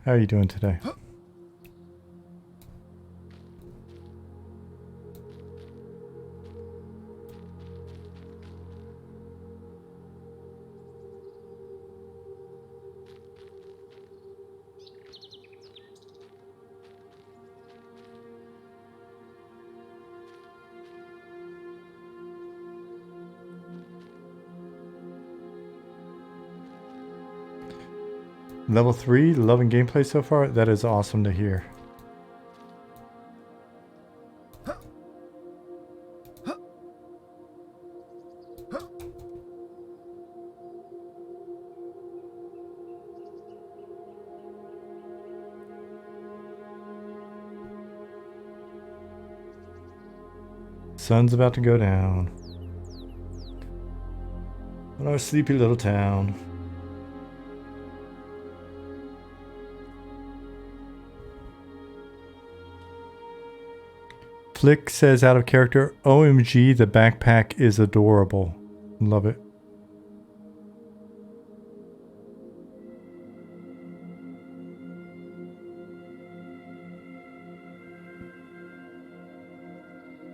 How are you doing today? Level 3, loving gameplay so far? That is awesome to hear. Sun's about to go down on our sleepy little town. Flick says out of character, OMG, the backpack is adorable. Love it.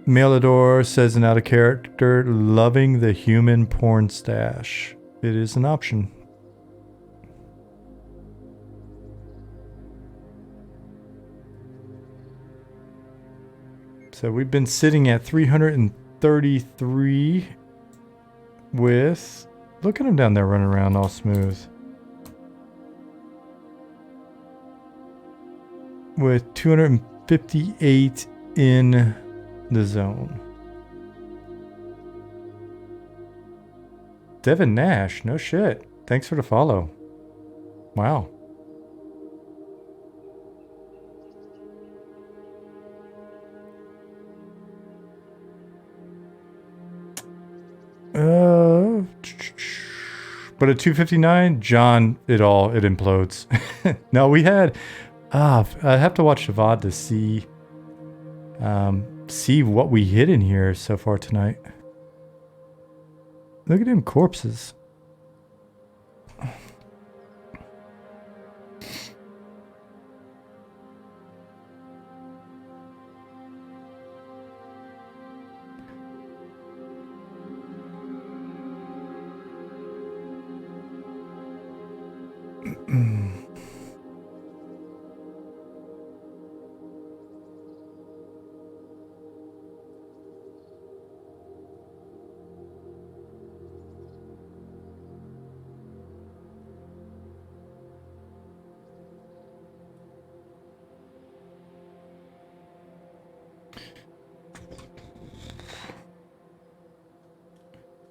Malador says an out of character, loving the human porn stash. It is an option. So we've been sitting at 333 with, look at him down there running around all smooth. With 258 in the zone. Devin Nash, no shit. Thanks for the follow. Wow. But at 259, John, it implodes. No, we had I have to watch the VOD to see what we hit in here so far tonight. Look at them corpses.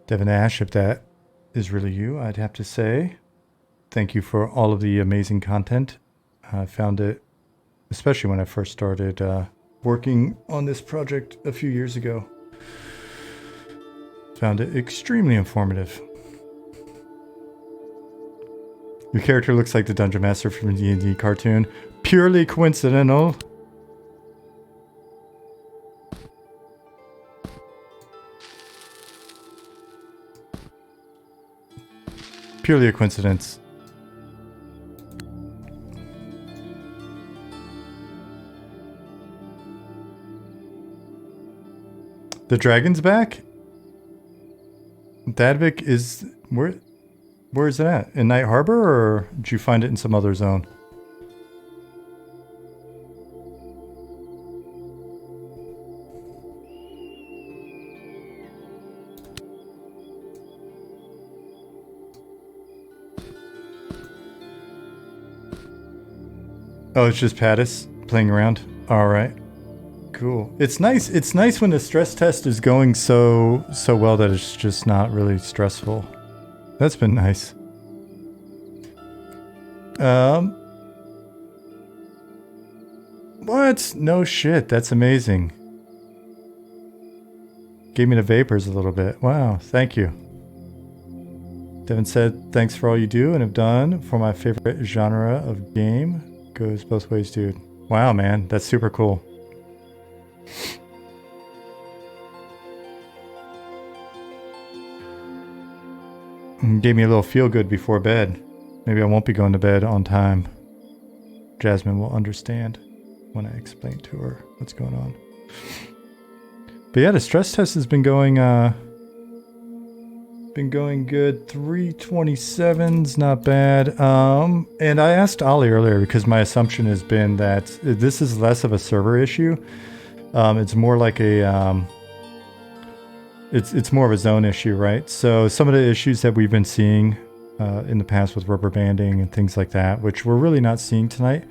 Devin Ash, if that is really you, I'd have to say thank you for all of the amazing content. I found it, especially when I first started working on this project a few years ago, found it extremely informative. Your character looks like the Dungeon Master from the D&D cartoon. Purely coincidental. Purely a coincidence. The dragon's back? Dadvik is... Where is it at? In Night Harbor, or did you find it in some other zone? Oh, it's just Pattis playing around? Alright. Cool. It's nice when the stress test is going so well that it's just not really stressful. That's been nice. What? No shit, that's amazing. Gave me the vapors a little bit. Wow, thank you. Devin said, thanks for all you do and have done for my favorite genre of game. Goes both ways, dude. Wow, man, that's super cool. Gave me a little feel good before bed. Maybe I won't be going to bed on time. Jasmine will understand when I explain to her what's going on. But yeah, the stress test has been going good. 327's not bad. And I asked Ollie earlier because my assumption has been that this is less of a server issue. It's more like a it's more of a zone issue, right? So some of the issues that we've been seeing in the past with rubber banding and things like that, which we're really not seeing tonight,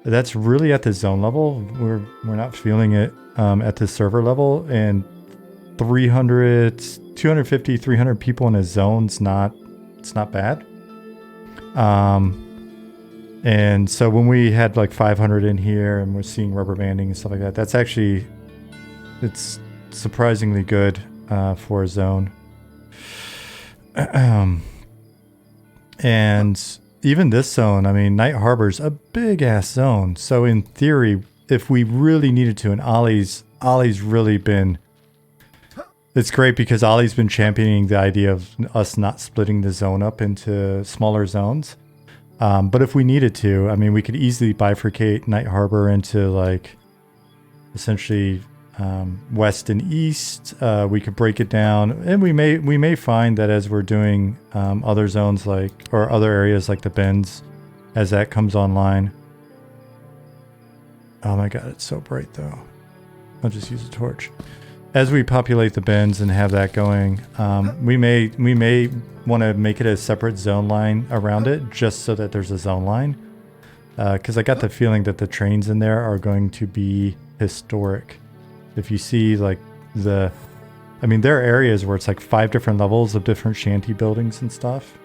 that's really at the zone level. We're not feeling it at the server level, and 250, 300 people in a zone's it's not bad. And so when we had like 500 in here and we're seeing rubber banding and stuff like that, that's actually, it's surprisingly good for a zone. And even this zone, I mean, Night Harbor's a big ass zone. So in theory, if we really needed to, and Ollie's really been, it's great because Ollie's been championing the idea of us not splitting the zone up into smaller zones. But if we needed to, I mean, we could easily bifurcate Night Harbor into like essentially west and east. We could break it down, and we may find that as we're doing other zones or other areas like the bends, as that comes online. Oh my god, it's so bright though. I'll just use a torch. As we populate the bends and have that going, we may want to make it a separate zone line around it, just so that there's a zone line. Because I got the feeling that the trains in there are going to be historic. If you see like there are areas where it's like 5 different levels of different shanty buildings and stuff.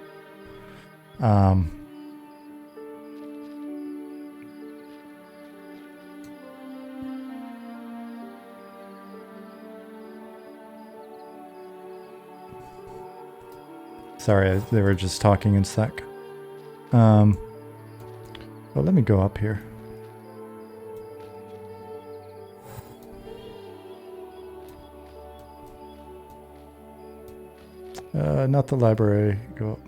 Sorry, they were just talking in sec. Well, let me go up here. Not the library. Go up.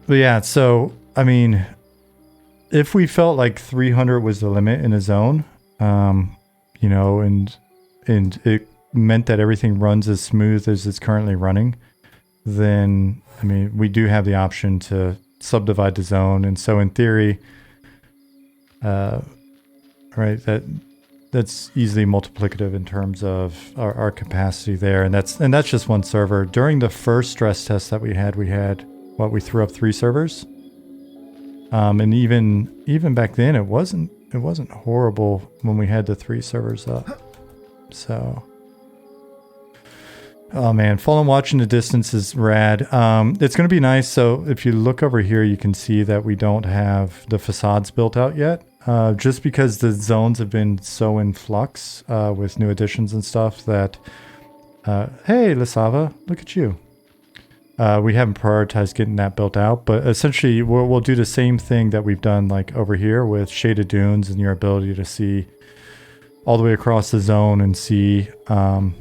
But yeah, so, I mean, if we felt like 300 was the limit in a zone, you know, and it meant that everything runs as smooth as it's currently running, then, I mean, we do have the option to subdivide the zone. And so in theory, right, that's easily multiplicative in terms of our capacity there. And that's just one server. During the first stress test that we had what, we threw up 3 servers. And even back then it wasn't horrible when we had the 3 servers up. So, oh man, Fallen Watch in the distance is rad. It's going to be nice. So if you look over here, you can see that we don't have the facades built out yet. Just because the zones have been so in flux with new additions and stuff that, hey, Lasava, look at you. We haven't prioritized getting that built out, but essentially we'll do the same thing that we've done like over here with shaded dunes and your ability to see all the way across the zone and see Fallen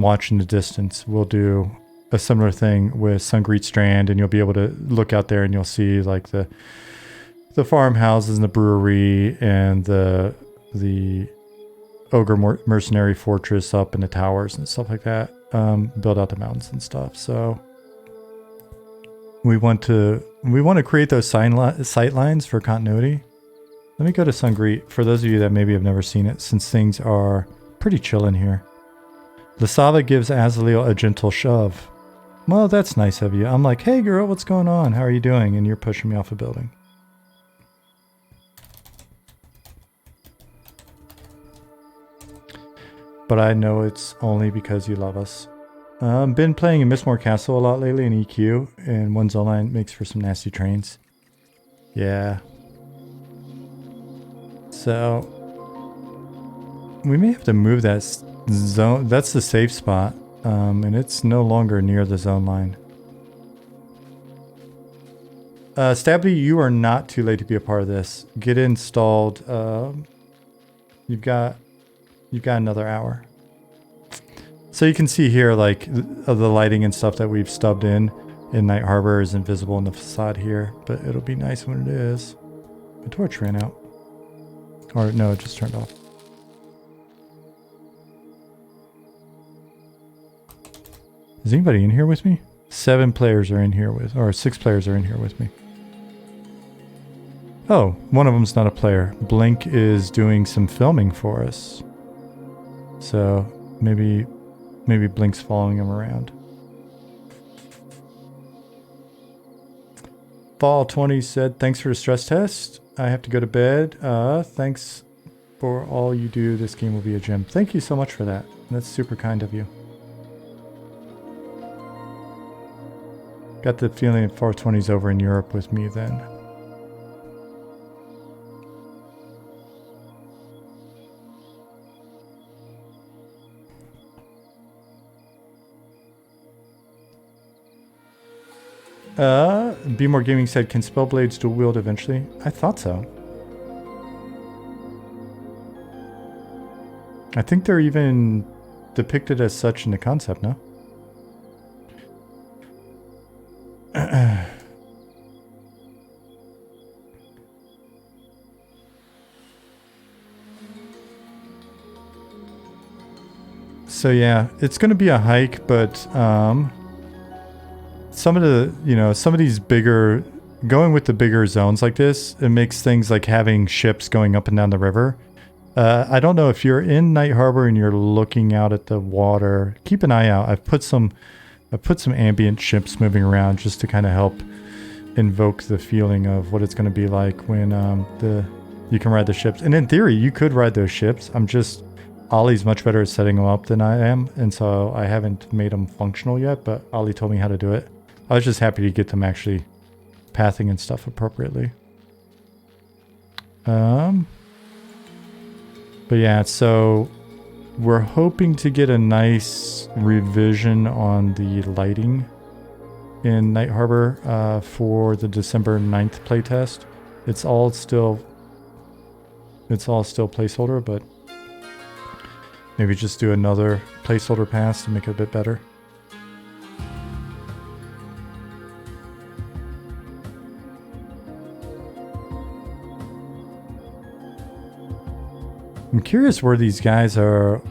Watch in the distance. We'll do a similar thing with Sungreet Strand, and you'll be able to look out there and you'll see like the farmhouses and the brewery and the Ogre Mercenary Fortress up in the towers and stuff like that. Build out the mountains and stuff. So we want to create those sight lines for continuity. Let me go to Sungreet for those of you that maybe have never seen it, since things are pretty chill in here. Lasava gives Azaleel a gentle shove. Well, that's nice of you. I'm like, hey girl, what's going on? How are you doing? And you're pushing me off a building. But I know it's only because you love us. Been playing in Mistmore Castle a lot lately in EQ, and one zone line makes for some nasty trains. Yeah. So we may have to move that zone. That's the safe spot, and it's no longer near the zone line. Stabby, you are not too late to be a part of this. Get installed. You've got another hour. So you can see here, like, the lighting and stuff that we've stubbed in Night Harbor is invisible in the facade here, but it'll be nice when it is. My torch ran out. Or no, it just turned off. Is anybody in here with me? 7 players are in here or 6 players are in here with me. Oh, one of them's not a player. Blink is doing some filming for us. So maybe Blink's following him around. Fall 20 said, thanks for the stress test. I have to go to bed. Thanks for all you do. This game will be a gem. Thank you so much for that. That's super kind of you. Got the feeling that 420's over in Europe with me then. Be More Gaming said, can Spellblades dual wield eventually? I thought so. I think they're even depicted as such in the concept, no? So yeah, it's going to be a hike, but some of these bigger, going with the bigger zones like this, it makes things like having ships going up and down the river. I don't know if you're in Night Harbor and you're looking out at the water, keep an eye out. I've put some ambient ships moving around just to kind of help invoke the feeling of what it's going to be like when you can ride the ships. And in theory, you could ride those ships. Ollie's much better at setting them up than I am, and so I haven't made them functional yet, but Ollie told me how to do it. I was just happy to get them actually pathing and stuff appropriately. But yeah, so we're hoping to get a nice revision on the lighting in Night Harbor for the December 9th playtest. It's all still placeholder, but Maybe just do another placeholder pass to make it a bit better. I'm curious where these guys are.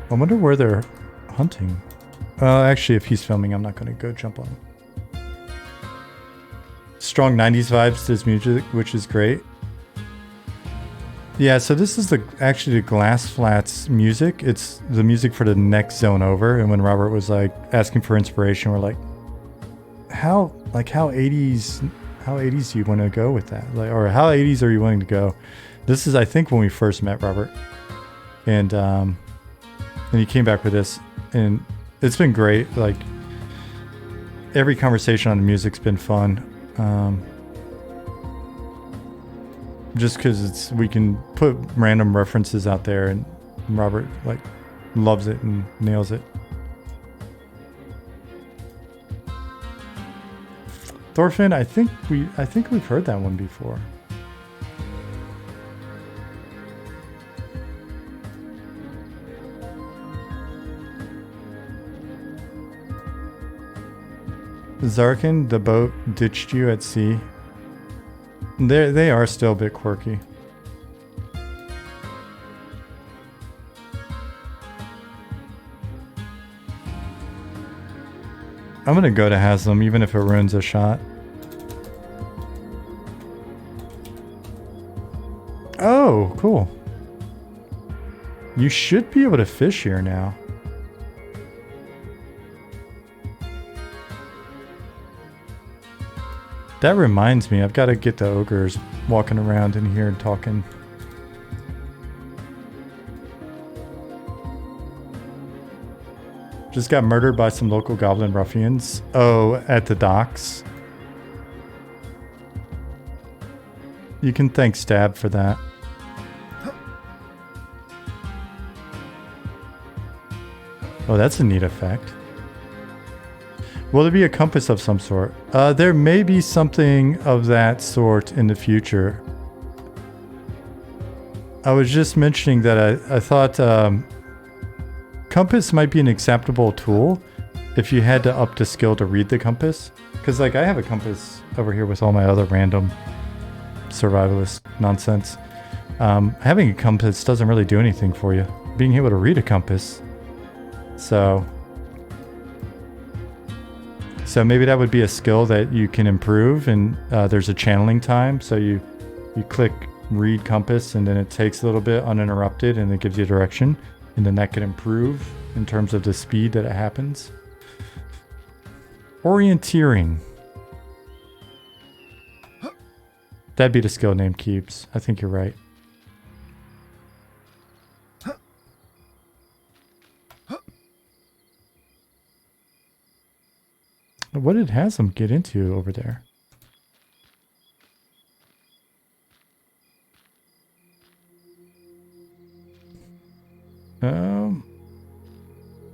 I wonder where they're hunting. Actually, if he's filming, I'm not going to go jump on him. Strong 90s vibes to his music, which is great. Yeah, so this is actually the Glass Flats music. It's the music for the next zone over. And when Robert was like asking for inspiration, we're like, how 80s do you want to go with that? Like, or how 80s are you willing to go? This is, I think, when we first met Robert. And he came back with this, and it's been great. Like, every conversation on the music's been fun. Just because we can put random references out there, and Robert like loves it and nails it. Thorfinn, I think we've heard that one before. Zarkin, the boat ditched you at sea. They are still a bit quirky. I'm gonna go to Haslam even if it ruins a shot. Oh, cool. You should be able to fish here now. That reminds me, I've got to get the ogres walking around in here and talking. Just got murdered by some local goblin ruffians. Oh, at the docks. You can thank Stab for that. Oh, that's a neat effect. Will there be a compass of some sort? There may be something of that sort in the future. I was just mentioning that I thought compass might be an acceptable tool if you had to up the skill to read the compass. Because like I have a compass over here with all my other random survivalist nonsense. Having a compass doesn't really do anything for you. Being able to read a compass. So maybe that would be a skill that you can improve, and there's a channeling time. So you click read compass, and then it takes a little bit uninterrupted, and it gives you direction, and then that could improve in terms of the speed that it happens. Orienteering. That'd be the skill name keeps. I think you're right. What did Haslam get into over there?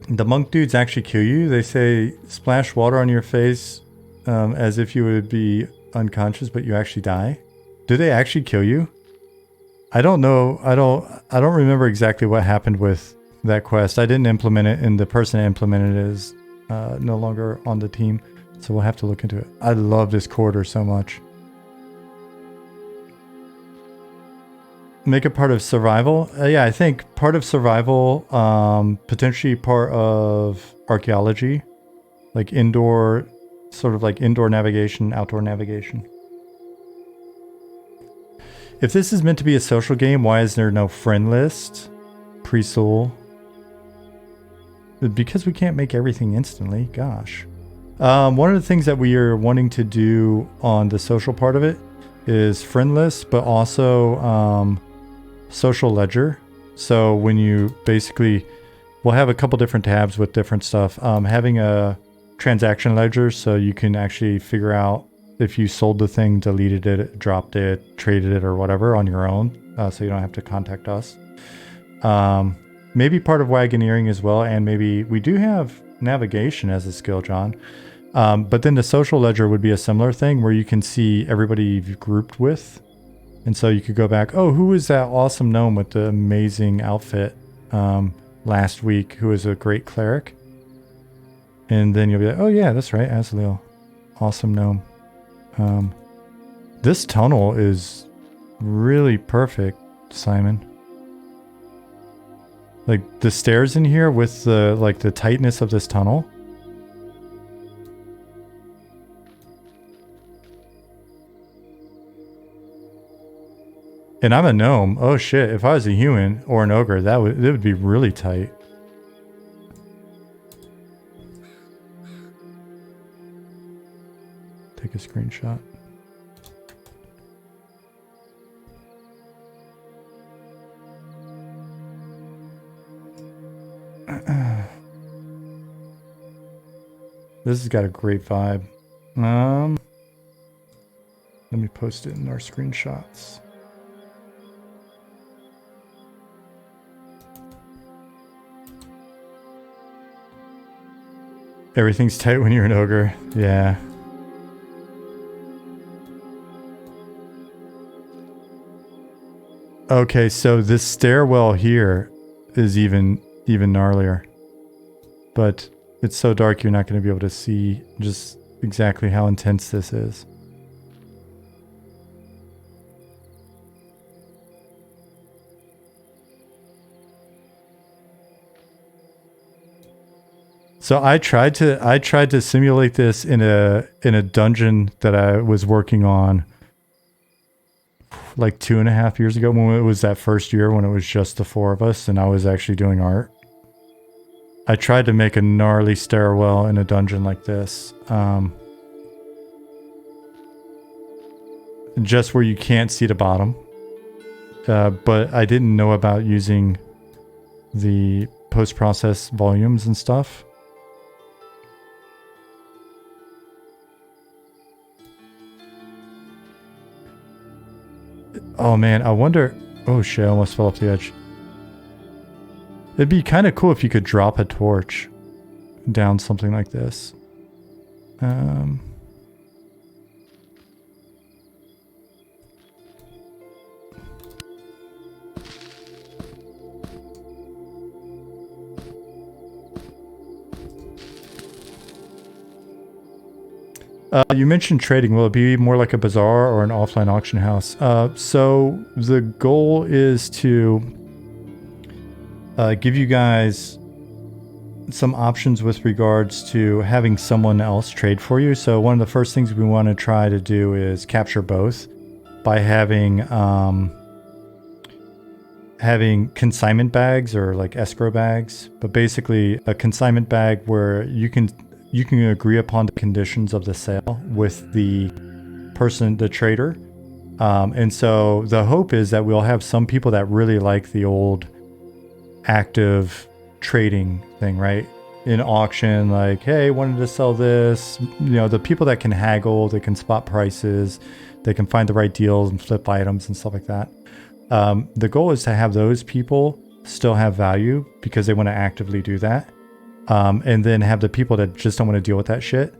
The monk dudes actually kill you. They say splash water on your face as if you would be unconscious, but you actually die. Do they actually kill you? I don't know. I don't remember exactly what happened with that quest. I didn't implement it, and the person that implemented it is no longer on the team. So we'll have to look into it. I love this quarter so much. Make it part of survival. Yeah, I think part of survival, potentially part of archaeology, like indoor, sort of like indoor navigation, outdoor navigation. If this is meant to be a social game, why is there no friend list? Pre-soul. Because we can't make everything instantly. Gosh. One of the things that we are wanting to do on the social part of it is friend list, but also social ledger. So when you basically, we'll have a couple different tabs with different stuff. Having a transaction ledger so you can actually figure out if you sold the thing, deleted it, dropped it, traded it, or whatever on your own, so you don't have to contact us. Maybe part of wagoneering as well, and maybe we do have navigation as a skill, John. But then the social ledger would be a similar thing where you can see everybody you've grouped with. And so you could go back, oh, who is that awesome gnome with the amazing outfit? last week who is a great cleric. And then you'll be like, oh yeah, that's right, Azaleel. Awesome gnome. This tunnel is really perfect, Simon. Like the stairs in here with the like the tightness of this tunnel. And I'm a gnome. Oh shit, if I was a human or an ogre, it would be really tight. Take a screenshot. This has got a great vibe. Let me post it in our screenshots. Everything's tight when you're an ogre. Yeah. Okay, so this stairwell here is even gnarlier. But it's so dark you're not going to be able to see just exactly how intense this is. So I tried to simulate this in a dungeon that I was working on like 2.5 years ago, when it was that first year when it was just the 4 of us and I was actually doing art. I tried to make a gnarly stairwell in a dungeon like this. Just where you can't see the bottom. But I didn't know about using the post-process volumes and stuff. Oh man, I wonder... Oh shit, I almost fell off the edge. It'd be kind of cool if you could drop a torch down something like this. You mentioned trading. Will it be more like a bazaar or an offline auction house? So the goal is to give you guys some options with regards to having someone else trade for you. So one of the first things we want to try to do is capture both by having consignment bags or like escrow bags, but basically a consignment bag where you can agree upon the conditions of the sale with the person, the trader. And so the hope is that we'll have some people that really like the old active trading thing, right? In auction, like, hey, wanted to sell this. You know, the people that can haggle, they can spot prices, they can find the right deals and flip items and stuff like that. The goal is to have those people still have value because they want to actively do that. And then have the people that just don't want to deal with that shit,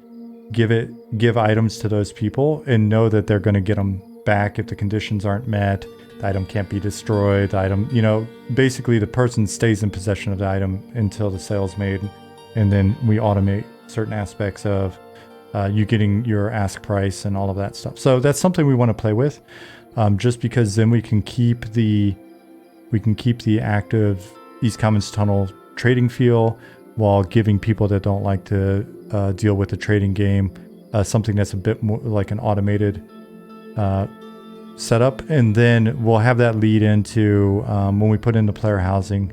give items to those people and know that they're going to get them back if the conditions aren't met. The item can't be destroyed. The item, you know, basically the person stays in possession of the item until the sale's made. And then we automate certain aspects of you getting your ask price and all of that stuff. So that's something we want to play with, just because then we can keep the active East Commons Tunnel trading feel, while giving people that don't like to deal with the trading game something that's a bit more like an automated setup. And then we'll have that lead into when we put in the player housing,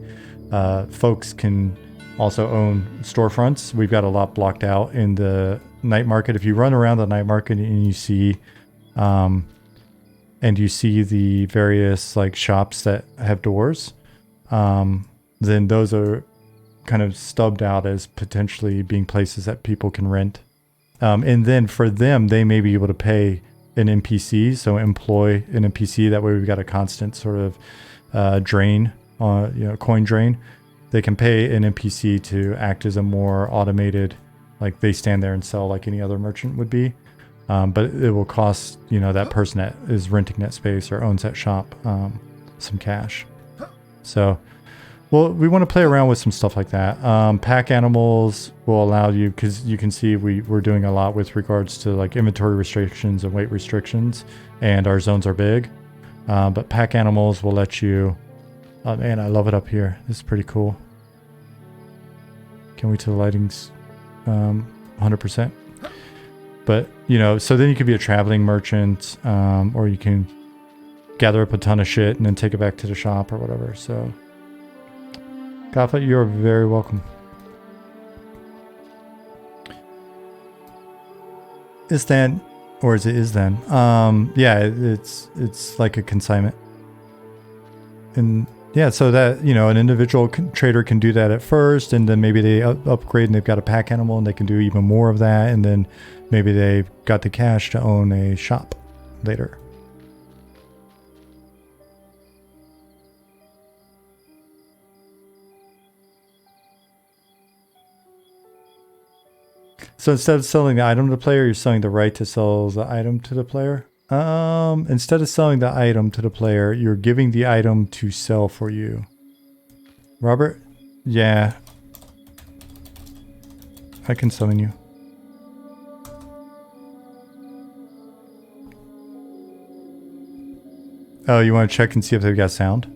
folks can also own storefronts. We've got a lot blocked out in the night market. If you run around the night market and you see the various like shops that have doors, then those are kind of stubbed out as potentially being places that people can rent. And then for them, they may be able to pay an NPC, so employ an NPC. That way we've got a constant sort of drain, coin drain. They can pay an NPC to act as a more automated, like they stand there and sell like any other merchant would be. But it will cost, that person that is renting that space or owns that shop some cash. So Well, we want to play around with some stuff like that. Pack animals will allow you, because you can see we're doing a lot with regards to like inventory restrictions and weight restrictions, and our zones are big. But pack animals will let you... Oh man, I love it up here. This is pretty cool. Can't wait till the lighting's 100%. But, you know, so then you could be a traveling merchant, or you can gather up a ton of shit and then take it back to the shop or whatever. So, Gaffa, you're very welcome. Is then, or is it is then? Yeah, it's like a consignment. And yeah, so that, you know, an individual trader can do that at first, and then maybe they upgrade and they've got a pack animal and they can do even more of that, and then maybe they've got the cash to own a shop later. So instead of selling the item to the player, you're selling the right to sell the item to the player? Instead of selling the item to the player, you're giving the item to sell for you. Robert? Yeah. I can summon you. Oh, you want to check and see if they've got sound?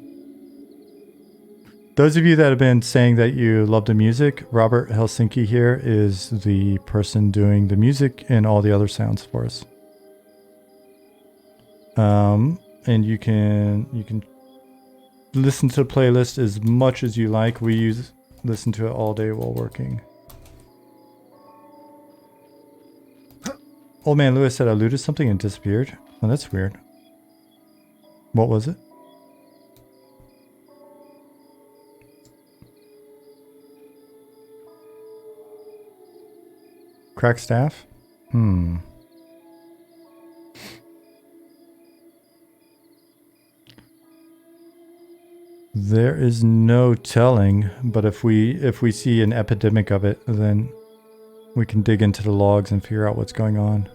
Those of you that have been saying that you love the music, Robert Helsinki here is the person doing the music and all the other sounds for us. And you can listen to the playlist as much as you like. We listen to it all day while working. Old Man Lewis said I looted something and disappeared. Oh, that's weird. What was it? Crack staff? There is no telling, but if we see an epidemic of it, then we can dig into the logs and figure out what's going on.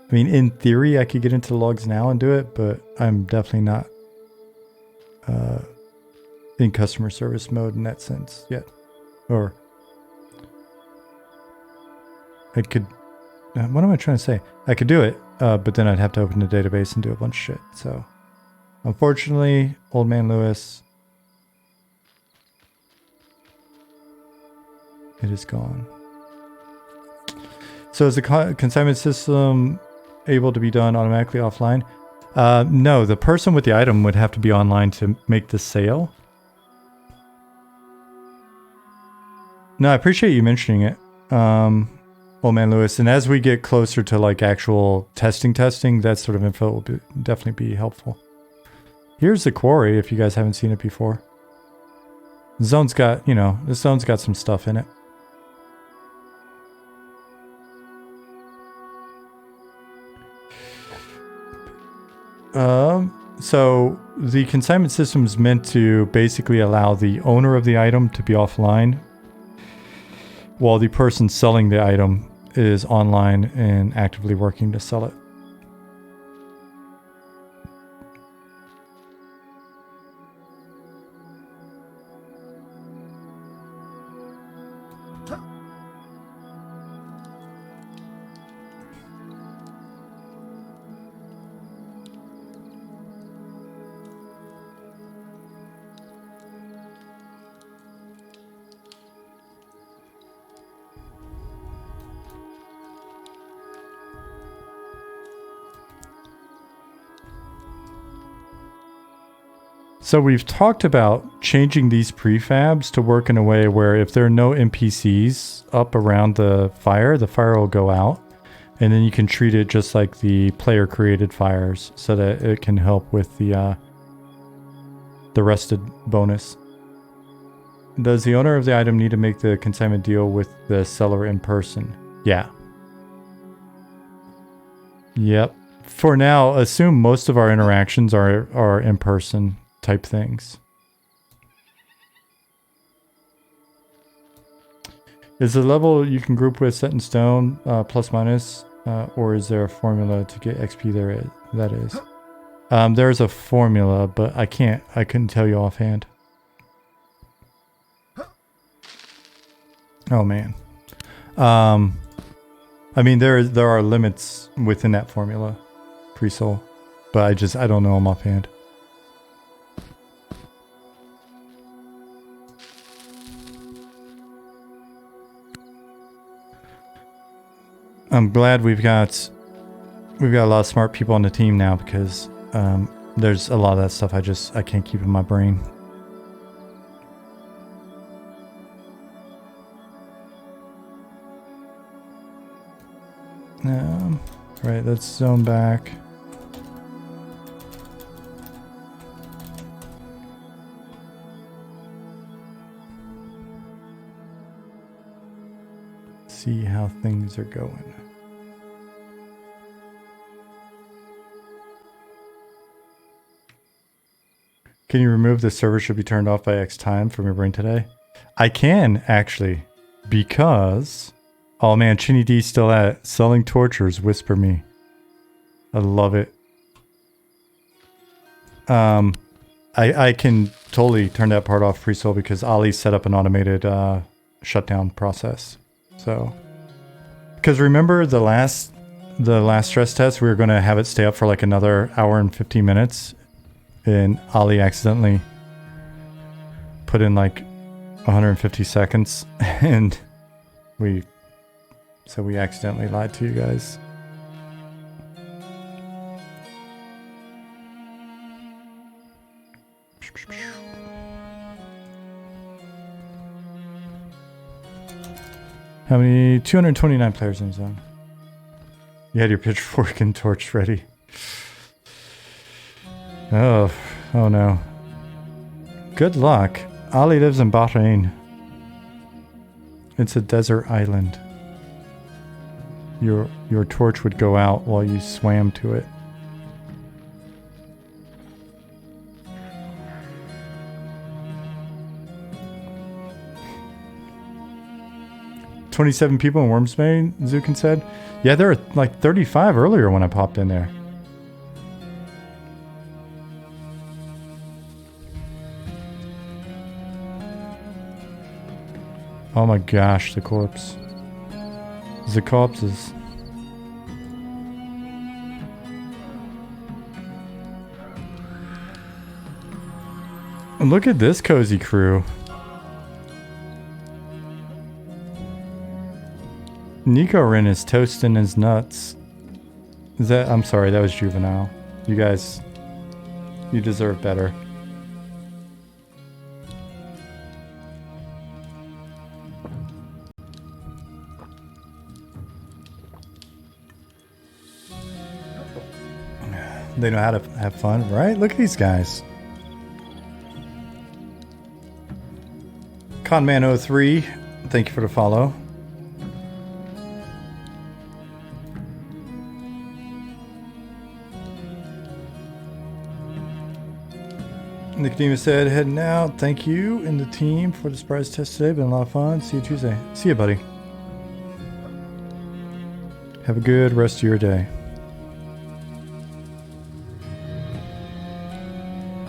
I mean, in theory, I could get into the logs now and do it, but I'm definitely not in customer service mode in that sense yet. Or I could... what am I trying to say? I could do it, but then I'd have to open the database and do a bunch of shit, so... Unfortunately, Old Man Lewis, it is gone. So is the consignment system able to be done automatically offline? No, the person with the item would have to be online to make the sale. No, I appreciate you mentioning it, Old Man Lewis. And as we get closer to like actual testing, that sort of info will definitely be helpful. Here's the quarry, if you guys haven't seen it before. The zone's got, you know, this zone's got some stuff in it. So the consignment system is meant to basically allow the owner of the item to be offline, while the person selling the item is online and actively working to sell it. So we've talked about changing these prefabs to work in a way where if there are no NPCs up around the fire will go out, and then you can treat it just like the player created fires so that it can help with the rested bonus. Does the owner of the item need to make the consignment deal with the seller in person? Yeah. Yep. For now, assume most of our interactions are in person type things. Is the level you can group with set in stone, plus minus, or is there a formula to get XP there? That is. There's a formula, but I couldn't tell you offhand. Oh man. I mean there are limits within that formula, pre-soul, but I don't know them offhand. I'm glad we've got a lot of smart people on the team now, because there's a lot of that stuff I can't keep in my brain. Right, let's zone back. See how things are going. Can you remove the server should be turned off by X time from your brain today? I can actually, because oh man, Chinny D's still at it. Selling tortures, whisper me. I love it. I can totally turn that part off pre-soul because Ali set up an automated shutdown process. So, because remember the last stress test, we were going to have it stay up for like another hour and 15 minutes, and Ali accidentally put in like 150 seconds, and we accidentally lied to you guys. How many? 229 players in zone. You had your pitchfork and torch ready. Oh no. Good luck. Ali lives in Bahrain. It's a desert island. Your torch would go out while you swam to it. "27 people in Wormsbane," Zukin said. Yeah, there were like 35 earlier when I popped in there. Oh my gosh, the corpse. The corpses. Look at this cozy crew. Nico Rin is toasting his nuts. Is that? I'm sorry, that was juvenile. You guys, you deserve better. They know how to have fun, right? Look at these guys. Conman03, thank you for the follow. Nicodemus said, heading out. Thank you and the team for the surprise test today. Been a lot of fun. See you Tuesday. See you, buddy. Have a good rest of your day.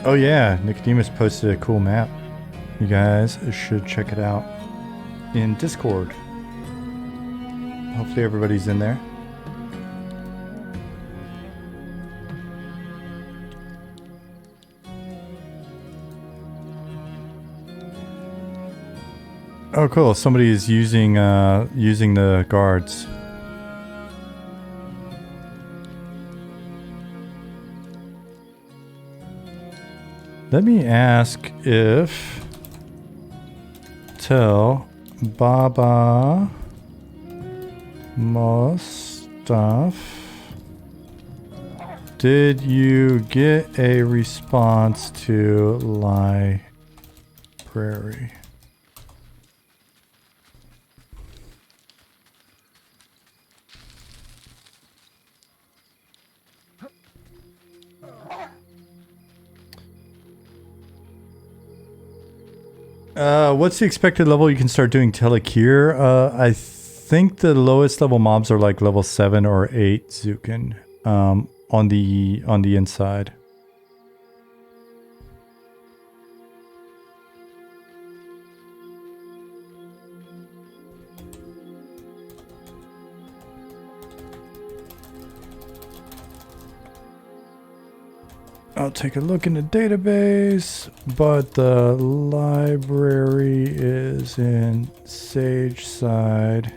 Oh yeah, Nicodemus posted a cool map. You guys should check it out in Discord. Hopefully everybody's in there. Oh cool, somebody is using the guards. Let me ask if Tell Baba Mostaf, did you get a response to library? What's the expected level you can start doing Telekir? I think the lowest level mobs are like level 7 or 8, Zukin, on the inside. I'll take a look in the database, but the library is in Sage Side,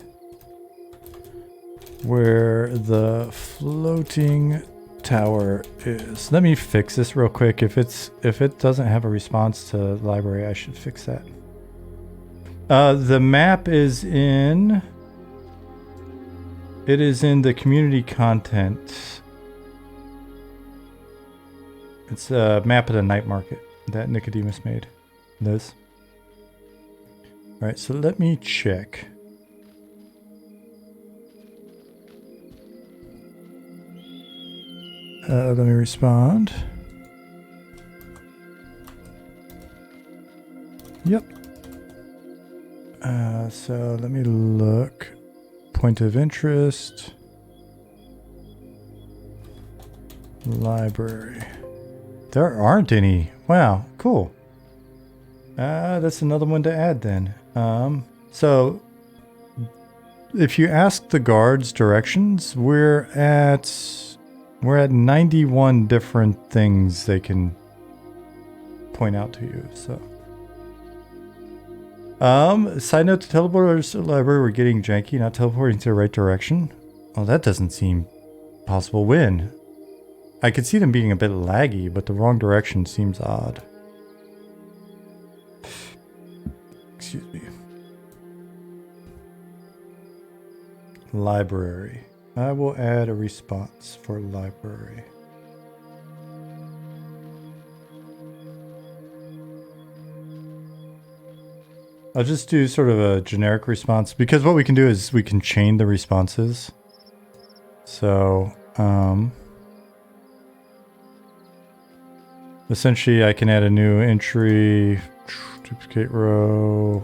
where the floating tower is. Let me fix this real quick. If it doesn't have a response to the library, I should fix that. The map is in. It is in the community content. It's a map of the night market that Nicodemus made. This. All right, so let me check. Let me respond. Yep. So let me look. Point of interest. Library. There aren't any. Wow, cool. That's another one to add then. So if you ask the guards directions, we're at 91 different things they can point out to you. So side note, to teleporters to the library were getting janky, not teleporting to the right direction. Oh, that doesn't seem possible. When? I could see them being a bit laggy, but the wrong direction seems odd. Excuse me. Library. I will add a response for library. I'll just do sort of a generic response, because what we can do is we can chain the responses. So, essentially I can add a new entry, duplicate row,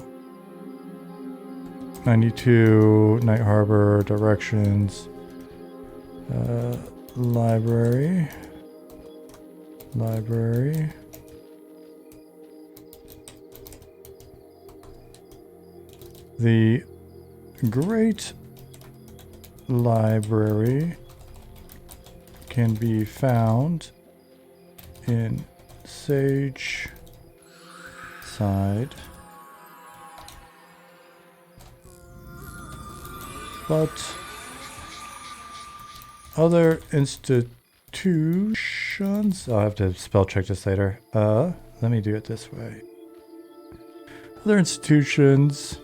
92, Night Harbor, directions, library. The Great Library can be found in Sage Side, but other institutions, I'll have to spell check this later. Let me do it this way. Other institutions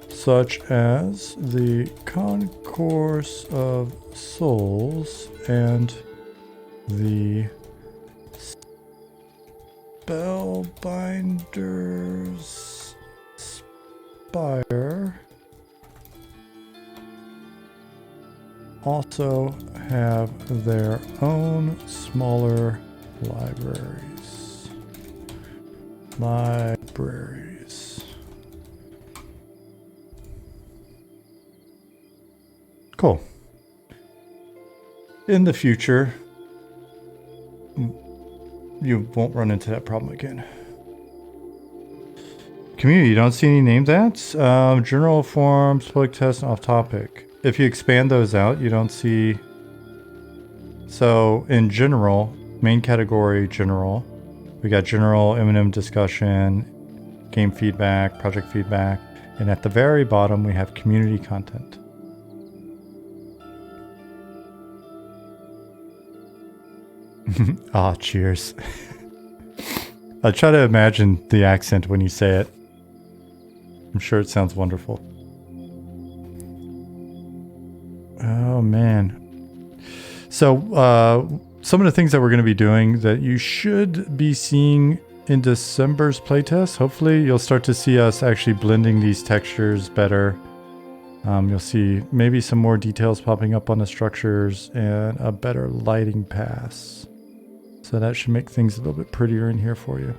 such as the Concourse of Souls and the Spellbinder's Spire also have their own smaller libraries. Cool. In the future, you won't run into that problem again. Community, you don't see any named ads? General forums, public test, and off topic. If you expand those out, you don't see. So in general, main category, general. We got general, M&M discussion, game feedback, project feedback. And at the very bottom, we have community content. Ah, cheers. I'll try to imagine the accent when you say it. I'm sure it sounds wonderful. Oh, man. So, some of the things that we're going to be doing that you should be seeing in December's playtest, hopefully you'll start to see us actually blending these textures better. You'll see maybe some more details popping up on the structures and a better lighting pass. So that should make things a little bit prettier in here for you.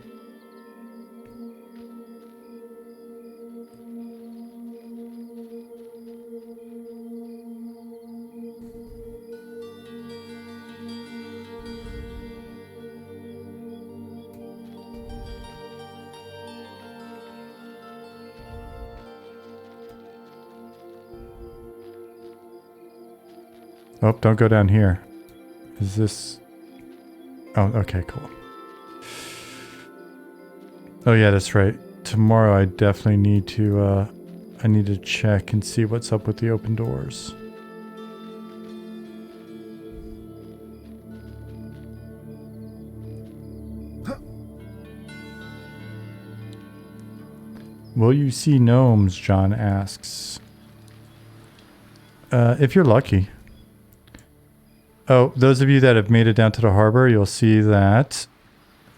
Oh, don't go down here. Is this... Oh, okay, cool. Oh yeah, that's right. Tomorrow I definitely need to I need to check and see what's up with the open doors. Will you see gnomes? John asks. If you're lucky. Oh, those of you that have made it down to the harbor, you'll see that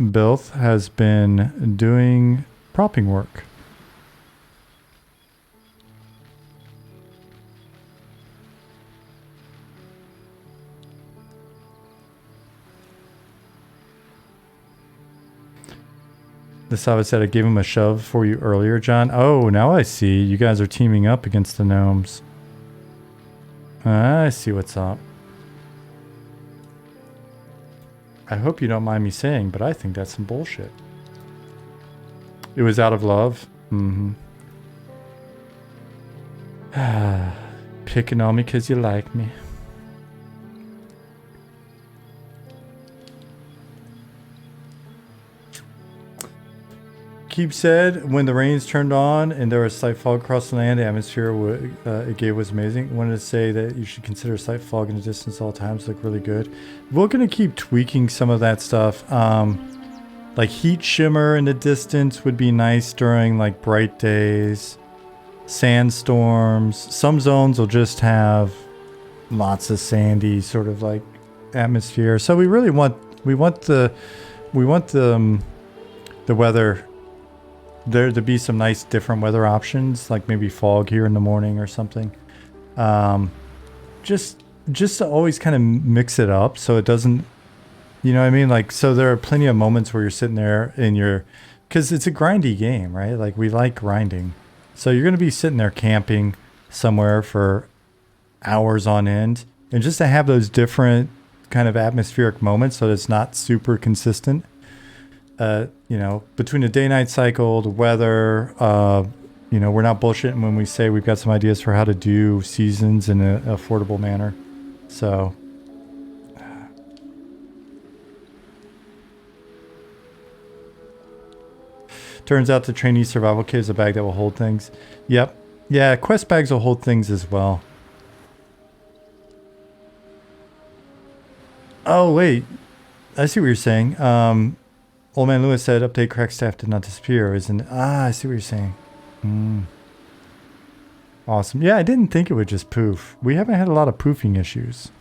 Bilth has been doing propping work. The Sava said I gave him a shove for you earlier, John. Oh, now I see. You guys are teaming up against the gnomes. I see what's up. I hope you don't mind me saying, but I think that's some bullshit. It was out of love? Mm-hmm. Picking on me because you like me. Keep said, when the rains turned on and there was slight fog across the land, the atmosphere it gave was amazing. Wanted to say that you should consider slight fog in the distance at all times. Look really good. We're going to keep tweaking some of that stuff. Like heat shimmer in the distance would be nice during like bright days. Sandstorms. Some zones will just have lots of sandy sort of like atmosphere. So we really want the weather there to be some nice different weather options, like maybe fog here in the morning or something. Just to always kind of mix it up so it doesn't, you know what I mean? Like, so there are plenty of moments where you're sitting there and because it's a grindy game, right? Like we like grinding. So you're going to be sitting there camping somewhere for hours on end, and just to have those different kind of atmospheric moments so that it's not super consistent. You know, between the day-night cycle, the weather, you know, we're not bullshitting when we say we've got some ideas for how to do seasons in an affordable manner. So, turns out the trainee survival kit is a bag that will hold things. Yep. Yeah, quest bags will hold things as well. Oh, wait. I see what you're saying. Old Man Lewis said update crack staff did not disappear. Isn't I see what you're saying. Awesome. Yeah, I didn't think it would just poof. We haven't had a lot of poofing issues.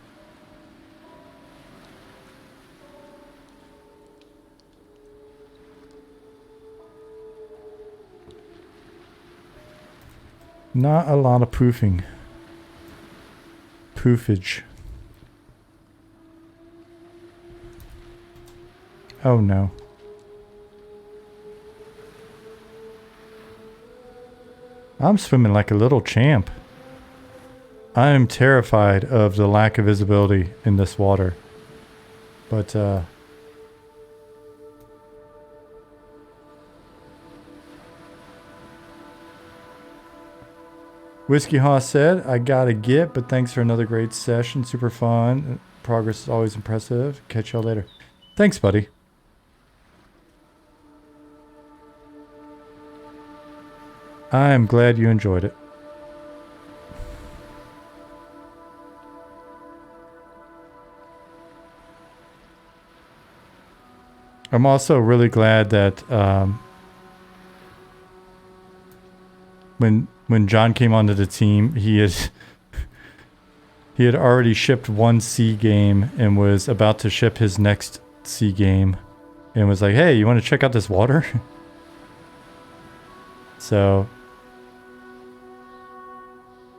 Not a lot of poofing. Poofage. Oh no. I'm swimming like a little champ. I am terrified of the lack of visibility in this water. But, Whiskey Hoss said, I gotta get, but thanks for another great session. Super fun. Progress is always impressive. Catch y'all later. Thanks, buddy. I am glad you enjoyed it. I'm also really glad that when John came onto the team, he had already shipped one C game and was about to ship his next C game, and was like, "Hey, you want to check out this water?" So.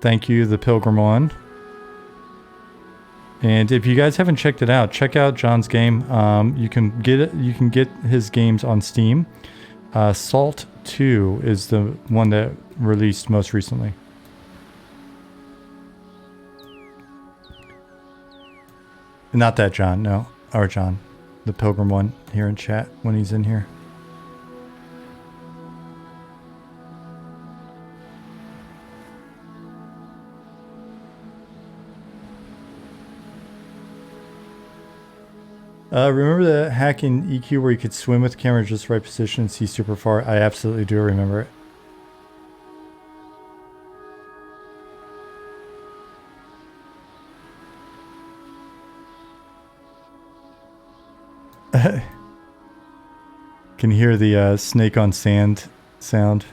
Thank you, the Pilgrim One. And if you guys haven't checked it out, check out John's game. You can get it. You can get his games on Steam. Salt 2 is the one that released most recently. Not that John, no, our John, the Pilgrim One here in chat when he's in here. Remember the hack in EQ where you could swim with the camera just right position and see super far? I absolutely do remember it. Can hear the snake on sand sound.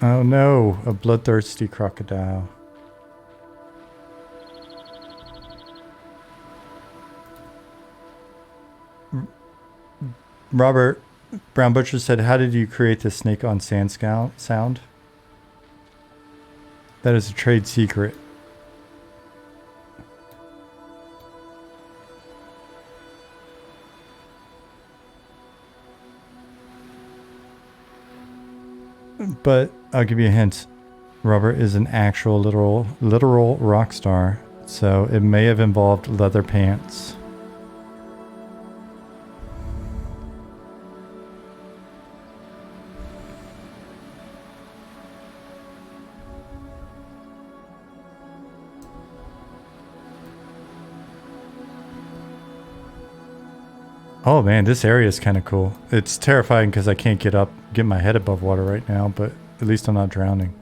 Oh no, a bloodthirsty crocodile. Robert Brown Butcher said, how did you create the snake on sand sound? That is a trade secret. But I'll give you a hint. Robert is an actual literal rock star, so it may have involved leather pants. Oh man, this area is kind of cool. It's terrifying because I can't get my head above water right now, but at least I'm not drowning.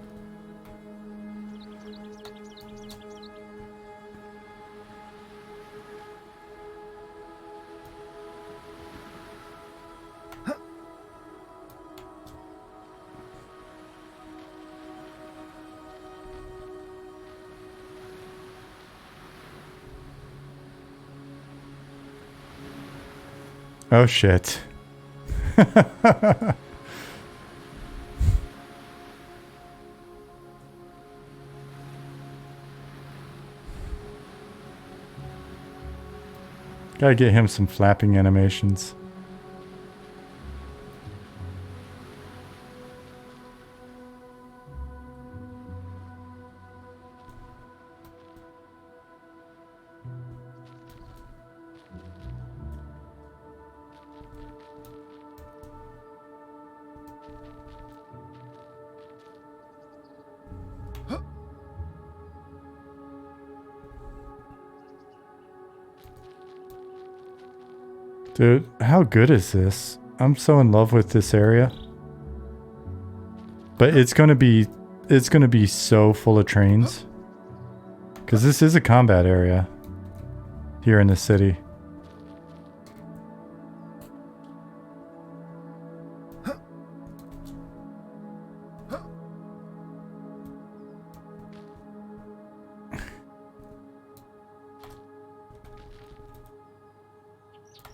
Oh shit. Gotta get him some flapping animations. Dude, how good is this? I'm so in love with this area. But it's gonna be so full of trains. Cause this is a combat area here in the city.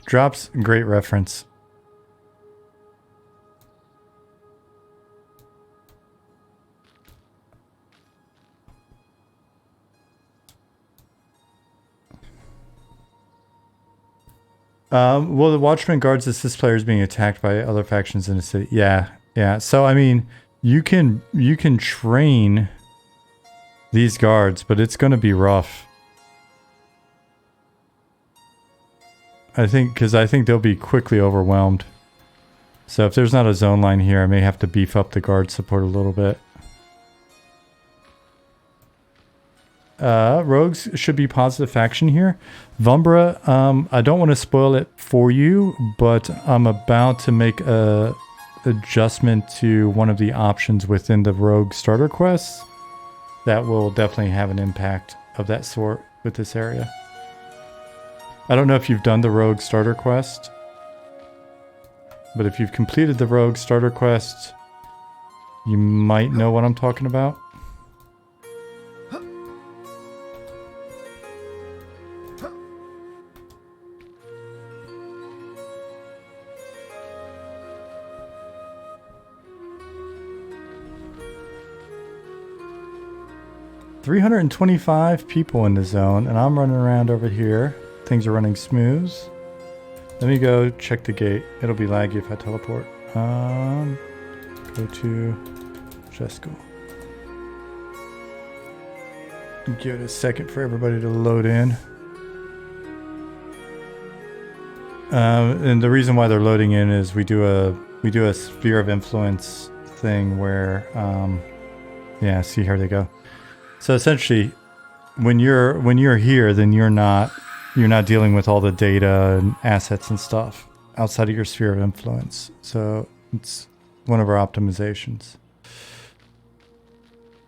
Drops, great reference. Well, the Watchman guards assist players being attacked by other factions in the city. Yeah. So I mean, you can train these guards, but it's going to be rough. I think they'll be quickly overwhelmed. So if there's not a zone line here, I may have to beef up the guard support a little bit. Rogues should be positive faction here. Vumbra, I don't want to spoil it for you, but I'm about to make a adjustment to one of the options within the rogue starter quests that will definitely have an impact of that sort with this area. I don't know if you've done the rogue starter quest, but if you've completed the rogue starter quest, you might know what I'm talking about. .325 people in the zone, and I'm running around over here. Things are running smooth. Let me go check the gate. It'll be laggy if I teleport. Go to Jesco. Give it a second for everybody to load in. And the reason why they're loading in is we do a sphere of influence thing where, yeah, see, here they go. So essentially, when you're here, then you're not dealing with all the data and assets and stuff outside of your sphere of influence. So it's one of our optimizations.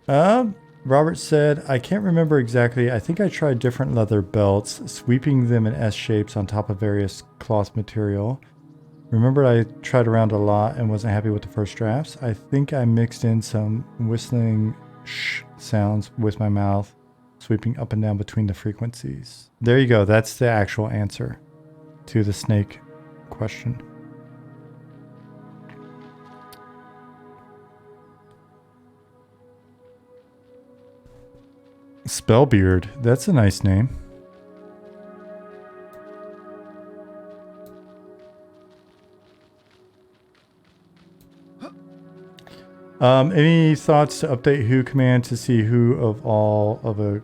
Robert said, I can't remember exactly. I think I tried different leather belts, sweeping them in S shapes on top of various cloth material. Remember, I tried around a lot and wasn't happy with the first drafts. I think I mixed in some whistling sh sounds with my mouth, sweeping up and down between the frequencies. There you go. That's the actual answer to the snake question. Spellbeard. That's a nice name. Any thoughts to update who command to see who of all of a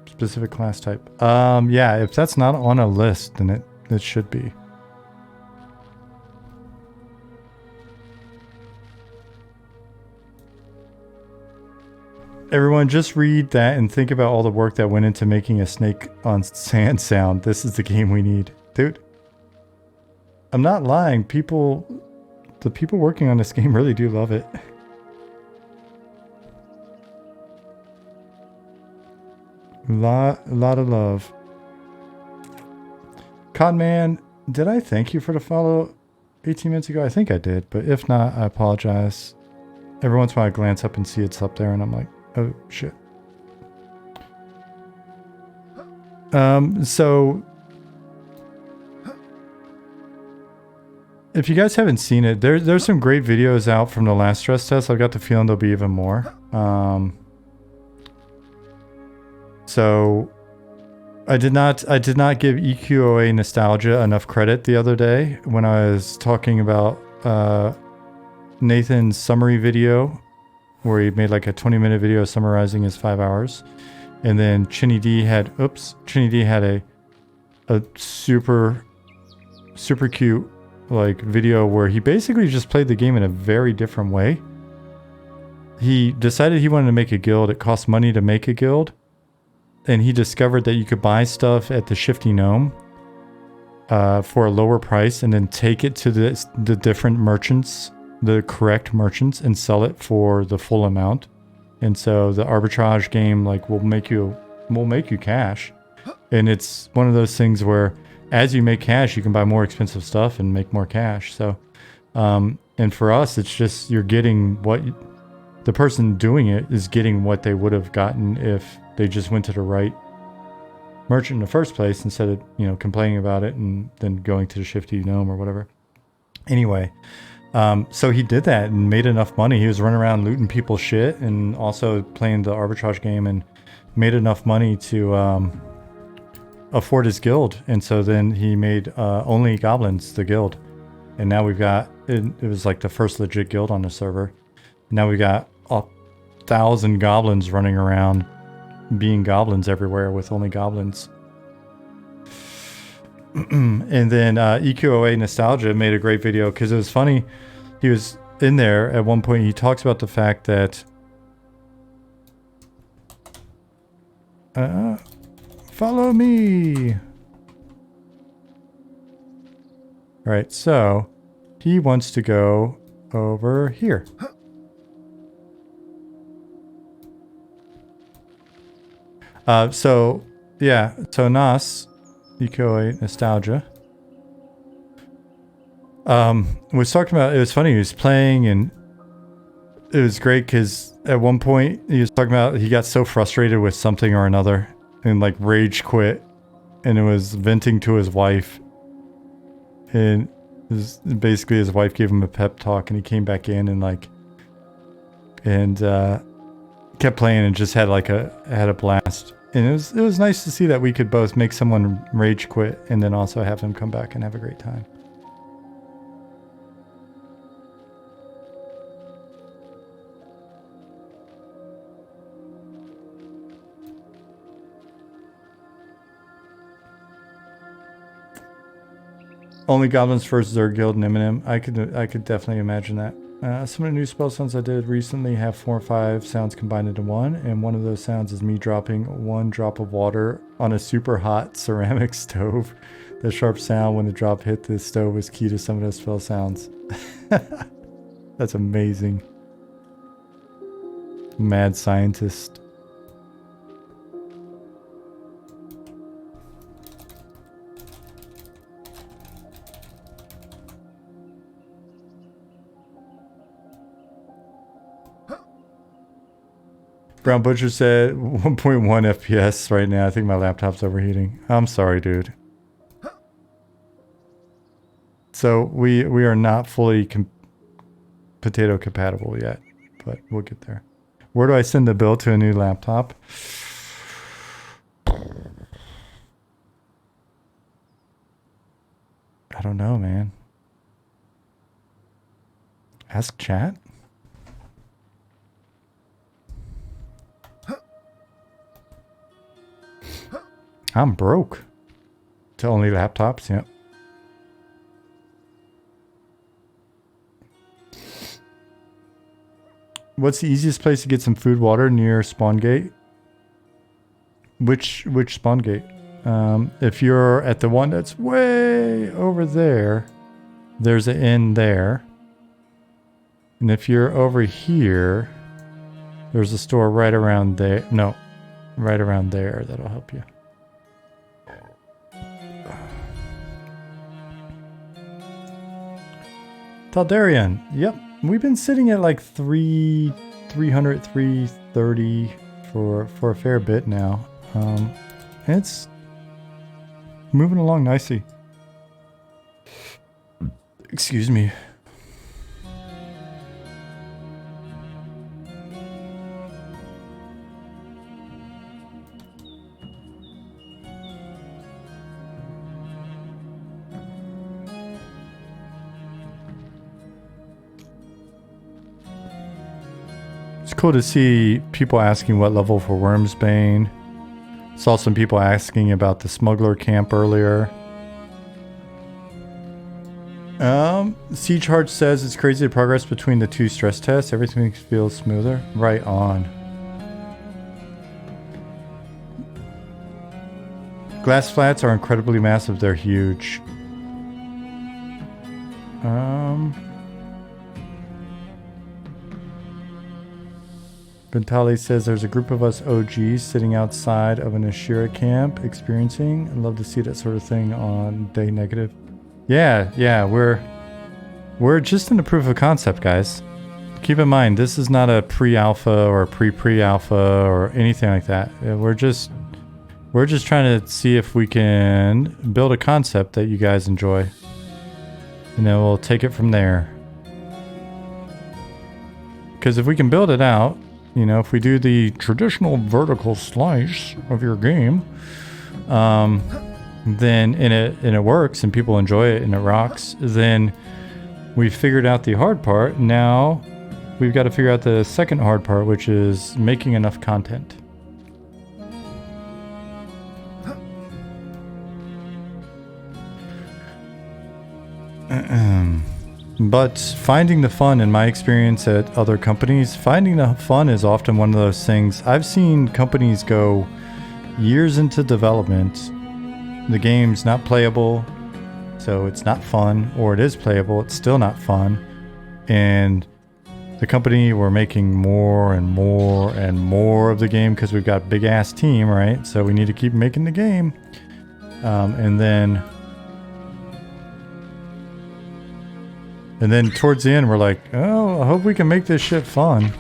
specific class type? Yeah, if that's not on a list, then it should be. Everyone, just read that and think about all the work that went into making a snake on sand sound. This is the game we need. Dude, I'm not lying. The people working on this game really do love it. Lot of love. Conman, did I thank you for the follow 18 minutes ago? I think I did, but if not, I apologize. Every once in a while I glance up and see it's up there and I'm like, oh shit. So if you guys haven't seen it, there's some great videos out from the last stress test. I've got the feeling there'll be even more. So I did not give EQOA Nostalgia enough credit the other day when I was talking about Nathan's summary video, where he made like a 20-minute video summarizing his 5 hours. And then Chinny D had a super cute like video where he basically just played the game in a very different way. He decided he wanted to make a guild. It cost money to make a guild. And he discovered that you could buy stuff at the Shifty Gnome for a lower price and then take it to the different merchants, the correct merchants, and sell it for the full amount. And so the arbitrage game like will make you cash. And it's one of those things where as you make cash, you can buy more expensive stuff and make more cash. So and for us, it's just you're getting what the person doing it is getting what they would have gotten if they just went to the right merchant in the first place instead of, complaining about it and then going to the Shifty Gnome or whatever. Anyway, so he did that and made enough money. He was running around looting people's shit and also playing the arbitrage game and made enough money to afford his guild. And so then he made Only Goblins the guild. And now we've got, it was like the first legit guild on the server. Now we've got 1,000 goblins running around being goblins everywhere with Only Goblins. And then EQOA Nostalgia made a great video because it was funny. He was in there at one point. He talks about the fact that follow me. All right, so he wants to go over here. So Nas, EQOA Nostalgia, was talking about, it was funny, he was playing and it was great because at one point he was talking about he got so frustrated with something or another and like rage quit, and it was venting to his wife, and basically his wife gave him a pep talk and he came back in and kept playing and just had a blast. And it was nice to see that we could both make someone rage quit and then also have them come back and have a great time. Only goblins for Zerg Guild and Eminem. I could definitely imagine that. Some of the new spell sounds I did recently have 4 or 5 sounds combined into one, and one of those sounds is me dropping 1 drop of water on a super hot ceramic stove. The sharp sound when the drop hit the stove was key to some of those spell sounds. That's amazing. Mad scientist. Brown Butcher said 1.1 FPS right now. I think my laptop's overheating. I'm sorry, dude. So we are not fully potato compatible yet, but we'll get there. Where do I send the bill to a new laptop? I don't know, man. Ask chat? I'm broke. To only laptops, yeah. What's the easiest place to get some food water near spawn gate? Which spawn gate? If you're at the one that's way over there, there's an inn there. And if you're over here, there's a store right around there. No, right around there. That'll help you. Taldarian, yep. We've been sitting at like 300, 330 for a fair bit now. It's moving along nicely. Excuse me. Cool to see people asking what level for Wormsbane. Saw some people asking about the smuggler camp earlier. Siege Heart says it's crazy the progress between the 2 stress tests. Everything feels smoother. Right on. Glass flats are incredibly massive. They're huge. Bentali says there's a group of us OGs sitting outside of an Ashira camp experiencing. I'd love to see that sort of thing on day negative. Yeah, we're just in the proof of concept, guys. Keep in mind, this is not a pre-alpha or pre-alpha or anything like that. We're just trying to see if we can build a concept that you guys enjoy. And then we'll take it from there. Because if we can build it out, you know, if we do the traditional vertical slice of your game, then and it works and people enjoy it and it rocks, then we've figured out the hard part. Now we've got to figure out the second hard part, which is making enough content. But finding the fun, in my experience at other companies, finding the fun is often one of those things. I've seen companies go years into development. The game's not playable, so it's not fun, or it is playable, it's still not fun. And the company, we're making more and more and more of the game because we've got a big ass team, right? So we need to keep making the game. And then towards the end, we're like, oh, I hope we can make this shit fun.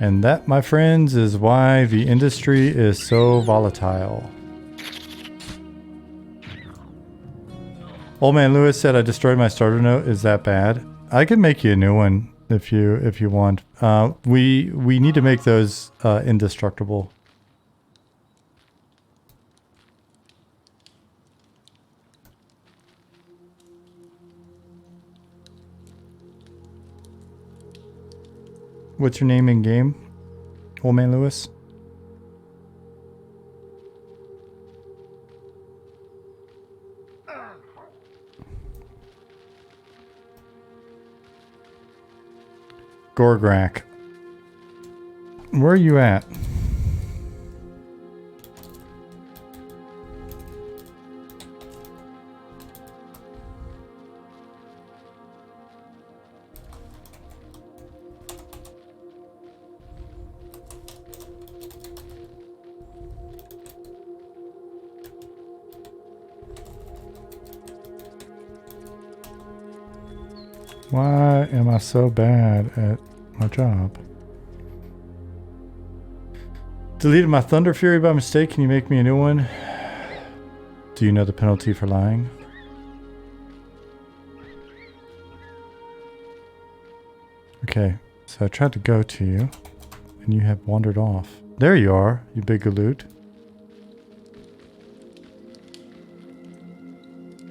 And that, my friends, is why the industry is so volatile. Old Man Lewis said, I destroyed my starter note. Is that bad? I can make you a new one. if you want. We need to make those indestructible. What's your name in game, Old Man Lewis? Gorgrak. Where are you at? Why am I so bad at my job? Deleted my Thunder Fury by mistake. Can you make me a new one? Do you know the penalty for lying? Okay, so I tried to go to you, and you have wandered off. There you are, you big galoot.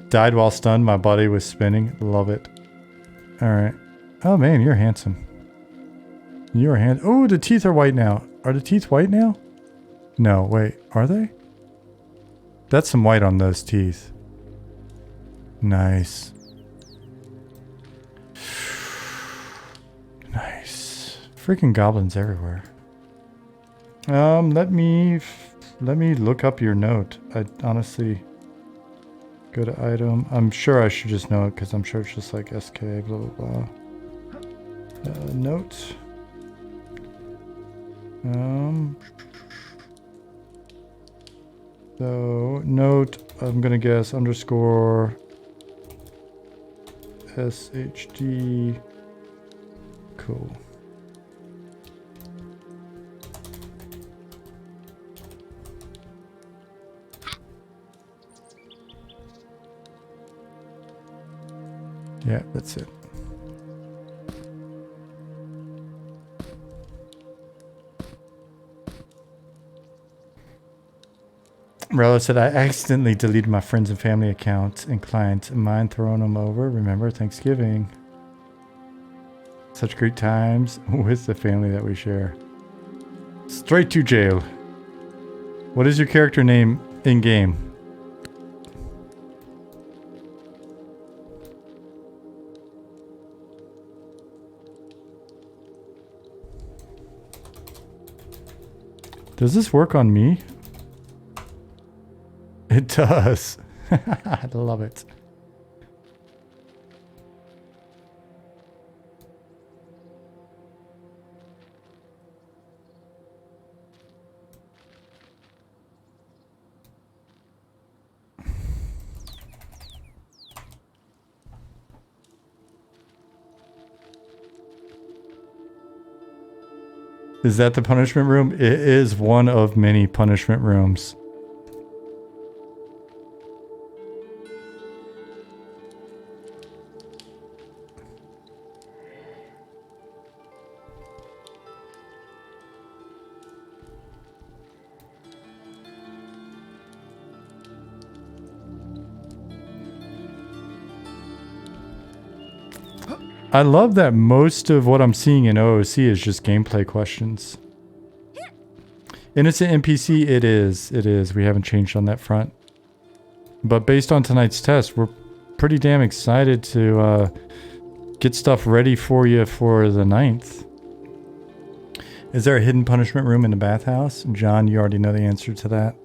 Died while stunned, my body was spinning. Love it. Alright. Oh man, you're handsome. You're handsome. Oh, the teeth are white now. Are the teeth white now? No, wait. Are they? That's some white on those teeth. Nice. Nice. Freaking goblins everywhere. Let me look up your note. I honestly... Go to item. I'm sure I should just know it because I'm sure it's just like SK blah blah blah. Note. So note. I'm gonna guess underscore SHD. Cool. Yeah, that's it. Rella said, I accidentally deleted my friends and family accounts and clients. Mind throwing them over. Remember Thanksgiving. Such great times with the family that we share. Straight to jail. What is your character name in game? Does this work on me? It does. I love it. Is that the punishment room? It is one of many punishment rooms. I love that most of what I'm seeing in OOC is just gameplay questions. Innocent NPC, it is. It is. We haven't changed on that front. But based on tonight's test, we're pretty damn excited to get stuff ready for you for the 9th. Is there a hidden punishment room in the bathhouse? John, you already know the answer to that.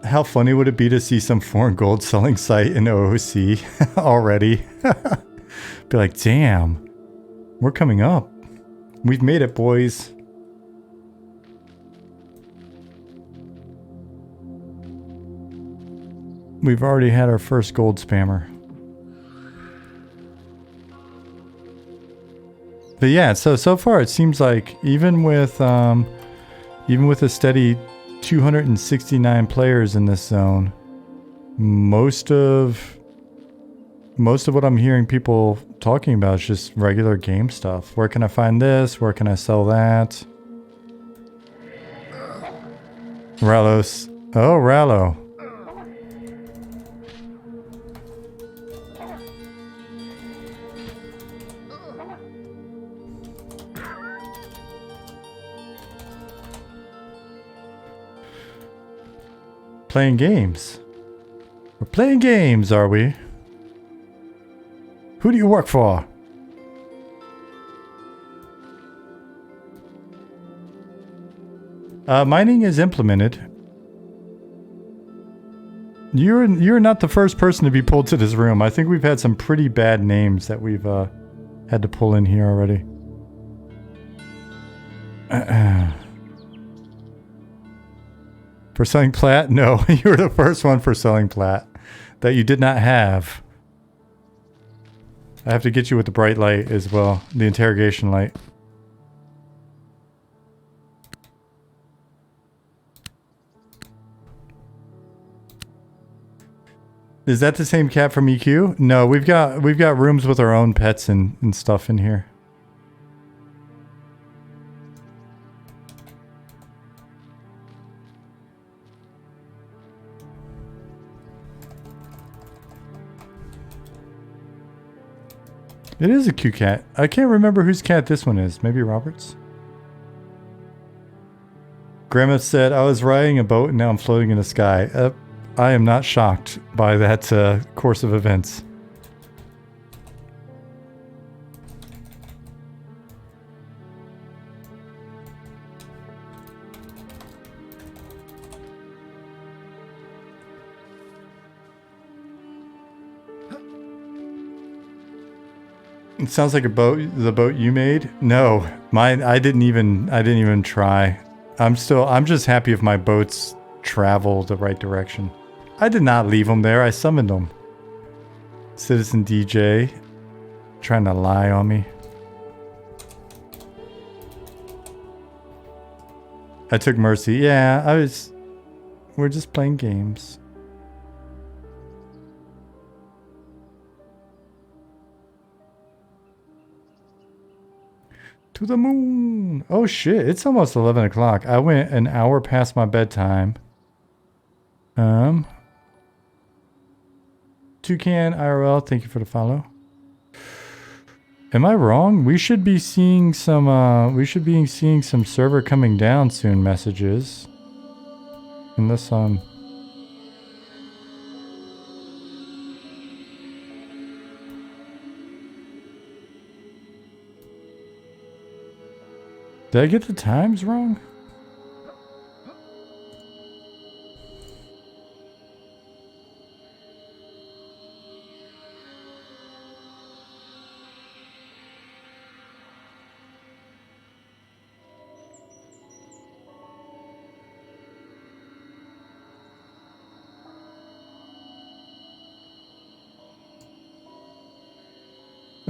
How funny would it be to see some foreign gold selling site in OOC already? Be like, damn, we're coming up. We've made it, boys. We've already had our first gold spammer. But yeah, so far it seems like even with a steady 269 players in this zone, most of what I'm hearing people talking about is just regular game stuff. Where can I find this? Where can I sell that? Rallos. Oh, Rallo. Playing games. We're playing games, are we? Who do you work for? Mining is implemented. You're not the first person to be pulled to this room. I think we've had some pretty bad names that we've had to pull in here already. For selling plat? No, you were the first one for selling plat that you did not have. I have to get you with the bright light as well, the interrogation light. Is that the same cat from EQ? No, we've got rooms with our own pets and stuff in here. It is a cute cat. I can't remember whose cat this one is. Maybe Robert's? Grandma said, I was riding a boat and now I'm floating in the sky. I am not shocked by that course of events. It sounds like a boat, the boat you made. No, mine. I didn't even try. I'm just happy if my boats travel the right direction. I did not leave them there. I summoned them. Citizen DJ, trying to lie on me. I took mercy. Yeah, we're just playing games. To the moon. Oh shit, it's almost 11 o'clock. I went an hour past my bedtime. Toucan IRL, thank you for the follow. Am I wrong? We should be seeing some server coming down soon messages. Unless did I get the times wrong?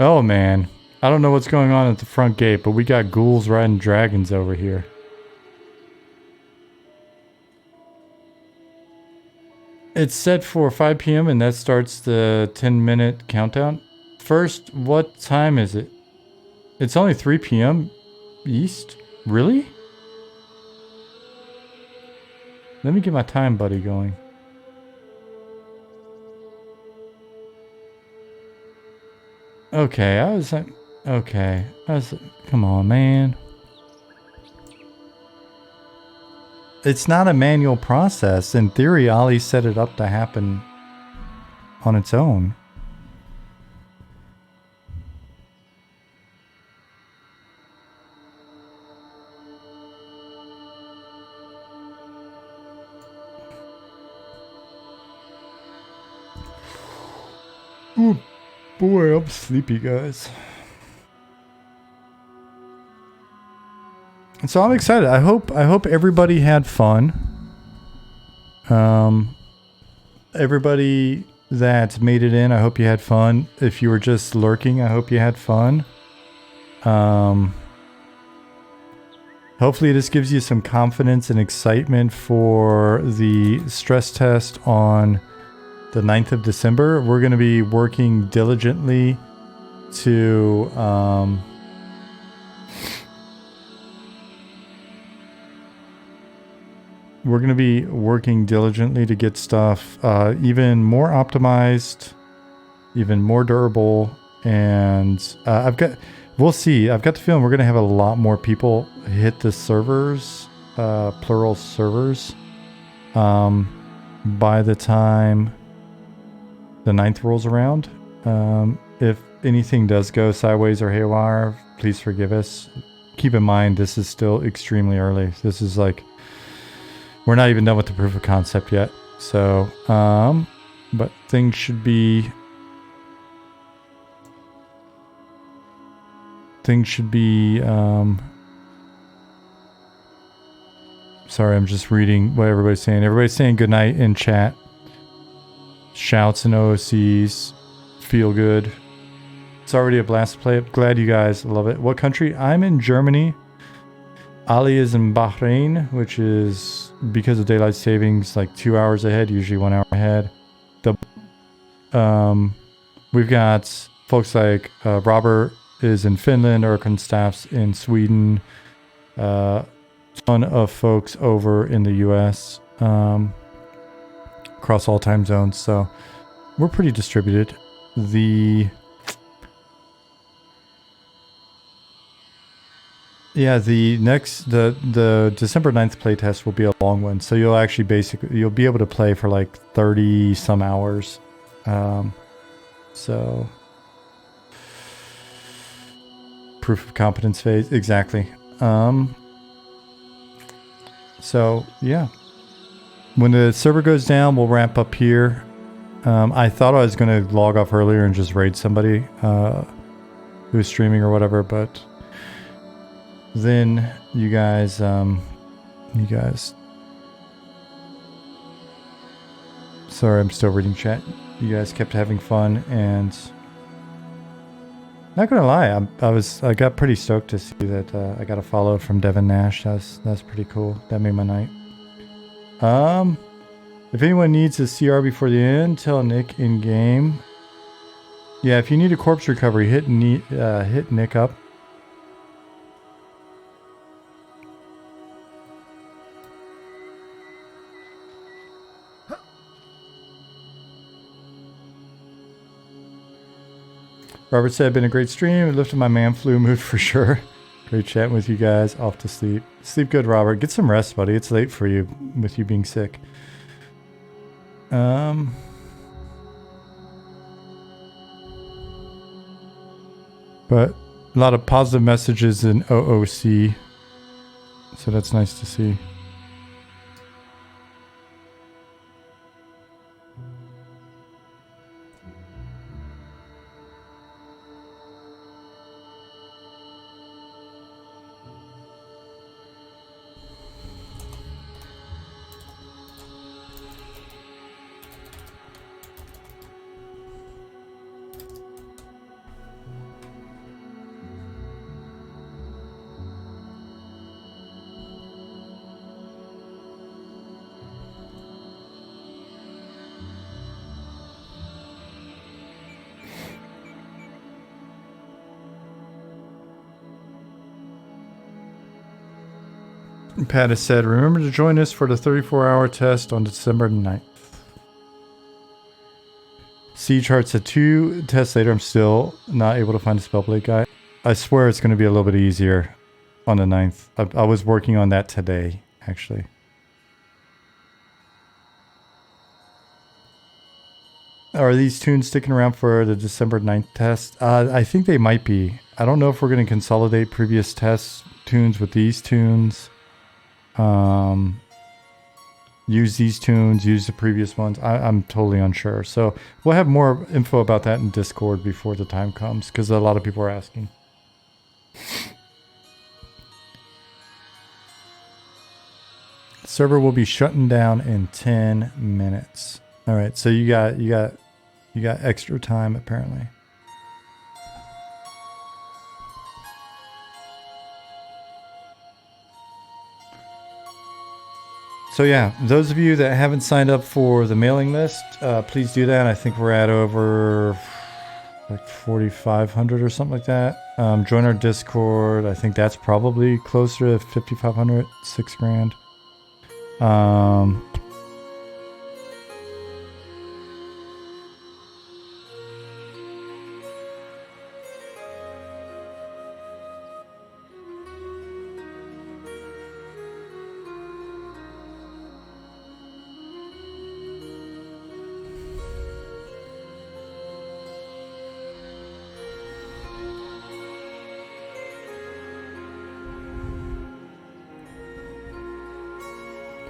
Oh man. I don't know what's going on at the front gate, but we got ghouls riding dragons over here. It's set for 5 p.m. and that starts the 10-minute countdown. First, what time is it? It's only 3 p.m. East? Really? Let me get my time buddy going. Okay, come on, man. It's not a manual process. In theory, Ollie set it up to happen on its own. Ooh. Boy, I'm sleepy, guys. And so I'm excited. I hope everybody had fun. Everybody that made it in, I hope you had fun. If you were just lurking, I hope you had fun. Hopefully this gives you some confidence and excitement for the stress test on the 9th of December. We're going to be working diligently to get stuff even more optimized, even more durable, and we'll see. I've got the feeling we're going to have a lot more people hit the servers, plural servers, by the time the 9th rolls around. If anything does go sideways or haywire, please forgive us. Keep in mind, this is still extremely early. This is like, we're not even done with the proof of concept yet. So, but things should be... sorry, I'm just reading what everybody's saying. Everybody's saying good night in chat. Shouts and OOCs. Feel good. It's already a blast to play it. Glad you guys love it. What country? I'm in Germany. Ali is in Bahrain, which is, because of daylight savings, like 2 hours ahead, usually 1 hour ahead. We've got folks like Robert is in Finland, Erkan Staff's in Sweden, ton of folks over in the US, across all time zones, so we're pretty distributed. The December 9th playtest will be a long one, so you'll actually you'll be able to play for like 30 some hours. So proof of competence phase, exactly. So yeah, when the server goes down, we'll ramp up here. I thought I was going to log off earlier and just raid somebody who's streaming or whatever, but then you guys, sorry, I'm still reading chat. You guys kept having fun, and not gonna lie, I got pretty stoked to see that I got a follow from Devin Nash. That's pretty cool. That made my night. If anyone needs a CR before the end, tell Nick in game. Yeah, if you need a corpse recovery, hit Nick up. Robert said, been a great stream. It lifted my man flu mood for sure. Great chatting with you guys. Off to sleep. Sleep good, Robert. Get some rest, buddy. It's late for you with you being sick. But a lot of positive messages in OOC. So that's nice to see. Pat has said, remember to join us for the 34-hour test on December 9th. C chart said 2 tests later, I'm still not able to find a spellblade guy. I swear it's going to be a little bit easier on the 9th. I was working on that today, actually. Are these tunes sticking around for the December 9th test? I think they might be. I don't know if we're going to consolidate previous test tunes with these tunes. Use these tunes, use the previous ones. I'm totally unsure. So we'll have more info about that in Discord before the time comes, because a lot of people are asking. Server will be shutting down in 10 minutes. All right, so you got extra time apparently. So yeah, those of you that haven't signed up for the mailing list, please do that. I think we're at over like 4,500 or something like that. Join our Discord. I think that's probably closer to 5,500, 6 grand.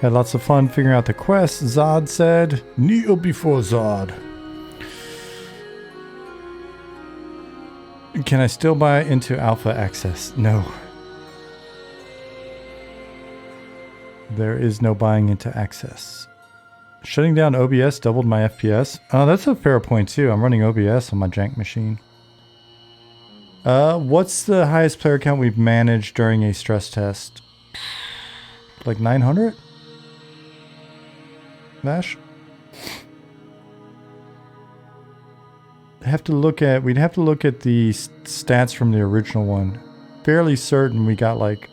Had lots of fun figuring out the quest. Zod said, kneel before Zod. Can I still buy into alpha access? No. There is no buying into access. Shutting down OBS doubled my FPS. Oh, that's a fair point too. I'm running OBS on my jank machine. What's the highest player count we've managed during a stress test? Like 900? Vash? We'd have to look at the stats from the original one. Fairly certain we got like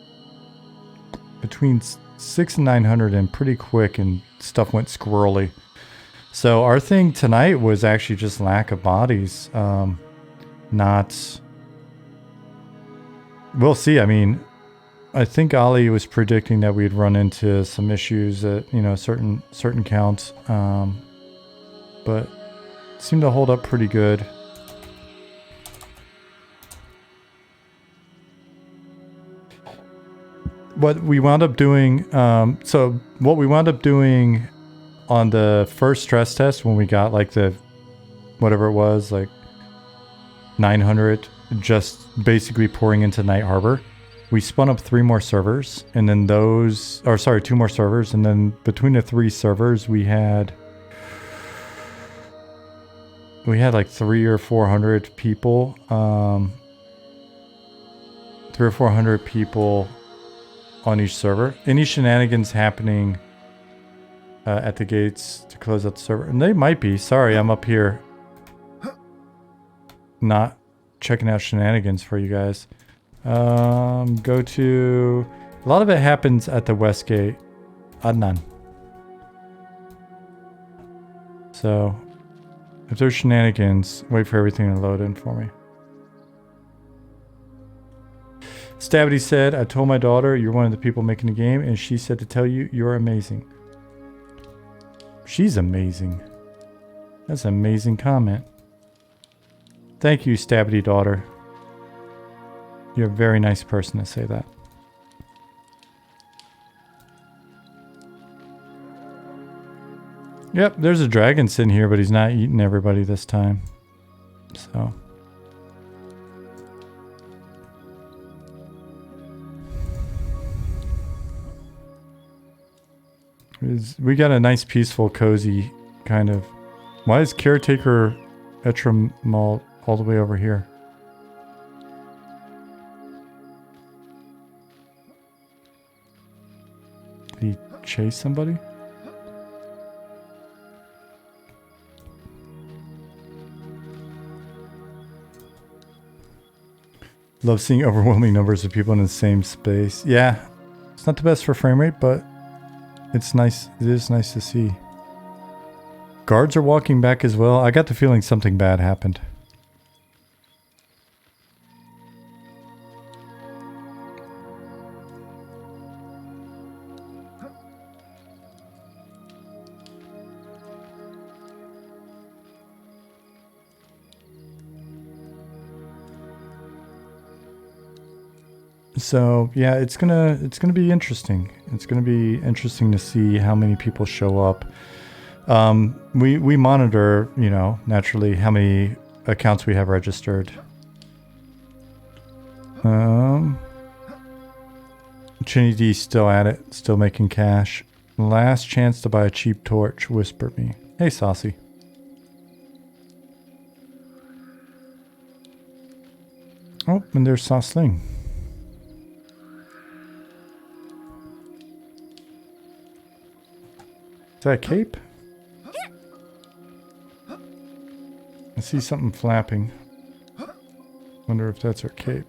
between 600 and 900 and pretty quick, and stuff went squirrely. So our thing tonight was actually just lack of bodies. Not... We'll see. I mean, I think Ali was predicting that we'd run into some issues at, you know, certain counts, but seemed to hold up pretty good. What we wound up doing, what we wound up doing on the first stress test when we got like the, whatever it was, like 900, just basically pouring into Night Harbor. We spun up 3 more servers, and then 2 more servers, and then between the 3 servers we had like 300 or 400 people, 300 or 400 people on each server. Any shenanigans happening at the gates to close out the server, and they might be. Sorry, I'm up here not checking out shenanigans for you guys. Go to... A lot of it happens at the west gate. Adnan. So, if there's shenanigans, wait for everything to load in for me. Stabity said, I told my daughter you're one of the people making the game, and she said to tell you you're amazing. She's amazing. That's an amazing comment. Thank you, Stabity daughter. You're a very nice person to say that. Yep, there's a dragon sitting here, but he's not eating everybody this time. So. We got a nice, peaceful, cozy kind of... Why is Caretaker Etramal all the way over here? Did he chase somebody? Love seeing overwhelming numbers of people in the same space. Yeah, it's not the best for frame rate, but it's nice. It is nice to see. Guards are walking back as well. I got the feeling something bad happened. So yeah, it's gonna be interesting. It's gonna be interesting to see how many people show up. We monitor, you know, naturally how many accounts we have registered. Chinny D's still at it, still making cash. Last chance to buy a cheap torch, whisper me. Hey, Saucy. Oh, and there's Sauceling. that cape? I see something flapping. Wonder if that's her cape.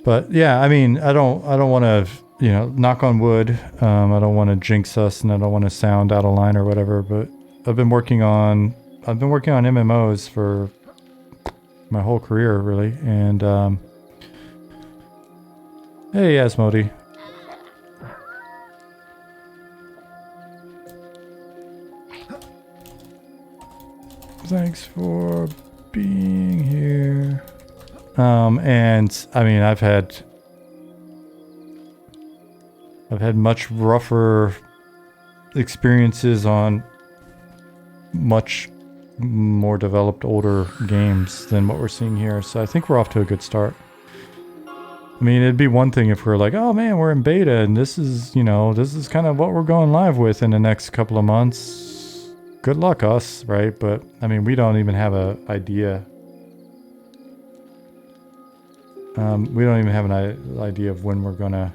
But yeah, I mean, I don't want to, you know, knock on wood. I don't want to jinx us, and I don't want to sound out of line or whatever. But I've been working on MMOs for my whole career, really. And hey, Asmodee. Thanks for being here. And I mean, I've had much rougher experiences on much more developed older games than what we're seeing here. So I think we're off to a good start. I mean, it'd be one thing if we're like, oh man, we're in beta and this is, you know, this is kind of what we're going live with in the next couple of months. Good luck us, right? But I mean, we don't even have an idea. We don't even have an idea of when we're gonna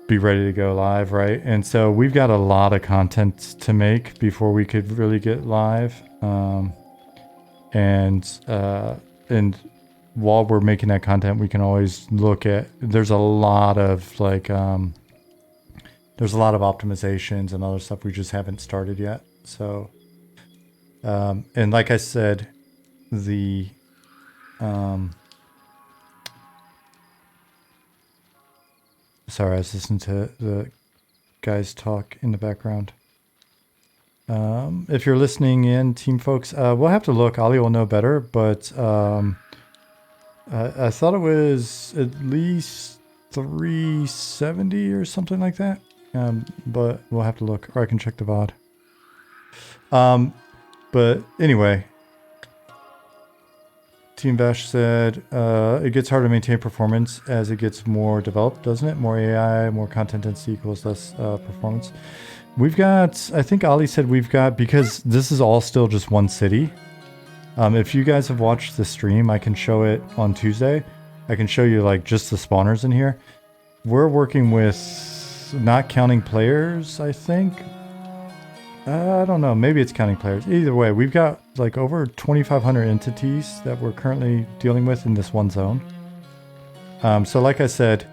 be ready to go live, right? And so we've got a lot of content to make before we could really get live. And while we're making that content, we can always look at, there's a lot of like, there's a lot of optimizations and other stuff we just haven't started yet. So, and like I said, sorry, I was listening to the guys talk in the background. If you're listening in, team folks, we'll have to look. Ali will know better, but I thought it was at least 370 or something like that. But we'll have to look, or I can check the VOD. But anyway, Team Vash said, it gets harder to maintain performance as it gets more developed, doesn't it? More AI, more content density equals less performance. We've got, I think Ali said we've got, because this is all still just one city. If you guys have watched the stream, I can show it on Tuesday. I can show you like just the spawners in here. We're working with, not counting players, I think. I don't know, maybe it's counting players. Either way, we've got like over 2,500 entities that we're currently dealing with in this one zone. So like I said,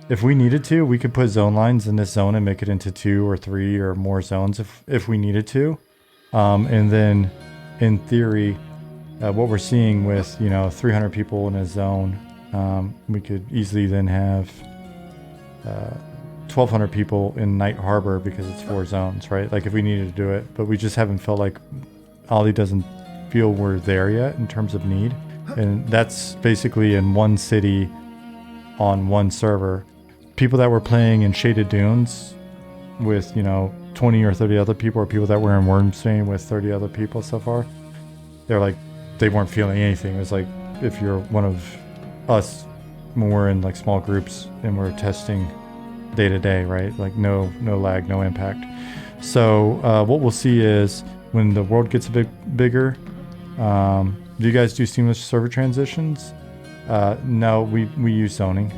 if we needed to, we could put zone lines in this zone and make it into 2 or 3 or more zones if we needed to. And then in theory, what we're seeing with, you know, 300 people in a zone, we could easily then have 1,200 people in Night Harbor because it's 4 zones, right? Like if we needed to do it, but we just haven't felt like Ollie doesn't feel we're there yet in terms of need. And that's basically in one city on one server. People that were playing in Shaded Dunes with, you know, 20 or 30 other people, or people that were in Wormsbane with 30 other people so far, they're like, they weren't feeling anything. It was like if you're one of us when we're in like small groups and we're testing day to day, right? Like no lag, no impact. So what we'll see is when the world gets a bit bigger, do you guys do seamless server transitions? No, we use zoning.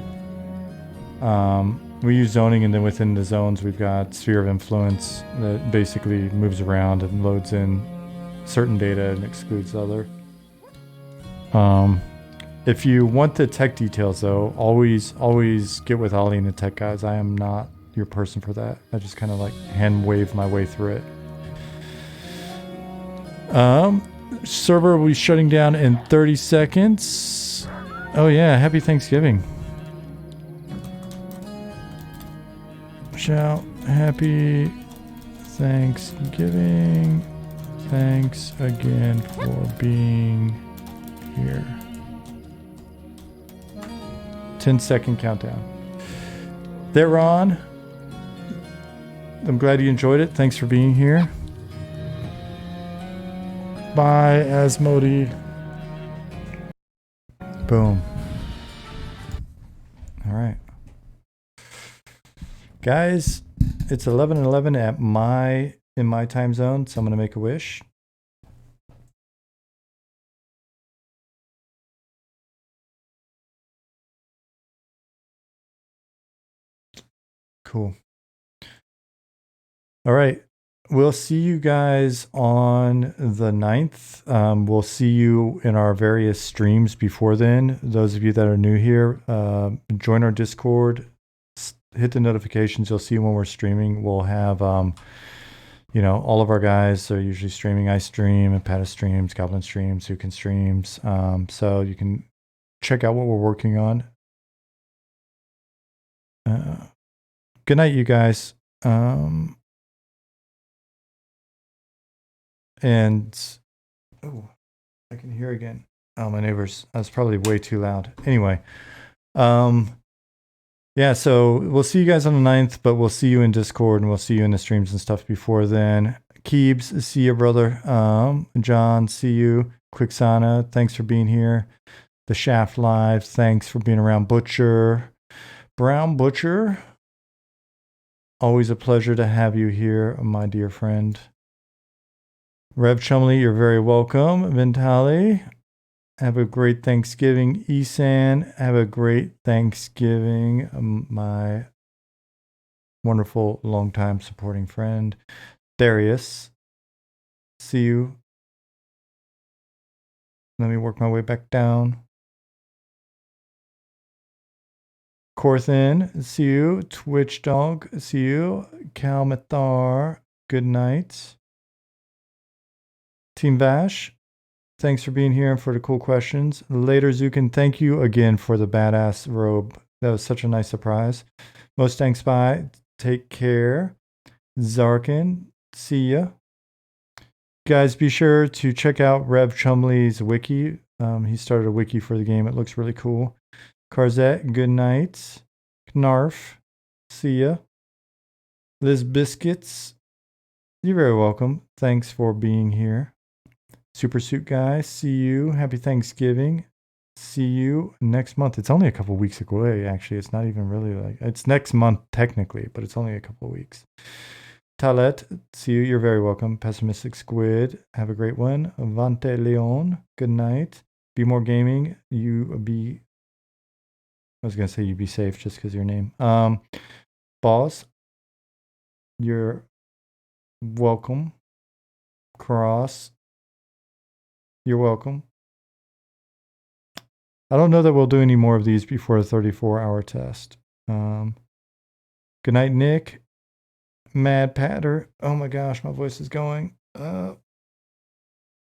We use zoning, and then within the zones we've got sphere of influence that basically moves around and loads in certain data and excludes other. If you want the tech details though, always get with Ollie and the tech guys. I am not your person for that. I just kind of like hand wave my way through it. Server will be shutting down in 30 seconds. Oh yeah, happy Thanksgiving. Shout happy Thanksgiving. Thanks again for being here. 10-second countdown. There, Ron. I'm glad you enjoyed it. Thanks for being here. Bye, Asmodee. Boom. All right. Guys, it's 11:11 in my time zone, so I'm going to make a wish. Cool. All right. We'll see you guys on the 9th. We'll see you in our various streams before then. Those of you that are new here, join our Discord. Hit the notifications. You'll see when we're streaming. We'll have, you know, all of our guys are usually streaming. I stream, Pata streams, Goblin streams, Zukin streams. So you can check out what we're working on. Good night, you guys. And oh, I can hear again. Oh, my neighbors. That's probably way too loud. Anyway, yeah, so we'll see you guys on the 9th, but we'll see you in Discord and we'll see you in the streams and stuff before then. Keebs, see you, brother. John, see you. Quixana, thanks for being here. The Shaft Live, thanks for being around. Butcher, Brown Butcher, always a pleasure to have you here, my dear friend. Rev Chumley, you're very welcome. Ventali, have a great Thanksgiving. Esan, have a great Thanksgiving. My wonderful, longtime supporting friend. Darius, see you. Let me work my way back down. Corthin, see you. Twitch Dog, see you. Kalmathar, good night. Team Vash, thanks for being here and for the cool questions. Later, Zukin, thank you again for the badass robe. That was such a nice surprise. Mustang Spy, take care. Zarkin, see ya. Guys, be sure to check out Rev Chumley's wiki. He started a wiki for the game. It looks really cool. Carzette, good night. Knarf, see ya. Liz Biscuits, you're very welcome. Thanks for being here. Super Suit Guy, see you. Happy Thanksgiving. See you next month. It's only a couple weeks away, actually. It's not even really like... It's next month, technically, but it's only a couple weeks. Talet, see you. You're very welcome. Pessimistic Squid, have a great one. Vante Leon, good night. Be More Gaming, you be... I was going to say you be safe just because of your name. Boss, you're welcome. Cross, you're welcome. I don't know that we'll do any more of these before the 34-hour test. Good night, Nick. Mad Patter. Oh my gosh, my voice is going.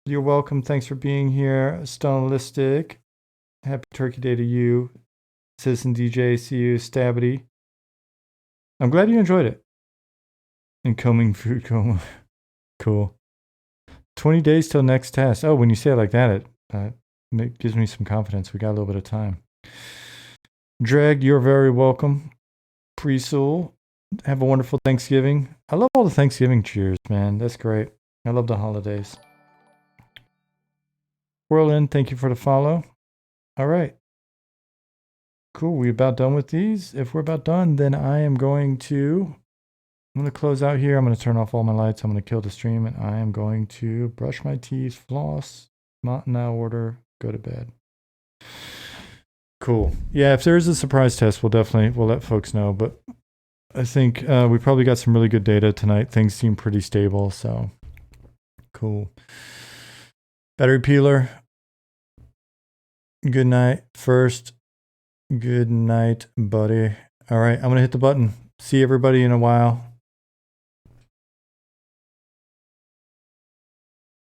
You're welcome. Thanks for being here. Stonelistic. Happy Turkey Day to you. Citizen DJ, see you. Stabity. I'm glad you enjoyed it. And Combing Food Coma. Cool. 20 days till next test. Oh, when you say it like that, it gives me some confidence. We got a little bit of time. Dreg, you're very welcome. Presoul, have a wonderful Thanksgiving. I love all the Thanksgiving cheers, man. That's great. I love the holidays. Whirlin, thank you for the follow. All right. Cool. We about done with these? If we're about done, then I'm going to close out here. I'm going to turn off all my lights. I'm going to kill the stream, and I am going to brush my teeth, floss, not in that order, go to bed. Cool. Yeah, if there's a surprise test, we'll let folks know. But I think we probably got some really good data tonight. Things seem pretty stable, so cool. Battery Peeler, good night. First, good night, buddy. All right, I'm going to hit the button. See everybody in a while.